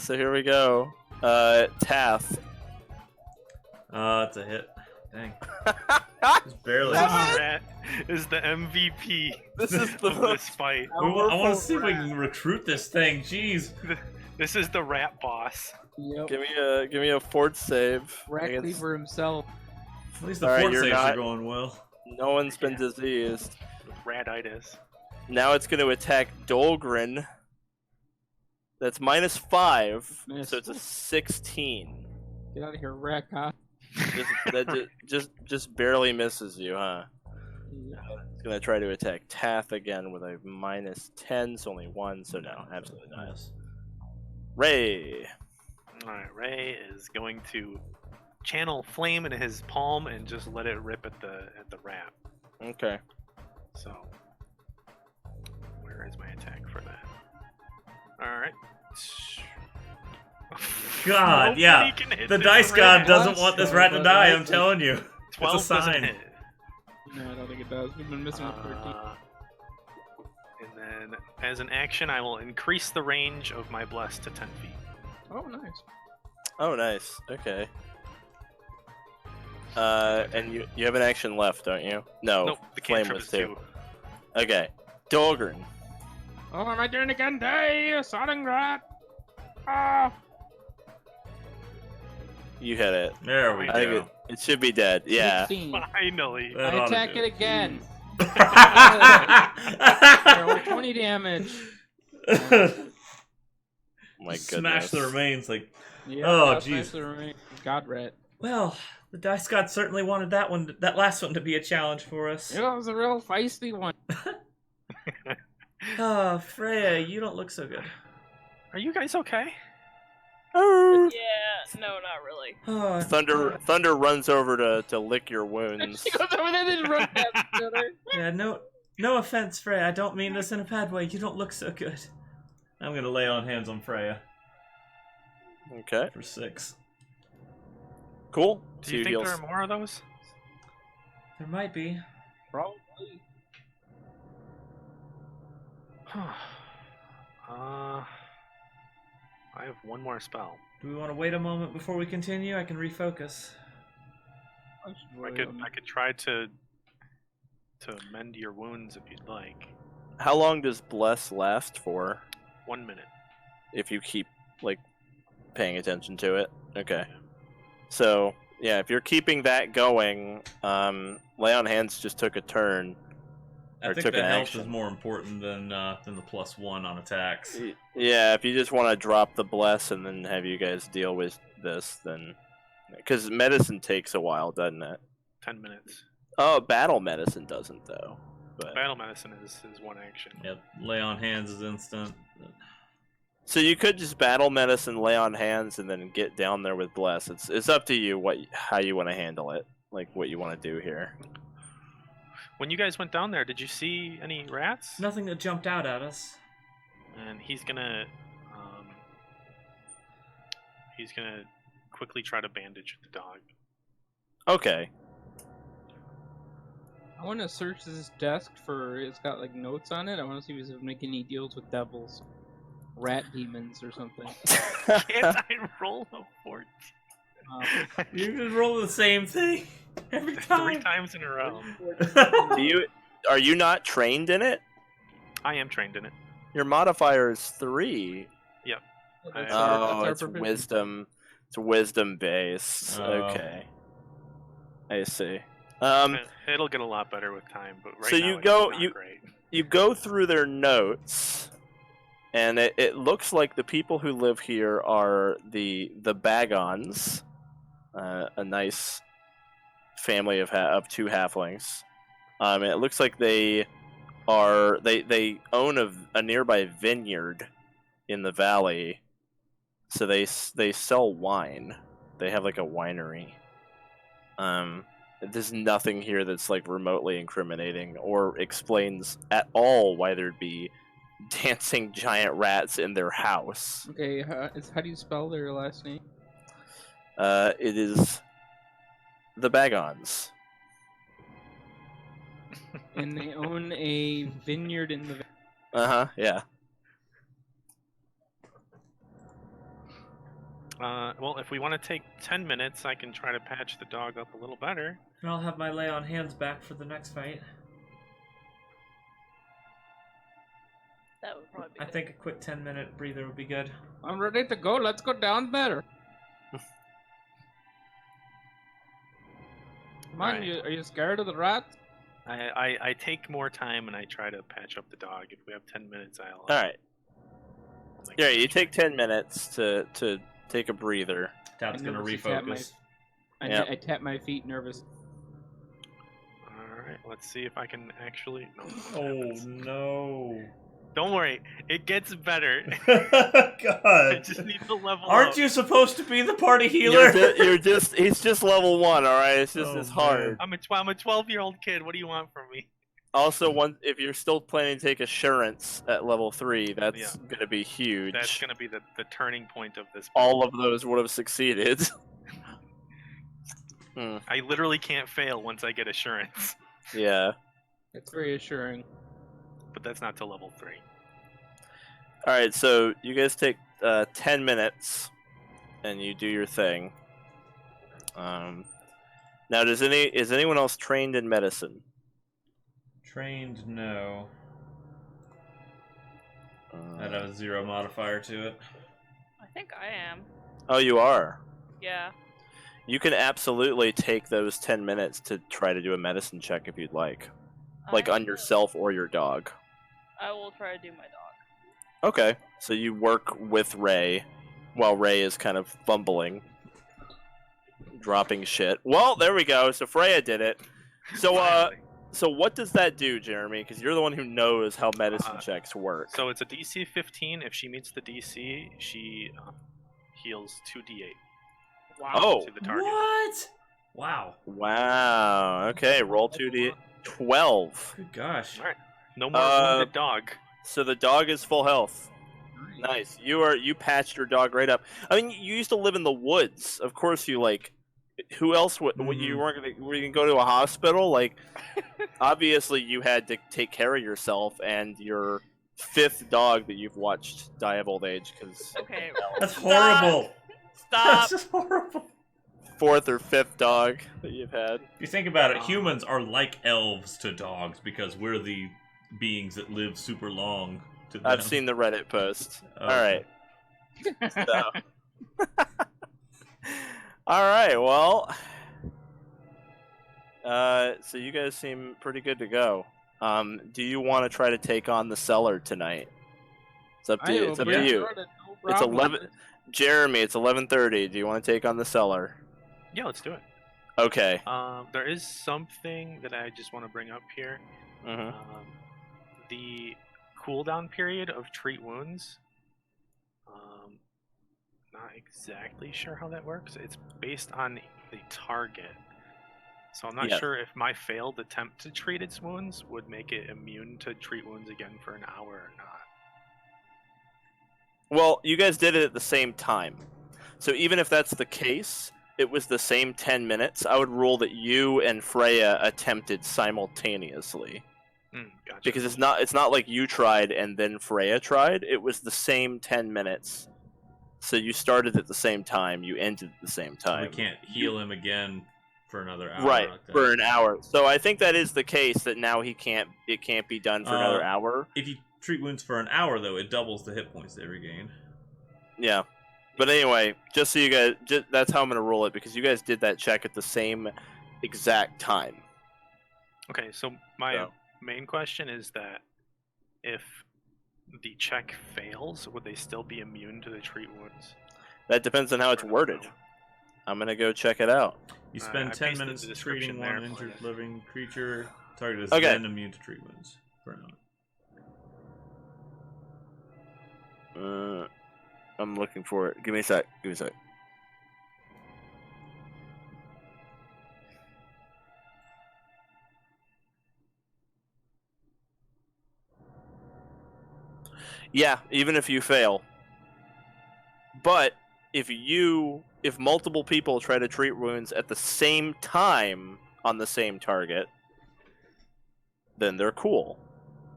So here we go. Tath. It's a hit. Dang. Just barely. This rat is the MVP This is the of this fight. I want to see if we can recruit this thing. Jeez. This is the rat boss. Yep. Give me a fort save. Rat against- Cleaver himself. At least the All right, fort you're saves not- are going well. No one's been diseased. Ratitis. Now it's going to attack Dolgrin. That's -5, Miss. so it's a 16. Get out of here, rat cop. Just barely misses you, huh? Yeah. It's gonna try to attack Tath again with a -10, so only 1, so no, absolutely not. Nice. Raye. Alright, Raye is going to channel flame into his palm and just let it rip at the rat. Okay. So where is my attack for that? Alright. God, Nobody yeah. can hit The this dice rat. god doesn't Us, want this so rat to the die, dice I'm is- telling you. 12 It's a doesn't sign. hit. No, I don't think it does. We've been missing a 13. And then, as an action, I will increase the range of my bless to 10 feet. Oh, nice. Oh, nice. Okay. And you have an action left, don't you? No. Nope, the Flame cantrip was is 2. 2. Okay. Dolgrin. Oh, am I doing it again? Die, sodding rat. Ah. You hit it. There we I think go. it should be dead. Yeah. 16. Finally. That I ought to attack do it again. it. Roll 20 damage. My goodness. Smash the remains like. Yeah, Oh, that's nice jeez. to remain. God rat. Well, the dice god certainly wanted that last one to be a challenge for us. It was a real feisty one. Oh, Freya, you don't look so good. Are you guys okay? Yeah, no, not really. Oh, Thunder runs over to lick your wounds. She goes over there and runs past each other. yeah, no offense, Freya. I don't mean this in a bad way. You don't look so good. I'm gonna lay on hands on Freya Okay. for 6. Cool. Do you think there are more of those? There might be. Probably. I have one more spell. Do we want to wait a moment before we continue? I can refocus. I could try to mend your wounds if you'd like. How long does Bless last for? 1 minute. If you keep like paying attention to it. Okay. So yeah, if you're keeping that going, Lay on Hands just took a turn. I Or think took the an health action. is more important than the +1 on attacks. Yeah, if you just want to drop the Bless and then have you guys deal with this, then because medicine takes a while, doesn't it? 10 minutes. Oh, battle medicine doesn't though. But Battle medicine is one action. Yeah, lay on hands is instant. so you could just battle medicine, lay on hands, and then get down there with Bless. It's up to you how you want to handle it, like what you want to do here. When you guys went down there, did you see any rats? Nothing that jumped out at us. And he's gonna quickly try to bandage the dog. Okay. I want to search his desk for. It's got like notes on it. I want to see if he's making any deals with devils, rat demons, or something. Can't I roll a 14? You just roll the same thing every 3 time. times in a row. Are you not trained in it? I am trained in it. Your modifier is 3. That's Oh, our it's proficiency. wisdom. It's wisdom based. Oh. Okay. I see. It'll get a lot better with time, but right So now you it's go- not you- great. You go through their notes, and it looks like the people who live here are the Bagons, a nice family of 2 halflings. And it looks like they own a nearby vineyard in the valley. So they sell wine. They have like a winery. There's nothing here that's like remotely incriminating or explains at all why there'd be dancing giant rats in their house. Okay, how do you spell their last name? It is the Bagons. And they own a vineyard in the. Yeah. Well, if we want to take 10 minutes, I can try to patch the dog up a little better. And I'll have my lay on hands back for the next fight. That would probably be I good. think a quick 10-minute breather would be good. I'm ready to go. Let's go down there. Come on, Right. are you scared of the rats? I take more time and I try to patch up the dog. If we have 10 minutes, I'll. All right. I'll make Yeah, a you check. take 10 minutes to take a breather. Tath's gonna nervously tap refocus. I tap my feet nervous. All right, let's see if I can actually. No, Oh no. don't worry, it gets better. God. I just need to level Aren't up. you supposed to be the party healer? He's just level 1, all right? It's just Oh, it's hard. I'm a 12-year-old kid. What do you want from me? Also, if you're still planning to take assurance at level 3, that's Yeah. going to be huge. That's gonna be the turning point of this. All of those would have succeeded. I literally can't fail once I get assurance, Yeah. It's reassuring. but that's not till level 3. All right, so you guys take 10 minutes, and you do your thing. Now, is anyone else trained in medicine? Trained, no. That has a 0 modifier to it. I think I am. Oh, you are. Yeah. You can absolutely take those 10 minutes to try to do a medicine check if you'd like on yourself or your dog. I will try to do my dog. Okay, so you work with Raye while Raye is kind of fumbling, dropping shit. Well, there we go. So Freya did it. So Finally. so what does that do, Jeremy? Because you're the one who knows how medicine checks work. So it's a DC 15. If she meets the DC, she heals 2d8. Oh. To the target. What? Wow. Wow. Okay, roll 2d 12. Good gosh. All right. No more wounded dog. So the dog is full health. Nice. You patched your dog right up. I mean, you used to live in the woods. Of course, you like. Who else would you weren't gonna? Were you gonna go to a hospital? Like, obviously, you had to take care of yourself and your 5th dog that you've watched die of old age. Because Okay. That's horrible. Stop. That's just horrible. 4th or 5th dog that you've had. If you think about it, humans are like elves to dogs because we're the beings that live super long to them. I've seen the Reddit post. Oh. All right. So. All right. Well. So you guys seem pretty good to go. Do you want to try to take on the cellar tonight? It's up to you. It's up to you. It's 11. Jeremy, it's 11:30. Do you want to take on the cellar? Yeah, let's do it. Okay. There is something that I just want to bring up here. Mhm. The cooldown period of treat wounds. Not exactly sure how that works. It's based on the target. So I'm not Yeah. sure if my failed attempt to treat its wounds would make it immune to treat wounds again for an hour or not. Well, you guys did it at the same time. So even if that's the case, it was the same 10 minutes. I would rule that you and Freya attempted simultaneously. Gotcha. Because it's not like you tried and then Freya tried. It was the same 10 minutes. So you started at the same time, you ended at the same time. We can't heal him again for another hour. Right, like that. for an hour. So I think that is the case that now it can't be done for another hour. If you treat wounds for an hour, though, it doubles the hit points they regain. Yeah. But anyway, just so you guys, that's how I'm going to rule it, because you guys did that check at the same exact time. Okay, so my main question is that if the check fails, would they still be immune to the treat wounds? That depends on how it's worded. I'm going to go check it out. You spend I 10 pasted minutes the description treating there one for injured you. living creature. Target is Okay. then immune to treat wounds for an hour. I'm looking for it. Give me a sec. Yeah, even if you fail. But if multiple people try to treat wounds at the same time on the same target, then they're cool.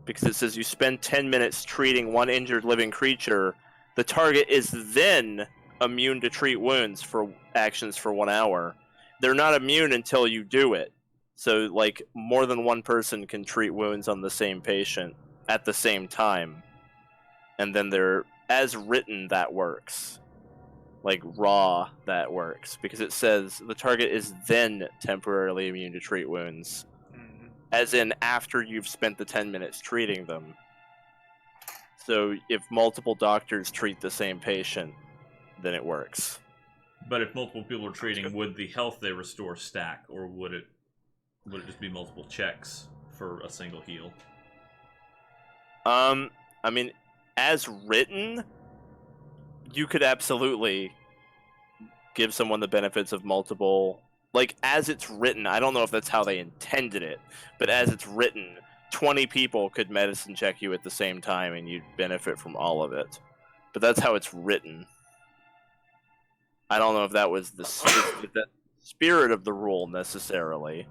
Because it says you spend 10 minutes treating one injured living creature, the target is then immune to treat wounds for actions for 1 hour. They're not immune until you do it. So, like, more than one person can treat wounds on the same patient at the same time. And then they're, as written, that works. Like, raw, that works. Because it says the target is then temporarily immune to treat wounds. As in, after you've spent the 10 minutes treating them. So, if multiple doctors treat the same patient, then it works. But if multiple people are treating, would the health they restore stack, or would it just be multiple checks for a single heal? I mean, as written, you could absolutely give someone the benefits of multiple. Like, as it's written, I don't know if that's how they intended it, but as it's written, 20 people could medicine check you at the same time and you'd benefit from all of it. But that's how it's written. I don't know if that was the spirit of the rule necessarily.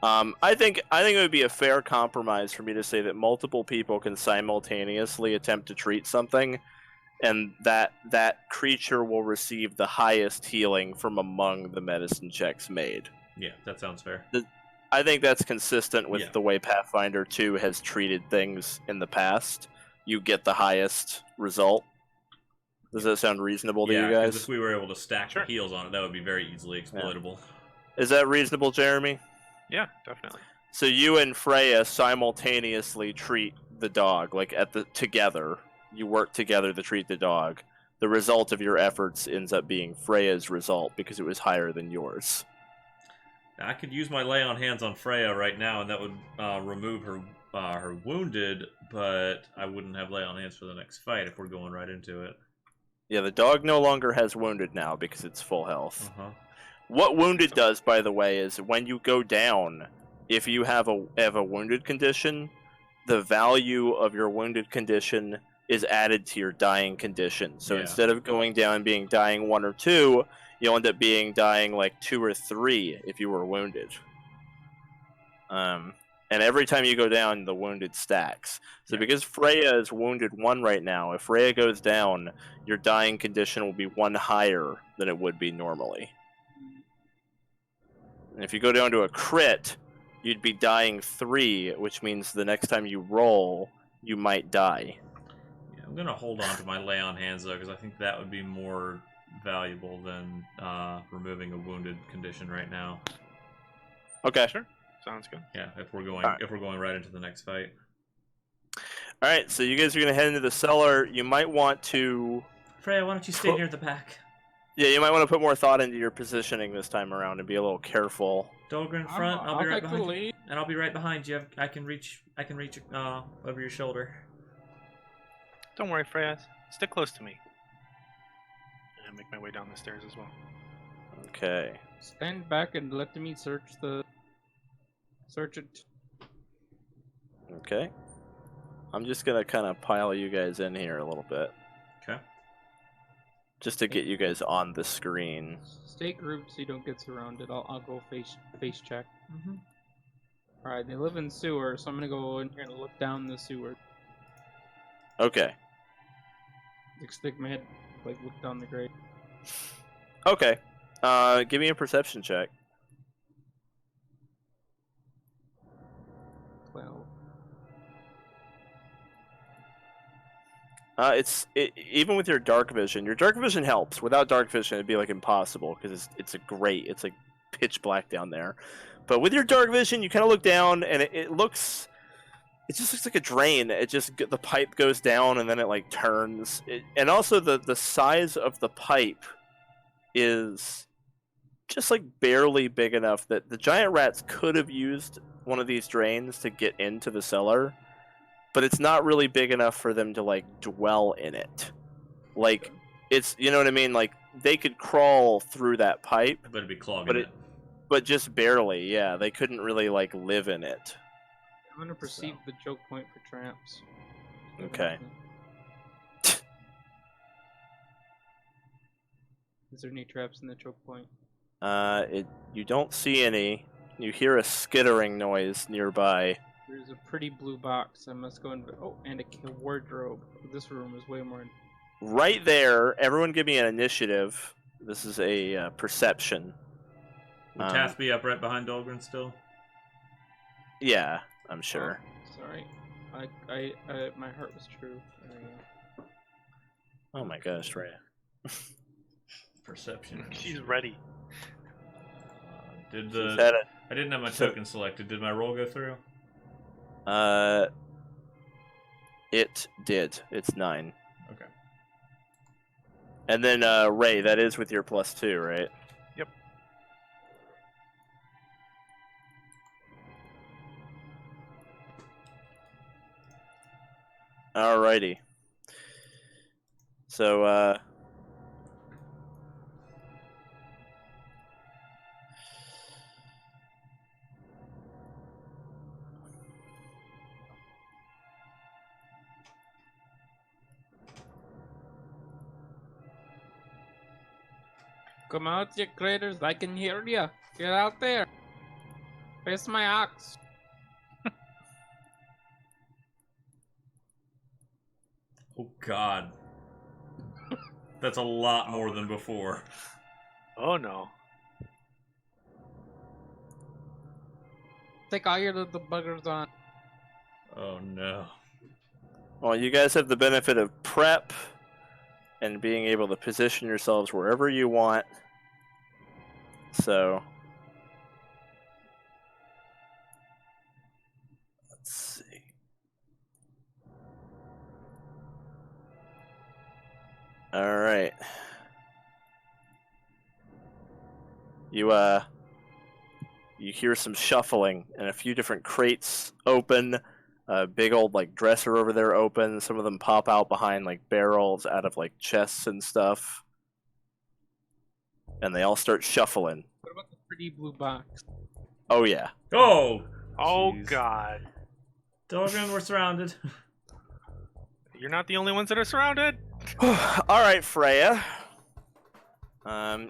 I think it would be a fair compromise for me to say that multiple people can simultaneously attempt to treat something, and that creature will receive the highest healing from among the medicine checks made. Yeah, that sounds fair. I think that's consistent with the way Pathfinder 2 has treated things in the past. You get the highest result. Does that sound reasonable to you guys? Yeah, because if we were able to stack the heals on it, that would be very easily exploitable. Yeah. Is that reasonable, Jeremy? Yeah, definitely. So you and Freya simultaneously treat the dog, like together. You work together to treat the dog. The result of your efforts ends up being Freya's result because it was higher than yours. I could use my lay on hands on Freya right now, and that would remove her wounded, but I wouldn't have lay on hands for the next fight if we're going right into it. Yeah, the dog no longer has wounded now because it's full health. Uh-huh. What wounded does, by the way, is when you go down, if you have a wounded condition, the value of your wounded condition is added to your dying condition. So instead of going down and being dying 1 or 2, you'll end up being dying like 2 or 3 if you were wounded. And every time you go down, the wounded stacks. So because Freya is wounded 1 right now, if Freya goes down, your dying condition will be 1 higher than it would be normally. And if you go down to a crit, you'd be dying 3, which means the next time you roll, you might die. Yeah, I'm gonna hold on to my lay on hands though, because I think that would be more valuable than removing a wounded condition right now. Okay. Sure. Sounds good. Yeah, if we're going right into the next fight. All right, so you guys are gonna head into the cellar. You might want to. Freya, why don't you stay near the back? Yeah, you might want to put more thought into your positioning this time around and be a little careful. Dolgrin in front. I'll be right behind you. lead. And I'll be right behind you. I can reach over your shoulder. Don't worry, Freya. Stick close to me. And make my way down the stairs as well. Okay. Stand back and let me search it. Okay. I'm just gonna kind of pile you guys in here a little bit. Okay. Just to get you guys on the screen. Stay grouped so you don't get surrounded. I'll go face check. Mm-hmm. All right, they live in sewer, so I'm gonna go in here and look down the sewer. Okay. Like stick my head, like look down the grate. Okay. Give me a perception check. 12. Even with your dark vision helps. Without dark vision, it'd be like impossible because it's like pitch black down there. But with your dark vision, you kind of look down and it just looks like a drain. The pipe goes down and then it like turns. And also the size of the pipe is just like barely big enough that the giant rats could have used one of these drains to get into the cellar. But it's not really big enough for them to like dwell in it. like it's, you know what I mean? Like they could crawl through that pipe, But it'd be clogging but it. but just barely. Yeah, they couldn't really like live in it. I'm gonna perceive the choke point for traps. Okay. Is there any traps in the choke point? You don't see any. You hear a skittering noise nearby. There's a pretty blue box. I must go in. Oh, and a wardrobe. This room is way more. Right there, everyone give me an initiative. This is a perception. Would Tath be up right behind Dolgrin still? Yeah, I'm sure. Oh, sorry. My heart was true. Oh my gosh, Raye. Perception. She's ready. Did She's the had it. I didn't have my token selected. Did my roll go through? It did. It's 9. Okay. And then Raye, that is with your +2, right? Yep. Alrighty. So Come out, you critters! I can hear ya. Get out there. Face my ox. Oh God. That's a lot more than before. Oh no. Take all your little buggers on. Oh no. well, you guys have the benefit of prep and being able to position yourselves wherever you want. So let's see. All right. You hear some shuffling and a few different crates open. A big old like dresser over there open. Some of them pop out behind like barrels out of like chests and stuff. And they all start shuffling. What about the pretty blue box? Oh yeah. Oh! Oh Jeez. god. Dolgrin, we're surrounded. You're not the only ones that are surrounded. All right, Freya.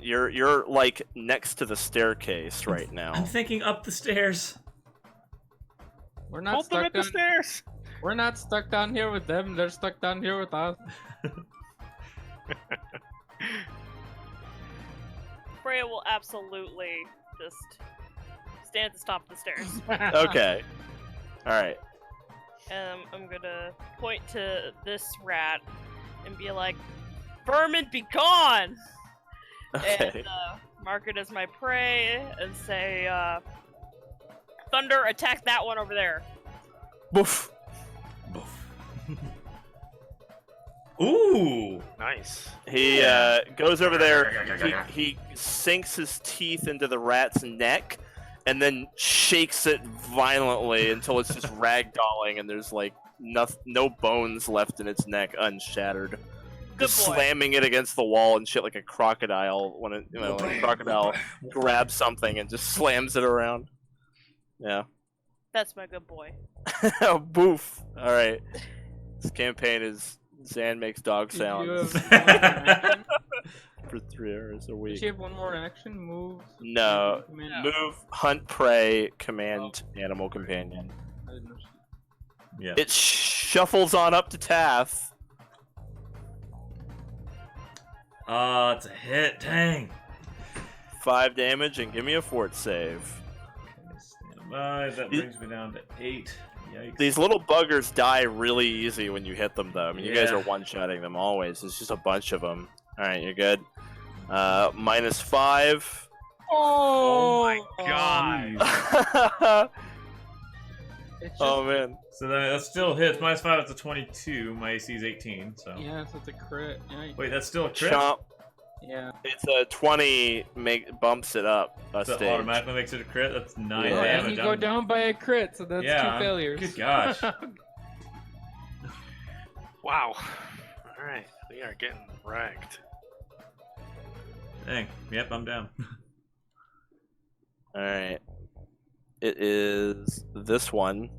You're like next to the staircase right now. I'm thinking up the stairs. We're not Hold them stuck at the down. stairs. We're not stuck down here with them. They're stuck down here with us. Freya will absolutely just stand at the top of the stairs. Okay. All right. I'm gonna point to this rat and be like, "Vermin, be gone!" Okay. And mark it as my prey and say, "Thunder, attack that one over there." Boof. Ooh! Nice. He goes over there. He sinks his teeth into the rat's neck, and then shakes it violently until it's just ragdolling, and there's like no bones left in its neck, unshattered. Good Just boy. slamming it against the wall and shit like a crocodile when a crocodile grabs something and just slams it around. Yeah. That's my good boy. Boof. All right. This campaign is Zan makes dog Did you sounds have one more action? for 3 hours a Did week. you have one more action? Move? No. Command- Move, hunt, prey, command, animal companion. I didn't know she- Yeah. It shuffles on up to Tath. It's a hit. Dang. 5 damage and give me a fort save. Okay, stand by. That brings me down to 8. Yikes. These little buggers die really easy when you hit them, though. I mean, you guys Yeah. are one-shotting them always. It's just a bunch of them. All right, you're good. -5. Oh my god. Jeez. It's just, Oh man. So that still hits. -5, it's a 22. My AC is 18, so. yeah, so it's a crit. Yeah, Wait, that's still a crit? Chomp. yeah. It's a 20. Bumps it up a So stage. automatically makes it a crit? That's 9 Yeah. Oh, damage. and you go down by a crit, so that's Yeah, 2 failures. good gosh. Wow. Alright, we are getting wrecked. Dang. Yep, I'm down. All right. It is this one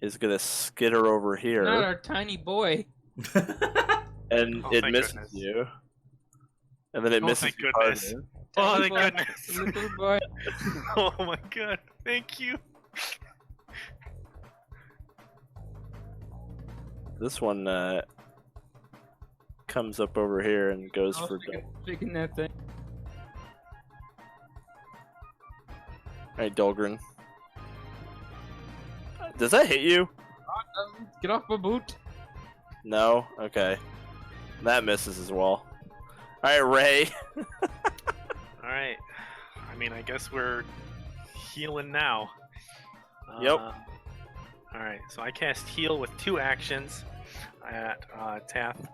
is gonna skitter over here, Not our tiny boy. and Oh, it thank misses goodness. you, and then it Oh, misses thank you goodness. harder. Oh, Tiny thank boy. goodness. Little boy. Oh my god, thank you. This one comes up over here and goes Oh, for. shaking that thing. All right, Dolgrin. Does that hit you? Get off my boot. No. Okay. That misses as well. All right, Raye. Alright. I mean, I guess we're healing now. Yep. Alright, so I cast heal with 2 actions at Tath.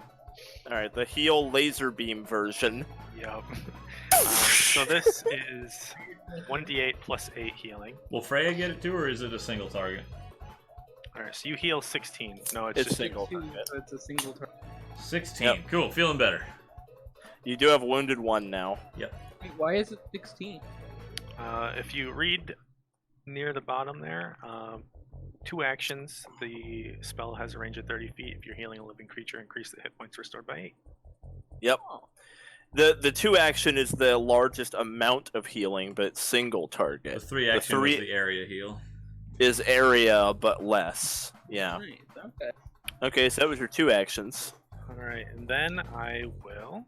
All right, the heal laser beam version. Yep. So this is 1d8 plus 8 healing. Will Freya get it too, or is it a single target? Alright, so you heal 16. No, it's It's just single. So it's a single target. 16. Yep. Cool. Feeling better. You do have wounded 1 now. Wait, why is it 16? If you read near the bottom there, 2 actions, the spell has a range of 30 feet. If you're healing a living creature, increase the hit points restored by 8. Yep. The 2 action is the largest amount of healing, but single target. The 3 action three- was the area heal. Is area, but less. Yeah. Nice. Okay. Okay, so that was your 2 actions. Alright, and then I will.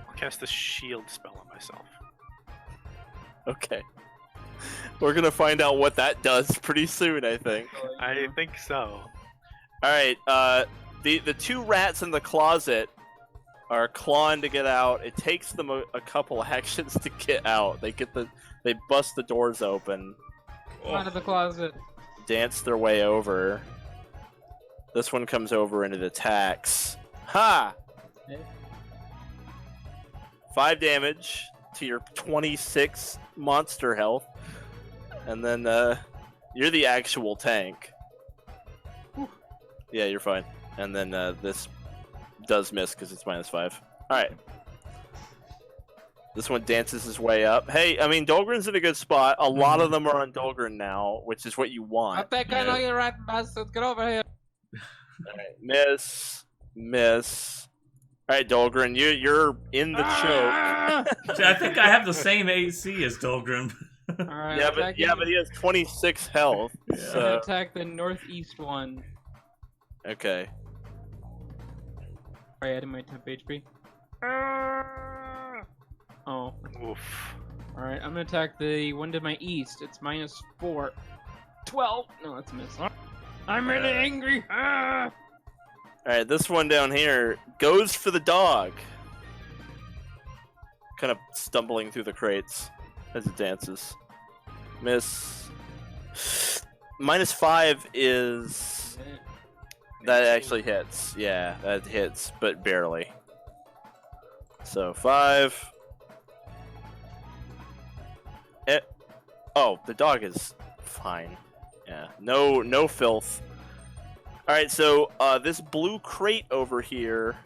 I'll cast the shield spell on myself. Okay. We're gonna find out what that does pretty soon, I think. I think so. Alright, the 2 rats in the closet are clawing to get out. It takes them a couple actions to get out. They bust the doors open, Come out of the closet. dance their way over. This one comes over and it attacks. Ha! Okay. 5 damage to your 26 monster health. And then you're the actual tank. Whew. Yeah, you're fine. And then this does miss because it's -5. Alright. This one dances his way up. Hey, I mean, Dolgrin's in a good spot. A lot of them are on Dolgrin now, which is what you want. I think I know you, rat bastard. Get over here. Alright, miss. Alright, Dolgrin, you're in the choke. Ah! See, I think I have the same AC as Dolgrin. Alright, Yeah, but he has 26 health. I'm gonna So attack the northeast one. okay. Alright, adding my temp HP. Oh. Oof. Alright, I'm gonna attack the one to my east. It's -4. 12! No, that's a miss. I'm really angry! Ah! Alright, this one down here goes for the dog. Kind of stumbling through the crates as it dances. Miss. -5 is. That actually hits. Yeah, that hits, but barely. So 5. Oh, the dog is fine. Yeah, no filth. All right, so this blue crate over here,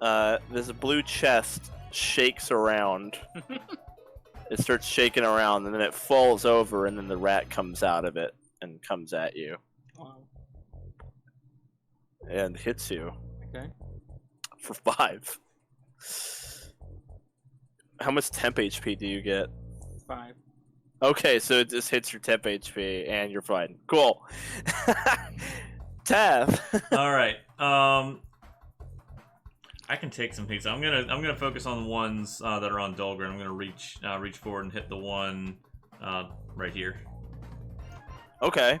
this blue chest shakes around. It starts shaking around, and then it falls over, and then the rat comes out of it and comes at you Wow. and hits you Okay. for 5. How much temp HP do you get? 5. Okay, so it just hits your temp HP, and you're fine. Cool. Tath. All right. I can take some hits. I'm gonna focus on the ones that are on Dolgrin. I'm gonna reach forward and hit the one right here. Okay.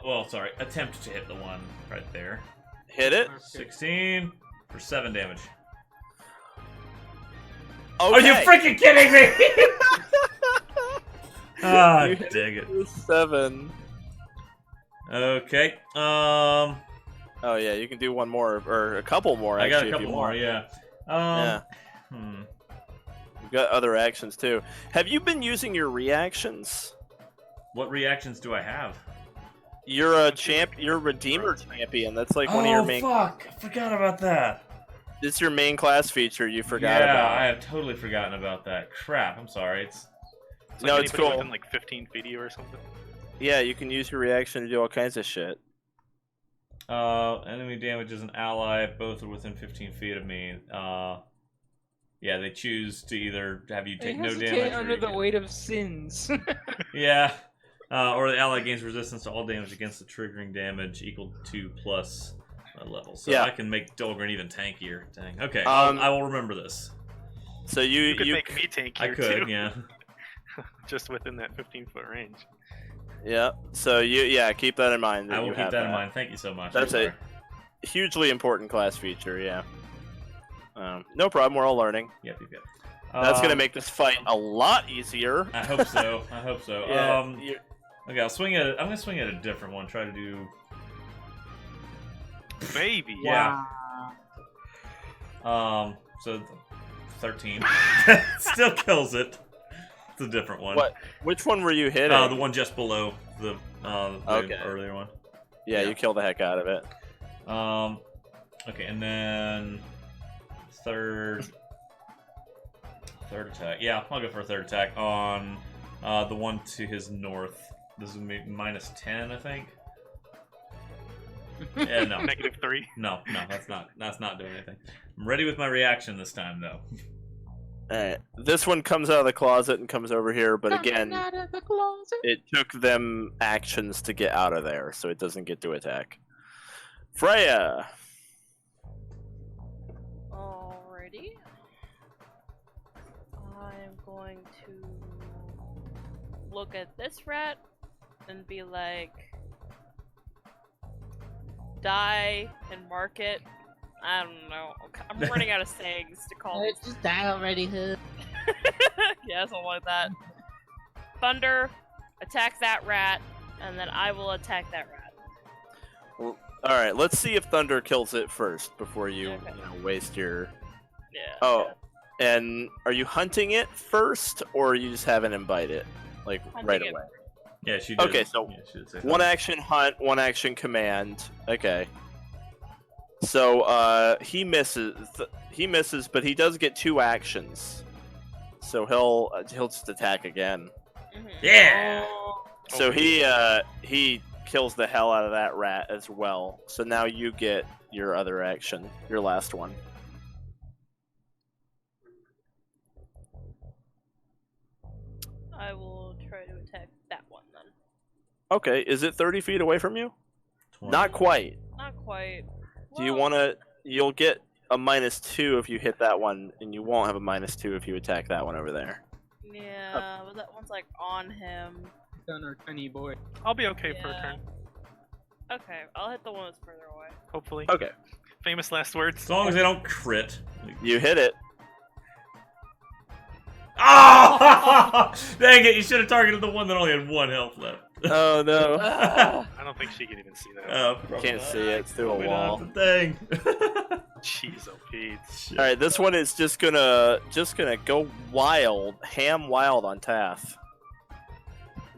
Well, sorry, attempt to hit the one right there. Hit it. 16 for 7 damage. Okay. Are you freaking kidding me? Ah, You dang it. 7. Okay. Oh yeah, you can do one more or a couple more. I got Actually, a if you couple more. want. Yeah. Yeah. Hmm. You've got other actions too. Have you been using your reactions? What reactions do I have? You're a champ. You're a Redeemer champion. That's like one of your main. Oh fuck! I forgot about that. It's your main class feature. You forgot Yeah, about. I have totally forgotten about that. Crap! I'm sorry. It's Like No, it's anybody cool. within like 15 feet of you or something. Yeah, you can use your reaction to do all kinds of shit. enemy damages an ally. Both are within 15 feet of me. Yeah, they choose to either have you They take no hesitate damage. or under you the get- weight of sins. Yeah. Or the ally gains resistance to all damage against the triggering damage equal to plus level. So Yeah. I can make Dolgrin even tankier. Dang. Okay, Um, I will remember this. So You could make me tankier I could, too. yeah. Just within that 15-foot range. Yeah. So keep that in mind. I will you keep have that in mind. Thank you so much. That's I'm a sorry. hugely important class feature. Yeah. No problem. We're all learning. Yep. That's gonna make this fight a lot easier. I hope so. I hope so. Yeah. Okay, I'm gonna swing at a different one. Try to do. Maybe. Yeah. So 13 still kills it. It's a different one. What? Which one were you hitting? The one just below the Okay. earlier one. Yeah, yeah. you killed the heck out of it. Okay, and then third attack. Yeah, I'll go for a third attack on the one to his north. This is minus 10, I think. Yeah, no, -3. no, that's not doing anything. I'm ready with my reaction this time, though. Alright. This one comes out of the closet and comes over here, but Coming again, out of the closet. it took them actions to get out of there, so it doesn't get to attack. Freya! Alrighty. I'm going to look at this rat and be like, die and mark it. I don't know. I'm running out of sayings to call this. Just die already, hood. Yeah, something like that. Thunder, attack that rat, and then I will attack that rat. Alright, let's see if Thunder kills it first before you, Okay. waste your... Yeah. Oh, and are you hunting it first, or are you just having him bite it? Like, Hunting right it away? Yeah, she did. Okay, so yeah, she did say One that. action hunt, one action command. Okay. So he misses. But he does get 2 actions. So he'll just attack again. Mhm. Yeah. So he kills the hell out of that rat as well. So now you get your other action, your last one. I will try to attack that one then. Okay, is it 30 feet away from you? 20. Not quite. Not quite. Do you Well, want to? You'll get a -2 if you hit that one, and you won't have a -2 if you attack that one over there. Yeah, but that one's like on him. Done our tiny boy. I'll be okay for a Yeah. turn. Okay, I'll hit the one that's further away. Hopefully. Okay, Famous last words. As long as they don't crit. you hit it. Oh! Dang it! You should have targeted the one that only had 1 health left. Oh no. I don't think she can even see that. Can't see it. It's through a Probably wall. not. Dang. Jeez, oh Pete. Shit. All right, this one is just gonna go wild, ham wild on Tath,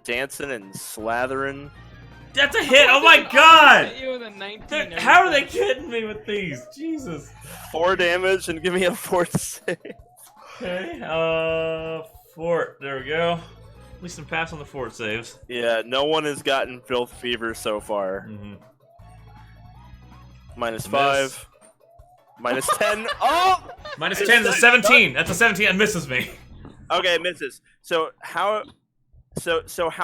dancing and slathering. That's a hit! Oh my god! Hit you with a 19. How are they kidding me with these? Jesus. 4 damage and give me a 4th save. Okay, fort. There we go. At least I'm passing the fort saves. Yeah, no one has gotten filth fever so far. Mm-hmm. -5, -10. Oh! Minus 10 is a 17. That's a 17 and misses me. Okay, it misses. So how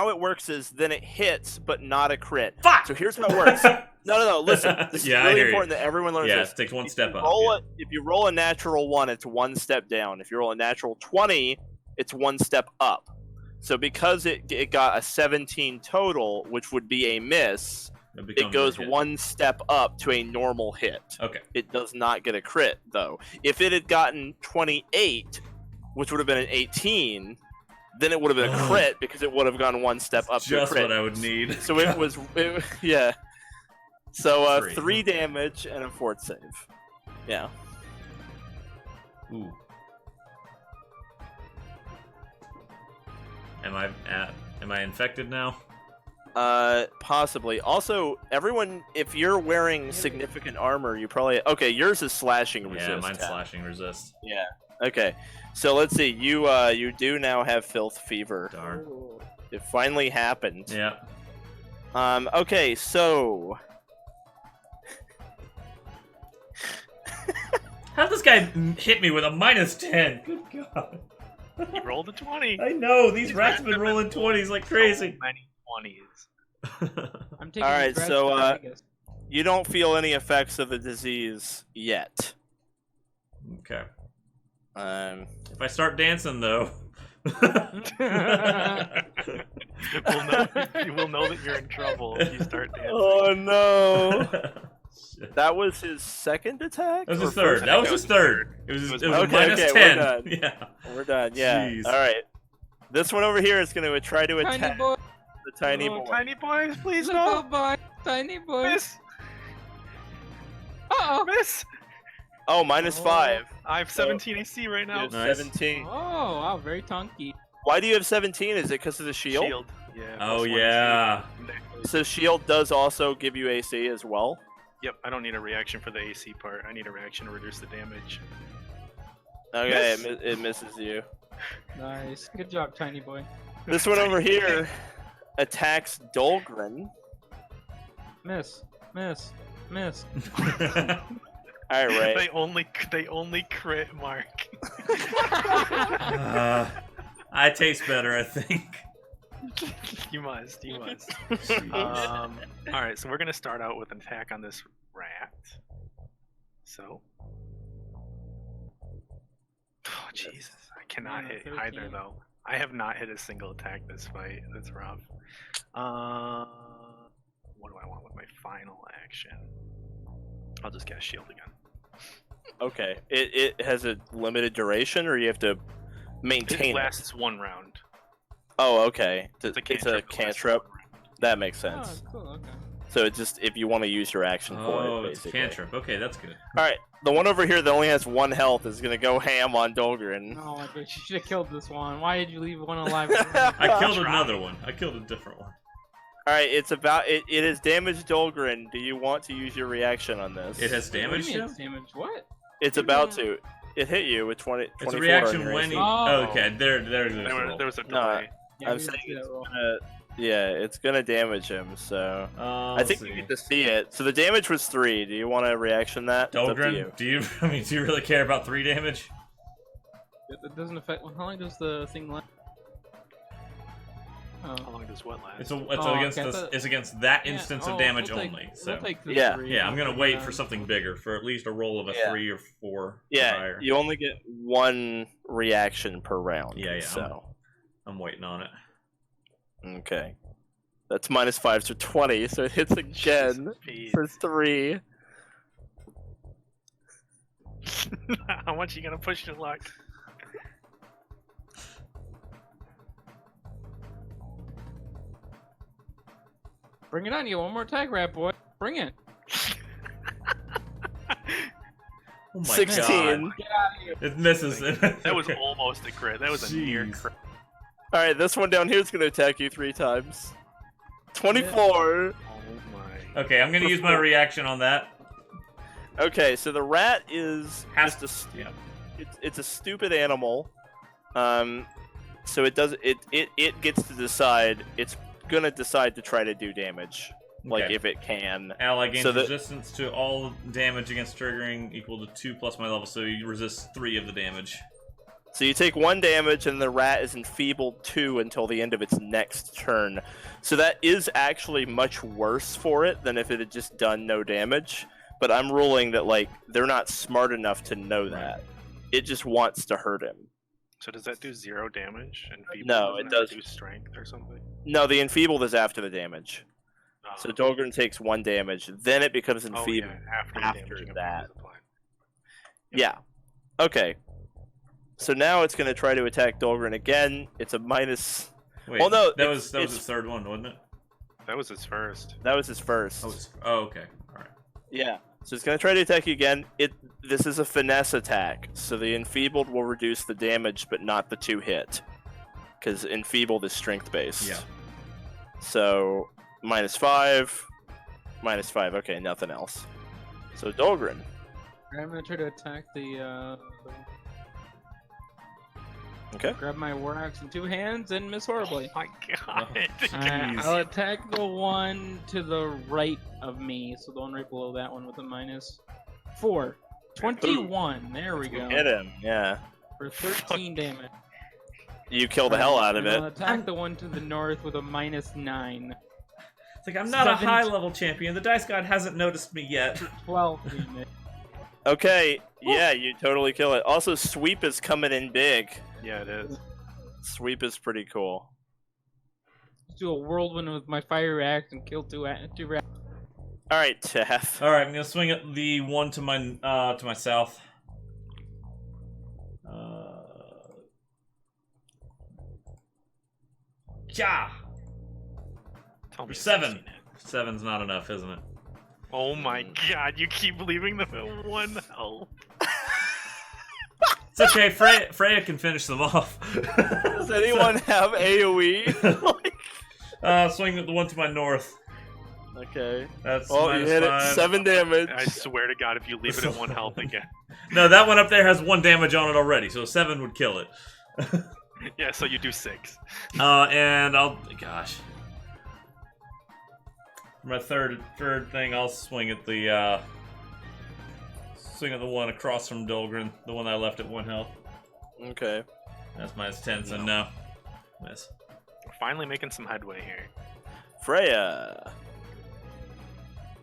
it works is then it hits, but not a crit. Fuck! So here's how it works. No. Listen, this Yeah, I is really hear you. important that everyone learns Yeah, this. it takes one If step you up. roll yeah. If you roll a natural 1, it's 1 step down. If you roll a natural 20, it's 1 step up. So because it got a 17 total, which would be a miss, It it becomes goes a hit. 1 step up to a normal hit. Okay. It does not get a crit, though. If it had gotten 28, which would have been an 18, then it would have been a Ugh. crit because it would have gone 1 step up to a Just crit. what I would need. So it was, yeah. So 3. 3 damage and a 4th save. Yeah. Ooh. Am I at Am I infected now? Possibly. Also, everyone, if you're wearing significant armor, you probably... Okay, yours is slashing resist. Yeah, mine's Tath. slashing resist. Yeah. Okay. So let's see. You do now have filth fever. Darn. It finally happened. Yeah. Okay, so... How'd this guy hit me with a -10? Good God. He rolled a 20. I know, these rats have been rolling 20s like crazy. So many 20s. I'm taking Alright, these so, rats to Vegas. you don't feel any effects of the disease yet. Okay. If I start dancing, though... We'll know that you're in trouble if you start dancing. Oh no! That was his second attack? That was Or his third. first That was attack? his third. It was a Okay, -10. we're done. Yeah. We're done, yeah. Jeez. Alright. This one over here is going to try to Tiny attack boy, the tiny Oh, boy. tiny boys, please little no! boy, tiny boy. Miss! Uh-oh. Miss! Oh, -5. I have 17 AC right You now. have Nice. 17. Oh, wow, very tonky. Why do you have 17? Is it because of the shield? Yeah. Oh, +1 yeah. AC. So shield does also give you AC as well? Yep, I don't need a reaction for the AC part. I need a reaction to reduce the damage. Okay, Miss. it misses you. Nice. Good job, tiny boy. This one over here attacks Dolgrin. Miss. Miss. Miss. Alright, Raye. They only crit Mark. I taste better, I think. You must. Alright, so we're gonna start out with an attack on this rat. So. Oh, Jesus. I cannot Yeah, hit 13. either, though. I have not hit a single attack this fight. That's rough. What do I want with my final action? I'll just cast shield again. Okay. It has a limited duration, or you have to maintain It lasts one round. Oh, okay. It's a It's cantrip. a It lasts cantrip. one round. That makes Oh, sense. cool, okay. So it's just if you want to use your action for Oh, it, it's a basically. cantrip. Okay, that's good. Alright, the one over here that only has 1 health is gonna go ham on Dolgrin. Oh, I bet you should have killed this one. Why did you leave one alive? I killed another one. I killed a different one. Alright, it's about it has damaged Dolgrin. Do you want to use your reaction on this? It has What do you damaged mean him? it's damage? What? It's about to. It hit you with 20. It's a 24 reaction on your when AC. he... Oh. Okay, there's There a was a No, delay. Yeah, I'm we saying didn't see it's that roll. it's gonna damage him. So I Let's think see. you get to see it. So the damage was 3. Do you want to reaction that? It's up to you. Dolgrin, do you really care about 3 damage? It doesn't affect. How long does the thing last? How Oh. long does what last? It's Oh, against okay, I this. thought- It's against that Yeah, instance oh, of damage we'll take- only. we'll So take the Yeah. 3. yeah, I'm gonna wait for something bigger, for at least a roll of a Yeah. 3 or 4 or Yeah, higher. you only get 1 reaction per round. Yeah. So I'm waiting on it. okay, that's -5 to 20. So it hits again Jeez. for 3. How much are you gonna push your luck? Bring it on, you one more attack, rat boy. Bring it. Oh my 16. god. It misses. That was almost a crit. That was a near Jeez. crit. All right, this one down here is gonna attack you 3 times. 24. Oh my. Okay, I'm gonna use my reaction on that. Okay, so the rat is Has just a Yeah. it's a stupid animal. So it gets to decide. It's gonna decide to try to do damage, like Okay. if it can. Ally gains So the- resistance to all damage against triggering equal to 2 plus my level, so you resist 3 of the damage. So you take 1 damage, and the rat is enfeebled 2 until the end of its next turn. So that is actually much worse for it than if it had just done no damage. But I'm ruling that like they're not smart enough to know that. It just wants to hurt him. So does that do 0 damage? And feeble No, doesn't it have does- do strength or something. No, the enfeebled is after the damage. Oh. So Dolgrin takes 1 damage, then it becomes Oh, enfeebled. yeah, after, the after damaging that. effect is applied. Yeah. Okay. So now it's going to try to attack Dolgrin again. It's a minus. Wait, Well, no, that was it's- his third one, wasn't it? That was his first. That was his first. Oh, okay. All right. Yeah. So it's going to try to attack you again. This is a finesse attack, so the enfeebled will reduce the damage, but not the 2 hit. because enfeebled is strength based. Yeah. So -5, -5. Okay, nothing else. So Dolgrin. I'm gonna try to attack the Okay. grab my war axe in 2 hands and miss horribly. Oh my god. Jeez. I'll attack the one to the right of me, so the one right below that one with a -4. 21. There we go. Hit him. Yeah. For 13 damage. You kill the hell out of And I'll it. attack the one to the north with a -9. It's like, I'm not a 17. high-level champion. The Dice God hasn't noticed me yet. 12 damage. Okay. Yeah, you totally kill it. Also, sweep is coming in big. Yeah, it is. Sweep is pretty cool. Do a whirlwind with my fire axe and kill 2 rats. All right, Tath. All right, I'm gonna swing at the one to my south. Yeah. Tell me you've 7. seen it. 7's not enough, isn't it? Oh my god, you keep leaving them at 1 health. It's okay. Freya can finish them off. Does anyone have AoE? Swing at the one to my north. Okay. That's Oh, you hit -5. it. 7 damage. I swear to god, if you leave it at 1 health again. No, that one up there has 1 damage on it already, so 7 would kill it. Yeah, so you do 6. And I'll, gosh, my third thing, I'll swing at the one across from Dolgrin, the one I left at 1 health. Okay. That's -10, so no. Miss. We're finally making some headway here. Freya.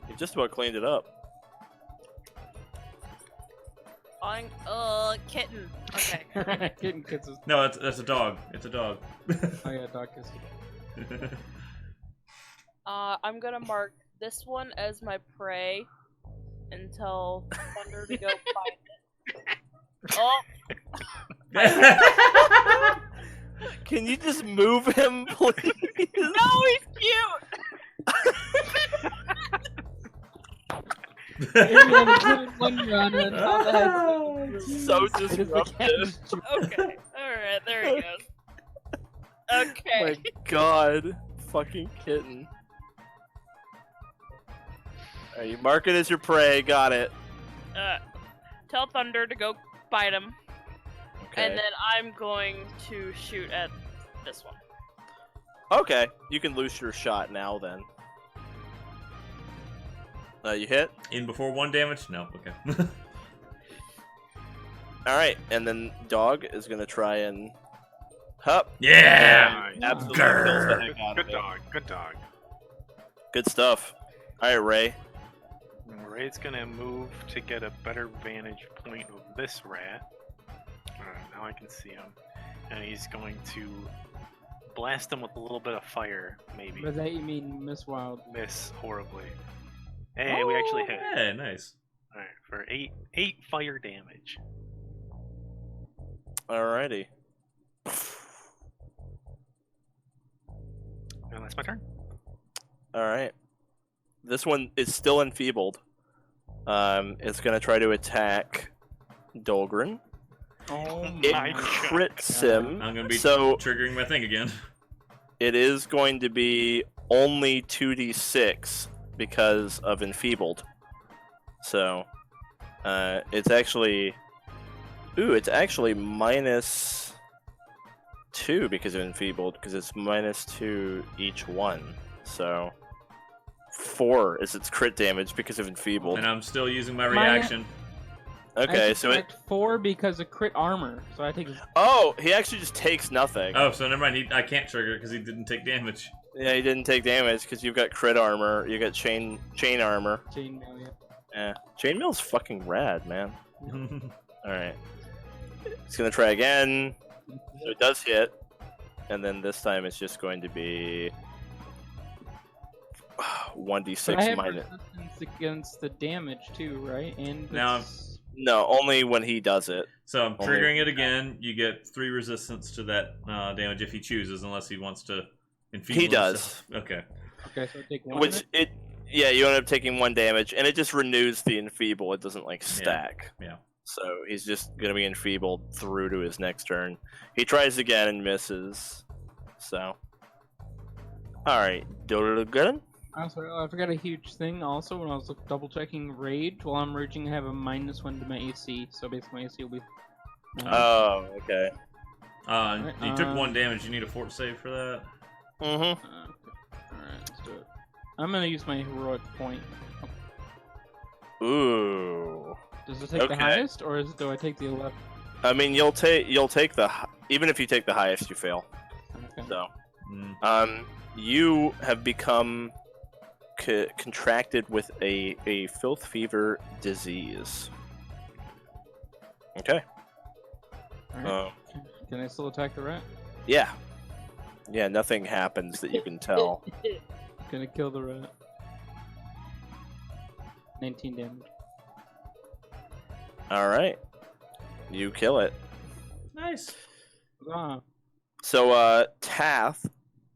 You just about cleaned it up. Kitten. Okay. Kitten kisses. No, that's a dog. It's a dog. Oh yeah, dog kisses. I'm gonna mark this one as my prey until Thunder to go find it. Oh, Can you just move him, please? no, he's cute. Everyone put it wonder on it. How the heck? So It is the disruptive. cat's joke. Okay, alright, there he goes. Okay. My god. Fucking kitten. Alright, you mark it as your prey. Got it. Tell Thunder to go bite him, Okay. and then I'm going to shoot at this one. Okay. You can loose your shot now then. You hit? In before 1 damage? No, okay. Alright, and then dog is gonna try and hup. Yeah! Nice. Absolutely Grr. kills the heck out Good of it. dog, good dog. Good stuff. Alright, Raye. Ray's gonna move to get a better vantage point of this rat. Alright, now I can see him. And he's going to blast him with a little bit of fire, maybe. By that you mean Miss Wild. Miss horribly. Hey, we actually hit. Yeah, nice. Alright, for 8 fire damage. Alrighty. And that's my turn. Alright. This one is still enfeebled. It's gonna try to attack Dolgrin. Oh It my God. crits him. I'm gonna be So triggering my thing again. it is going to be only 2d6 because of enfeebled. So it's actually it's actually -2 because of enfeebled, because it's -2 each one. So 4 is its crit damage because of enfeebled. And I'm still using my My- reaction. Okay, I so it. subtract 4 because of crit armor, so I take. Oh, he actually just takes nothing. Oh, so never mind. I can't trigger it because he didn't take damage. Yeah, he didn't take damage because you've got crit armor. You got chain armor. Chainmail, yeah. Yeah, chainmail's fucking rad, man. All right, it's gonna try again. So it does hit, and then this time it's just going to be 1d6 But I have minus. resistance against the damage too, right? And Now it's- No, only when he does it. So I'm Only- triggering it again. You get 3 resistance to that damage if he chooses, unless he wants to enfeeble He does. himself. Okay. okay, so I take 1. Which yeah, you end up taking 1 damage, and it just renews the enfeeble. It doesn't like stack. Yeah. So he's just gonna be enfeebled through to his next turn. He tries again and misses. So, all right, Dolgrin. Also, I forgot a huge thing. Also, when I was double checking rage, while I'm raging, I have a -1 to my AC. So basically, my AC will be. Oh, okay. You took 1 damage. You need a fort save for that. Mm-hmm. Alright, let's do it. I'm gonna use my heroic point. Ooh. Does it take the Okay. highest, or do I take the 11? I mean, you'll take even if you take the highest, you fail. Okay. So, Mm. you have become contracted with a filth fever disease. Okay. Alright. Can I still attack the rat? Yeah. Yeah, nothing happens that you can tell. Gonna kill the rat. 19 damage. All right. You kill it. Nice. Ah, So, Tath,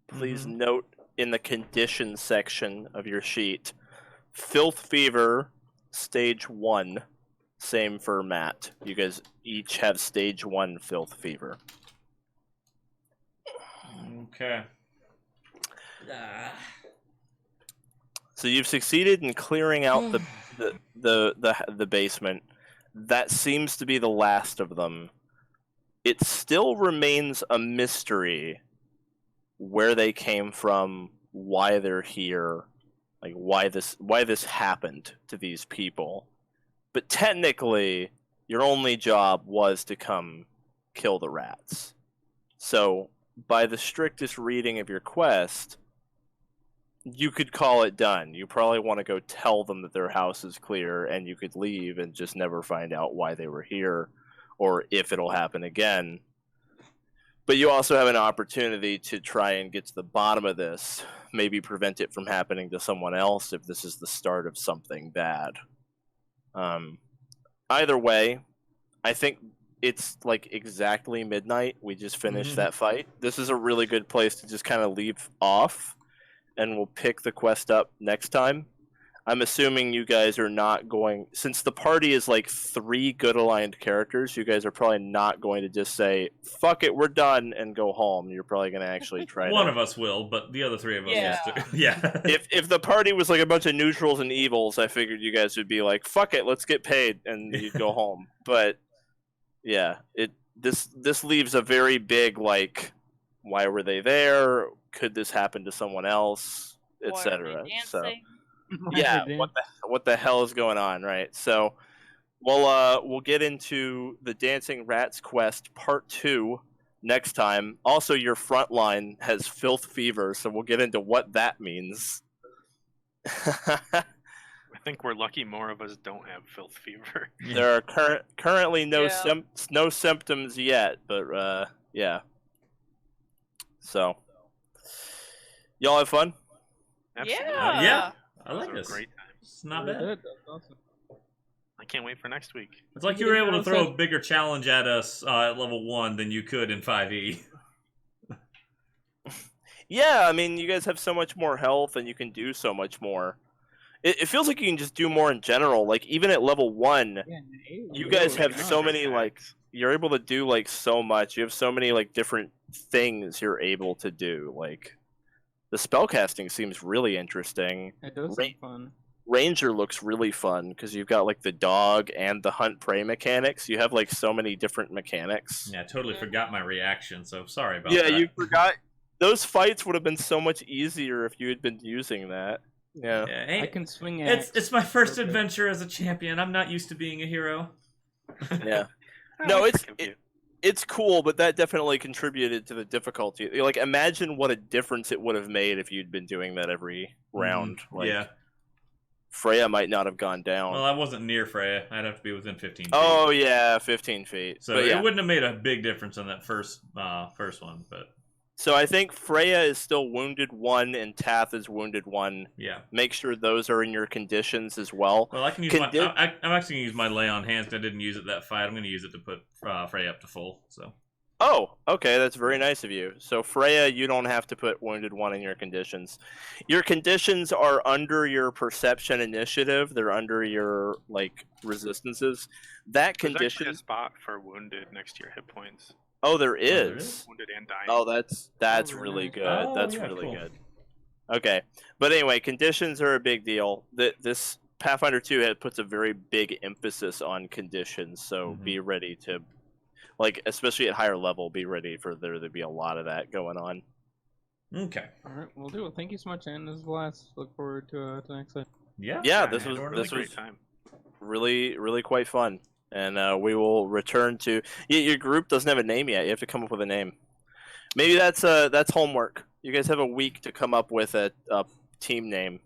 please Mhm. note in the conditions section of your sheet, filth fever, stage 1. Same for Matt. You guys each have stage 1 filth fever. Okay. So you've succeeded in clearing out the basement. That seems to be the last of them. It still remains a mystery where they came from, why they're here, like why this happened to these people. But technically, your only job was to come kill the rats. So, by the strictest reading of your quest, you could call it done. You probably want to go tell them that their house is clear, and you could leave and just never find out why they were here, or if it'll happen again. But you also have an opportunity to try and get to the bottom of this, maybe prevent it from happening to someone else if this is the start of something bad. Either way, I think it's like exactly midnight. We just finished that fight. This is a really good place to just kind of leave off, and we'll pick the quest up next time. I'm assuming you guys are not going, since the party is like 3 good aligned characters, you guys are probably not going to just say, fuck it, we're done, and go home. You're probably going to actually try One to... of us will, but the other 3 of us Yeah. will still. Yeah. If the party was like a bunch of neutrals and evils, I figured you guys would be like, fuck it, let's get paid, and you'd go home. But, yeah, this leaves a very big, like, why were they there? Could this happen to someone else? Why are they Etc. So... dancing? Yeah, Dude. what the hell is going on, right? So we'll get into the Dancing Rats quest part 2 next time. Also, your front line has filth fever, so we'll get into what that means. I think we're lucky more of us don't have filth fever. There are currently no Yeah. no symptoms yet, but yeah. So y'all have fun? Absolutely. Yeah. I Those like are this. Great time. It's not really bad. good. That's awesome. I can't wait for next week. It's like you were able to throw a bigger challenge at us at level 1 than you could in 5e. Yeah, I mean, you guys have so much more health, and you can do so much more. It feels like you can just do more in general. Like, even at level 1, Yeah, you guys have yeah. so many, like, you're able to do, like, so much. You have so many, like, different things you're able to do. Like, the spellcasting seems really interesting. It does Ra- seem fun. Ranger looks really fun, because you've got, like, the dog and the hunt-prey mechanics. You have, like, so many different mechanics. Yeah, I totally forgot my reaction, so sorry about Yeah, that. you forgot. Those fights would have been so much easier if you had been using that. Yeah. Yeah, hey, I can swing it's my first Okay. adventure as a champion. I'm not used to being a hero. Yeah. I No, would it's forgive you. it's cool, but that definitely contributed to the difficulty. Like, imagine what a difference it would have made if you'd been doing that every round. Like, Yeah. Freya might not have gone down. Well, I wasn't near Freya. I'd have to be within 15 feet. Oh yeah, 15 feet. So But yeah. it wouldn't have made a big difference on that first one, but So I think Freya is still wounded 1 and Tath is wounded 1. yeah. Make sure those are in your conditions as well. Well, I can use I'm actually gonna use my lay on hands. 'Cause I didn't use it that fight. I'm gonna use it to put Freya up to full. So Oh, okay, that's very nice of you. So Freya, you don't have to put wounded one in your conditions. Your conditions are under your perception initiative. They're under your like resistances. That There's actually condition. a spot for wounded next to your hit points. Oh, there there is. is? Wounded and dying. Oh, that's very really nice. good. Oh, That's yeah, really cool. good. Okay, but anyway, conditions are a big deal. This Pathfinder 2 puts a very big emphasis on conditions, so Mhm. be ready to, like, especially at higher level, be ready for there to be a lot of that going on. Okay. All right, we'll do it. Thank you so much, and this is the last. Look forward to next time. Yeah. Yeah, this hand was over to really this the- great was time. really quite fun, and we will return to. Your group doesn't have a name yet. You have to come up with a name. Maybe that's homework. You guys have a week to come up with a team name.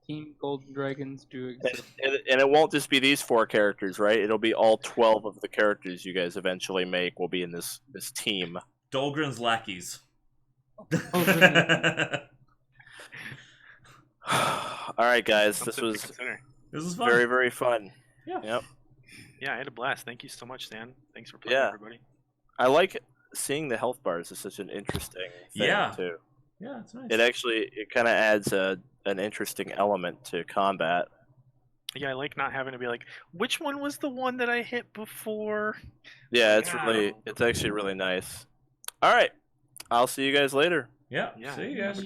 Team Golden Dragons do exist. And it won't just be these 4 characters, right? It'll be all 12 of the characters you guys eventually make will be in this team. Dolgrin's lackeys. All right, guys, this Something to was consider. This was fun. very fun. Yeah. Yep. Yeah, I had a blast. Thank you so much, Dan. Thanks for playing, Yeah. everybody. I like seeing the health bars. It's such an interesting thing, Yeah. too. Yeah, it's nice. It kind of adds an interesting element to combat. Yeah, I like not having to be like, which one was the one that I hit before? Yeah, Yeah. it's actually really nice. All right, I'll see you guys later. Yeah. Yeah. See you guys.